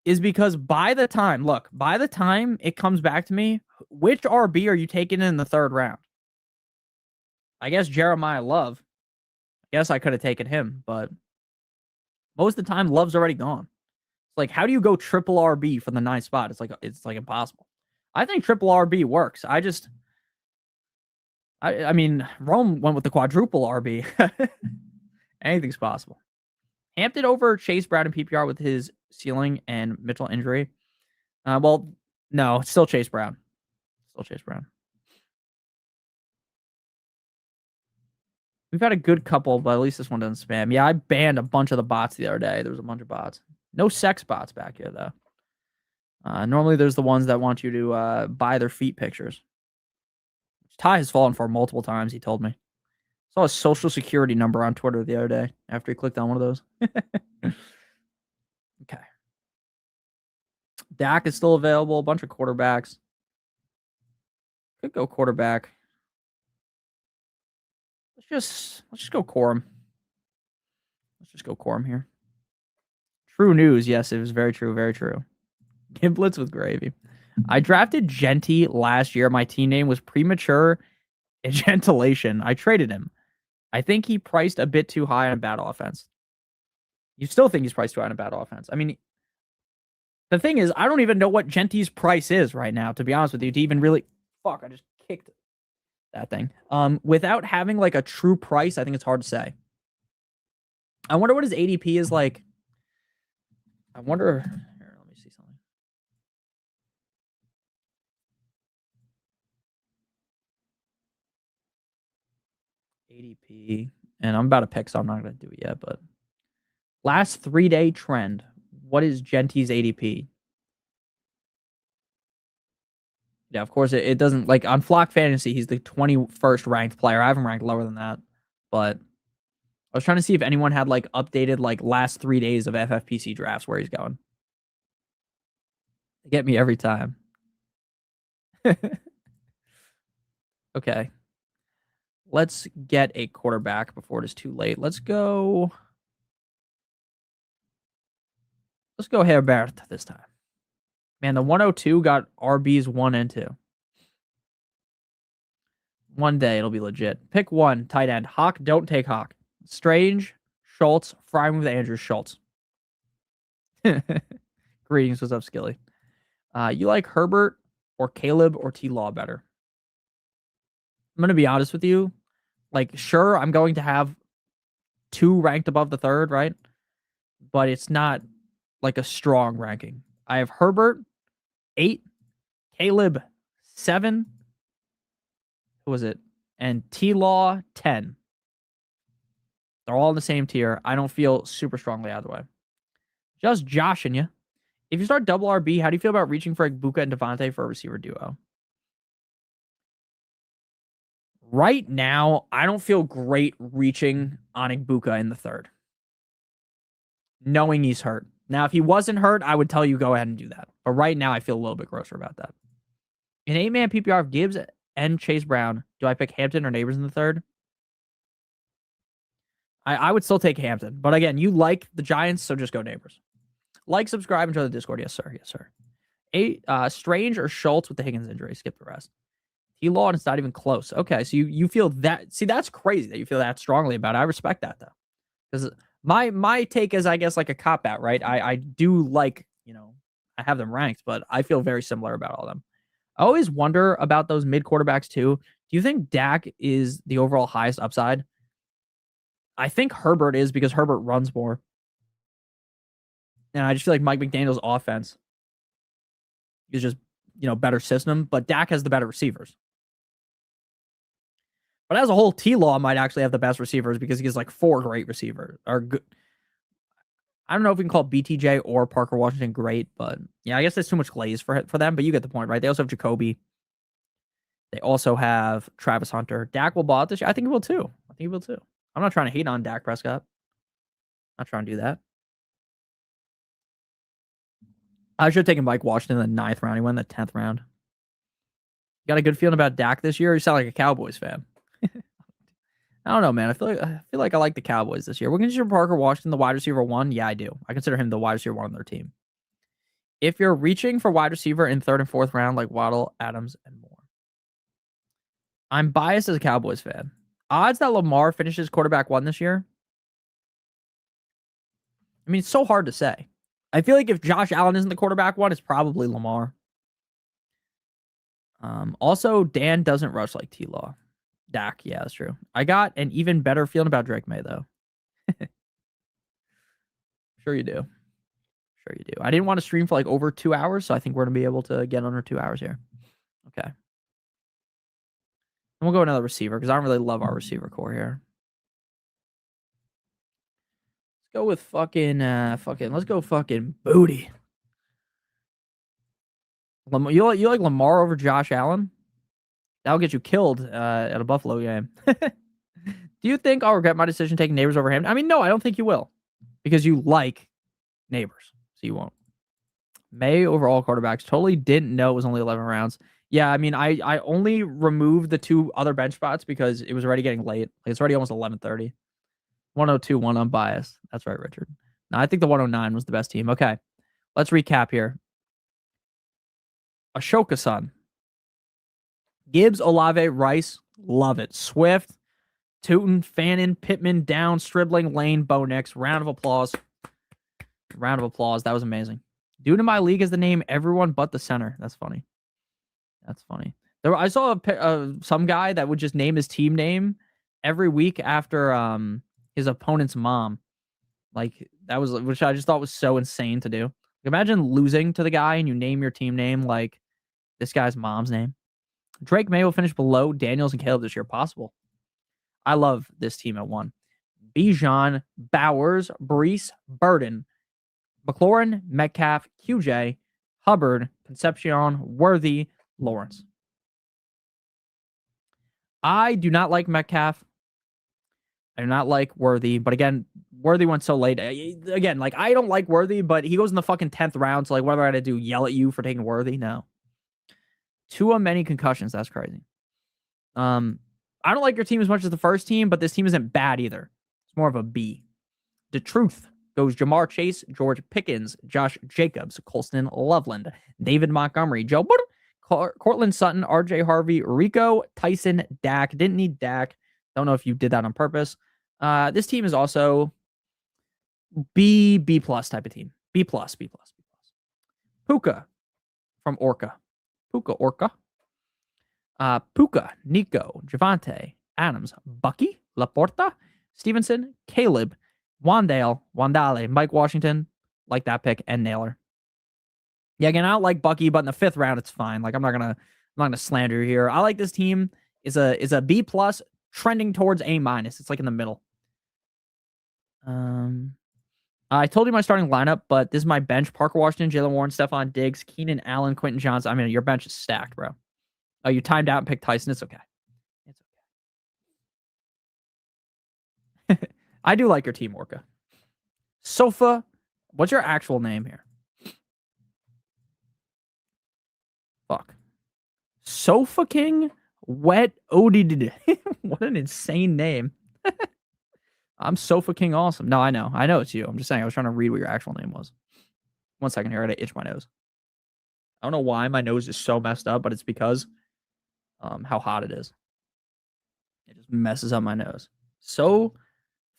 is because by the time it comes back to me, which RB are you taking in the third round? I guess Jeremiah Love. I guess I could have taken him, but most of the time Love's already gone. Like, how do you go triple RB from the 9th spot? It's like impossible. I think triple RB works. I mean, Rome went with the quadruple RB. Anything's possible. Hampton over Chase Brown in PPR with his ceiling and Mitchell injury. Well, no, it's still Chase Brown. Still Chase Brown. We've had a good couple, but at least this one doesn't spam. Yeah, I banned a bunch of the bots the other day. There was a bunch of bots. No sex bots back here, though. Normally, there's the ones that want you to buy their feet pictures. Ty has fallen for multiple times, he told me. Saw a social security number on Twitter the other day after he clicked on one of those. Okay. Dak is still available. A bunch of quarterbacks. Could go quarterback. Let's just go Corum. Let's just go Corum here. True news. Yes, it was very true. Very true. Giblets with gravy. I drafted Genty last year. My team name was Premature Ejaculation. I traded him. I think he priced a bit too high on a bad offense. You still think he's priced too high on a bad offense? I mean, the thing is, I don't even know what Genty's price is right now, to be honest with you, to even really... Fuck, I just kicked that thing. Without having, like, a true price, I think it's hard to say. I wonder what his ADP is like. I wonder... Here, let me see something. ADP. And I'm about to pick, so I'm not going to do it yet, but... Last 3-day trend. What is Genty's ADP? Yeah, of course, it doesn't... Like, on Flock Fantasy, he's the 21st ranked player. I haven't ranked lower than that. But I was trying to see if anyone had, like, updated, like, last 3 days of FFPC drafts where he's going. They get me every time. Okay. Let's get a quarterback before it is too late. Let's go Herbert this time. Man, the 102 got RBs 1 and 2. One day it'll be legit. Pick one, tight end. Hawk, don't take Hawk. Strange, Schultz, fry with Andrew Schultz. Greetings, what's up, Skilly? You like Herbert or Caleb or T-Law better? I'm going to be honest with you. Like, sure, I'm going to have 2 ranked above the 3rd, right? But it's not like a strong ranking. I have Herbert, 8, Caleb, 7. Who was it? And T-Law, 10. They're all in the same tier. I don't feel super strongly either way. Just joshing you. If you start double RB, how do you feel about reaching for Buka and Devontae for a receiver duo? Right now, I don't feel great reaching on Igbuka in the 3rd. Knowing he's hurt. Now, if he wasn't hurt, I would tell you go ahead and do that. But right now, I feel a little bit grosser about that. In 8-man PPR of Gibbs and Chase Brown, do I pick Hampton or Neighbors in the 3rd? I would still take Hampton. But again, you like the Giants, so just go Neighbors. Like, subscribe, and join the Discord. Yes, sir. Yes, sir. Strange or Schultz with the Higgins injury. Skip the rest. T-Law, and it's not even close. Okay, so you feel that. See, that's crazy that you feel that strongly about it. I respect that, though. Because my take is, I guess, like a cop-out, right? I do like, I have them ranked, but I feel very similar about all of them. I always wonder about those mid quarterbacks, too. Do you think Dak is the overall highest upside? I think Herbert is because Herbert runs more. And I just feel like Mike McDaniel's offense is just, better system. But Dak has the better receivers. But as a whole, T-Law might actually have the best receivers because he has like 4 great receivers. Or good. I don't know if we can call bdge or Parker Washington great, but yeah, I guess that's too much glaze for them. But you get the point, right? They also have Jacoby. They also have Travis Hunter. Dak will ball out this year. I think he will too. I'm not trying to hate on Dak Prescott. I'm not trying to do that. I should have taken Mike Washington in the 9th round. He went in the 10th round. Got a good feeling about Dak this year? You sound like a Cowboys fan. I don't know, man. I feel like I like the Cowboys this year. We're going to consider Parker Washington the wide receiver 1. Yeah, I do. I consider him the wide receiver 1 on their team. If you're reaching for wide receiver in 3rd and 4th round, like Waddle, Adams, and more, I'm biased as a Cowboys fan. Odds that Lamar finishes quarterback 1 this year. I mean, it's so hard to say. I feel like if Josh Allen isn't the quarterback 1, it's probably Lamar. Also, Dan doesn't rush like T-Law. Dak, yeah, that's true. I got an even better feeling about Drake May, though. Sure you do. Sure you do. I didn't want to stream for like over 2 hours, so I think we're going to be able to get under 2 hours here. Okay. And we'll go another receiver because I don't really love our receiver core here. Let's go with let's go fucking Booty. You like Lamar over Josh Allen? That'll get you killed at a Buffalo game. Do you think I'll regret my decision taking Neighbors over him? I mean, no, I don't think you will. Because you like Neighbors. So you won't. May over all quarterbacks. Totally didn't know it was only 11 rounds. Yeah, I mean, I only removed the 2 other bench spots because it was already getting late. Like, it's already almost 11:30. 102, 1 unbiased. That's right, Richard. No, I think the 109 was the best team. Okay. Let's recap here. Ashoka-san. Gibbs, Olave, Rice, love it. Swift, Tootin, Fannin, Pittman, Down, Stribling, Lane, Bo Nix. Round of applause. Round of applause. That was amazing. Dude in my league is the name everyone but the center. That's funny. That's funny. I saw some guy that would just name his team name every week after his opponent's mom. Like, that was, which I just thought was so insane to do. Imagine losing to the guy and you name your team name like this guy's mom's name. Drake May will finish below Daniels and Caleb this year. Possible. I love this team at 1. Bijan, Bowers, Brees, Burden, McLaurin, Metcalf, QJ, Hubbard, Concepcion, Worthy, Lawrence. I do not like Metcalf. I do not like Worthy. But again, Worthy went so late. Again, like, I don't like Worthy, but he goes in the fucking 10th round. So, like, what am I going to do? Yell at you for taking Worthy? No. Too many concussions. That's crazy. I don't like your team as much as the first team, but this team isn't bad either. It's more of a B. The truth goes Jamar Chase, George Pickens, Josh Jacobs, Colston Loveland, David Montgomery, Joe Cortland Sutton, RJ Harvey, Rico, Tyson, Dak. Didn't need Dak. Don't know if you did that on purpose. This team is also B plus type of team. B plus. Puka from Orca. Puka. Puka, Nico, Javante, Adams, Bucky, Laporta, Stevenson, Caleb, Wandale, Mike Washington, like that pick, and Naylor. Yeah, again, I don't like Bucky, but in the 5th round, it's fine. Like, I'm not gonna slander you here. I like this team. Is a B plus, trending towards A minus. It's like in the middle. I told you my starting lineup, but this is my bench: Parker Washington, Jalen Warren, Stephon Diggs, Keenan Allen, Quentin Johnson. I mean, your bench is stacked, bro. Oh, you timed out and picked Tyson. It's okay. It's okay. I do like your team, Orca. Sofa. What's your actual name here? Fuck. Sofa King Wet ODD. What an insane name. I'm Sofa King Awesome. No, I know. I know it's you. I'm just saying. I was trying to read what your actual name was. 1 second here. I gotta itch my nose. I don't know why my nose is so messed up, but it's because how hot it is. It just messes up my nose. So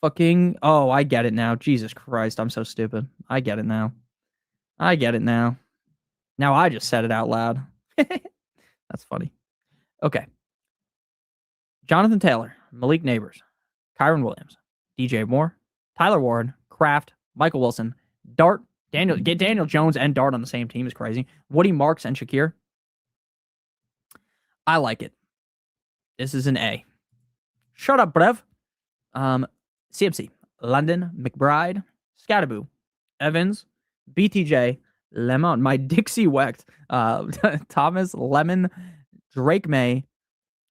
fucking... Oh, I get it now. Jesus Christ. I'm so stupid. I get it now. Now I just said it out loud. That's funny. Okay. Jonathan Taylor, Malik Neighbors, Kyron Williams, DJ Moore, Tyler Warren, Kraft, Michael Wilson, Dart, get Daniel Jones and Dart on the same team is crazy. Woody Marks and Shakir. I like it. This is an A. Shut up, Brev. CMC, London, McBride, Scattaboo, Evans, BTJ, Lemon, my Dixie Wecht, Thomas, Lemon, Drake May,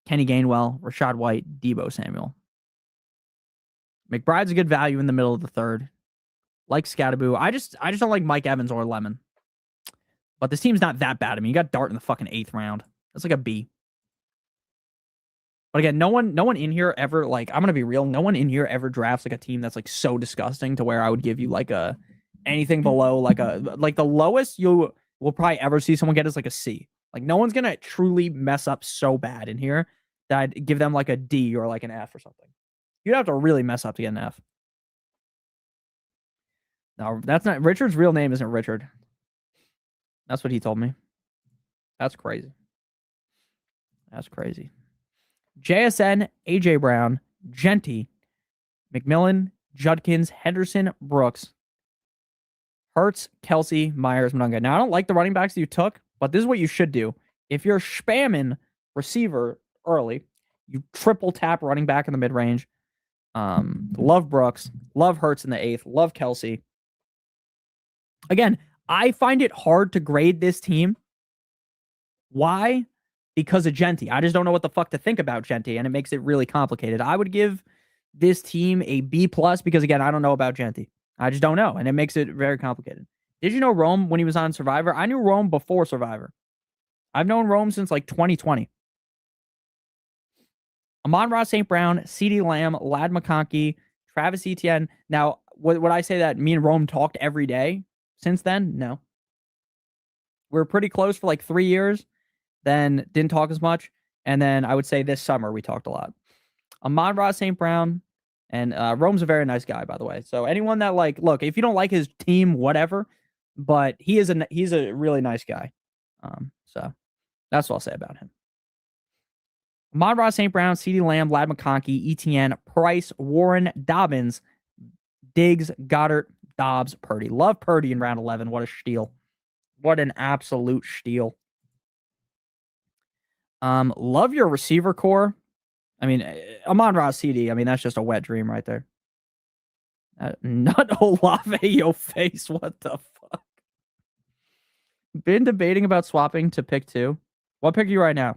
Kenny Gainwell, Rashad White, Debo Samuel. McBride's a good value in the middle of the 3rd. Like Scattaboo. I just don't like Mike Evans or Lemon. But this team's not that bad. I mean, you got Dart in the fucking 8th round. That's like a B. But again, no one in here ever, like, I'm gonna be real, no one in here ever drafts like a team that's like so disgusting to where I would give you like a anything below like the lowest you will probably ever see someone get is like a C. Like no one's gonna truly mess up so bad in here that I'd give them like a D or like an F or something. You'd have to really mess up to get an F. No, that's not Richard's real name isn't Richard. That's what he told me. That's crazy. That's crazy. JSN, AJ Brown, Genty, McMillan, Judkins, Henderson, Brooks, Hurts, Kelsey, Myers, Munga. Now, I don't like the running backs that you took, but this is what you should do. If you're spamming receiver early, you triple tap running back in the mid-range. Love Brooks, love Hurts in the 8th, love Kelsey. Again, I find it hard to grade this team. Why? Because of Genty. I just don't know what the fuck to think about Genty, and it makes it really complicated. I would give this team a B+ because, again, I don't know about Genty. I just don't know, and it makes it very complicated. Did you know Rome when he was on Survivor? I knew Rome before Survivor. I've known Rome since like 2020. Amon-Ra St. Brown, CeeDee Lamb, Lad McConkey, Travis Etienne. Now, would I say that me and Rome talked every day since then? No. We were pretty close for like 3 years, then didn't talk as much, and then I would say this summer we talked a lot. Amon-Ra St. Brown, and Rome's a very nice guy, by the way. So anyone that like, look, if you don't like his team, whatever, but he's a really nice guy. So that's what I'll say about him. Amon-Ra St. Brown, CeeDee Lamb, Lad McConkey, Etienne, Price, Warren, Dobbins, Diggs, Goddard, Dobbs, Purdy. Love Purdy in round 11. What a steal. What an absolute steal. Love your receiver core. I mean, Amon-Ra CD. I mean, that's just a wet dream right there. Not Olave, yo face. What the fuck? Been debating about swapping to pick 2. What pick are you right now?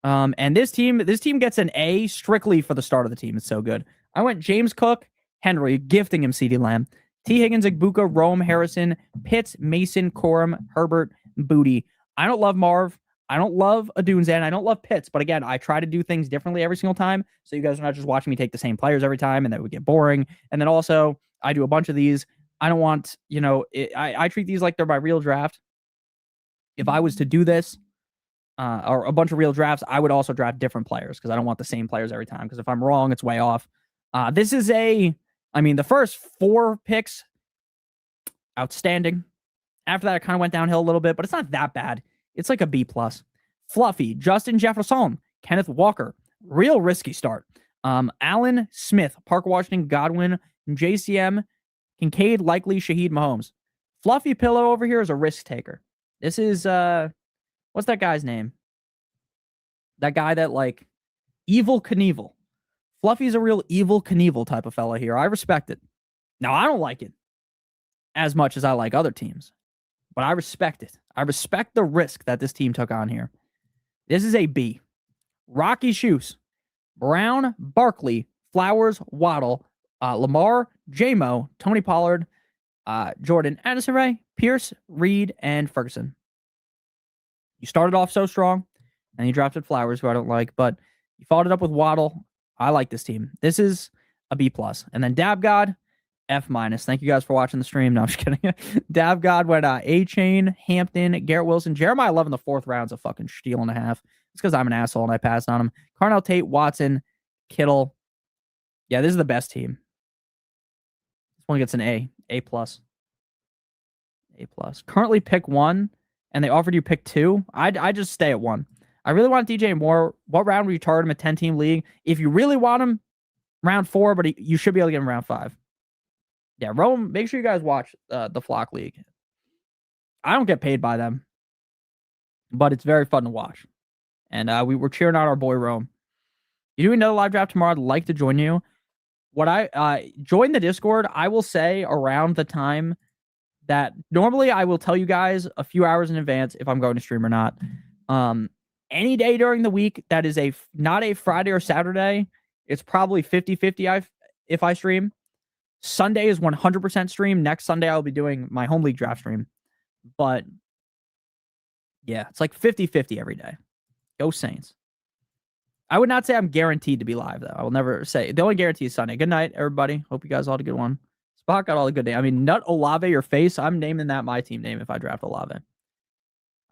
And this team gets an A strictly for the start of the team. It's so good. I went James Cook, Henry, gifting him CeeDee Lamb, T. Higgins, Igbuka, Rome, Harrison, Pitts, Mason, Corum, Herbert, Booty. I don't love Marv. I don't love Adunzan. I don't love Pitts. But again, I try to do things differently every single time. So you guys are not just watching me take the same players every time, and that would get boring. And then also, I do a bunch of these. I don't want, I treat these like they're my real draft. If I was to do this, or a bunch of real drafts, I would also draft different players because I don't want the same players every time. Because if I'm wrong, it's way off. This is the first 4 picks, outstanding. After that, it kind of went downhill a little bit, but it's not that bad. It's like a B+. Fluffy, Justin Jefferson, Kenneth Walker, real risky start. Allen Smith, Park Washington, Godwin, JCM, Kincaid, Likely, Shaheed Mahomes. Fluffy Pillow over here is a risk taker. This is, what's that guy's name? That guy that, like, Evil Knievel. Fluffy's a real Evil Knievel type of fella here. I respect it. Now, I don't like it as much as I like other teams, but I respect it. I respect the risk that this team took on here. This is a B. Rocky Shoes, Brown, Barkley, Flowers, Waddle, Lamar, J-Mo, Tony Pollard, Jordan Addison Ray, Pierce, Reed, and Ferguson. You started off so strong, and you drafted Flowers, who I don't like, but you followed it up with Waddle. I like this team. This is a B+. And then Dab God, F-. Thank you guys for watching the stream. No, I'm just kidding. Dab God went A-Chain, Hampton, Garrett Wilson, Jeremiah Love in the 4th round's a fucking steal and a half. It's because I'm an asshole and I passed on him. Carnell Tate, Watson, Kittle. Yeah, this is the best team. This one gets an A. A+. A+. Currently pick 1, and they offered you pick 2. I'd just stay at 1. I really want DJ Moore. What round would you target him? A 10-team league? If you really want him, round 4, but you should be able to get him round 5. Yeah, Rome, make sure you guys watch the Flock League. I don't get paid by them, but it's very fun to watch. And we were cheering on our boy Rome. You do another live draft tomorrow. I'd like to join you. What I join the Discord, I will say around the time that normally I will tell you guys a few hours in advance if I'm going to stream or not. Any day during the week that is not a Friday or Saturday, it's probably 50-50 if I stream. Sunday is 100% stream. Next Sunday, I'll be doing my home league draft stream. But Yeah, it's like 50-50 every day. Go Saints. I would not say I'm guaranteed to be live, though. I will never say. The only guarantee is Sunday. Good night, everybody. Hope you guys all had a good one. Spot got all the good names. I mean, Nut Olave or Face, I'm naming that my team name if I draft Olave.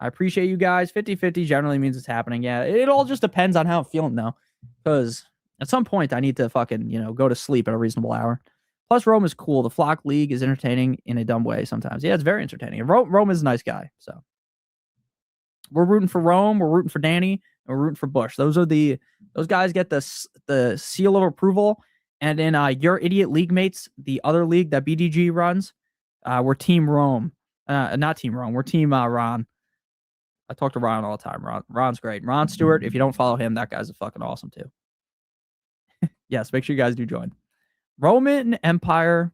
I appreciate you guys. 50-50 generally means it's happening. Yeah, it all just depends on how I'm feeling, though. Because at some point, I need to fucking, go to sleep at a reasonable hour. Plus, Rome is cool. The Flock League is entertaining in a dumb way sometimes. Yeah, it's very entertaining. Rome is a nice guy, so. We're rooting for Rome. We're rooting for Danny. And we're rooting for Bush. Those guys get the seal of approval. And in your idiot league mates, the other league that bdge runs, we're Team Rome. Not Team Rome. We're Team Ron. I talk to Ron all the time. Ron's great. Ron Stewart, if you don't follow him, that guy's fucking awesome too. Yes, make sure you guys do join. Roman Empire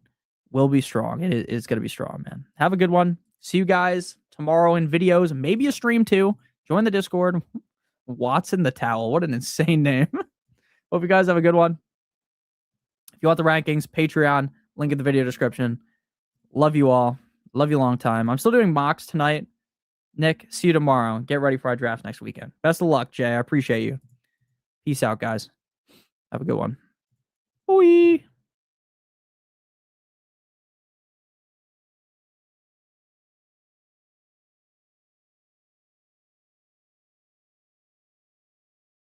will be strong. It's going to be strong, man. Have a good one. See you guys tomorrow in videos, maybe a stream too. Join the Discord. Watson the Towel. What an insane name. Hope you guys have a good one. If you want the rankings, Patreon, link in the video description. Love you all. Love you a long time. I'm still doing mocks tonight. Nick, see you tomorrow. Get ready for our draft next weekend. Best of luck, Jay. I appreciate you. Peace out, guys. Have a good one. Bye.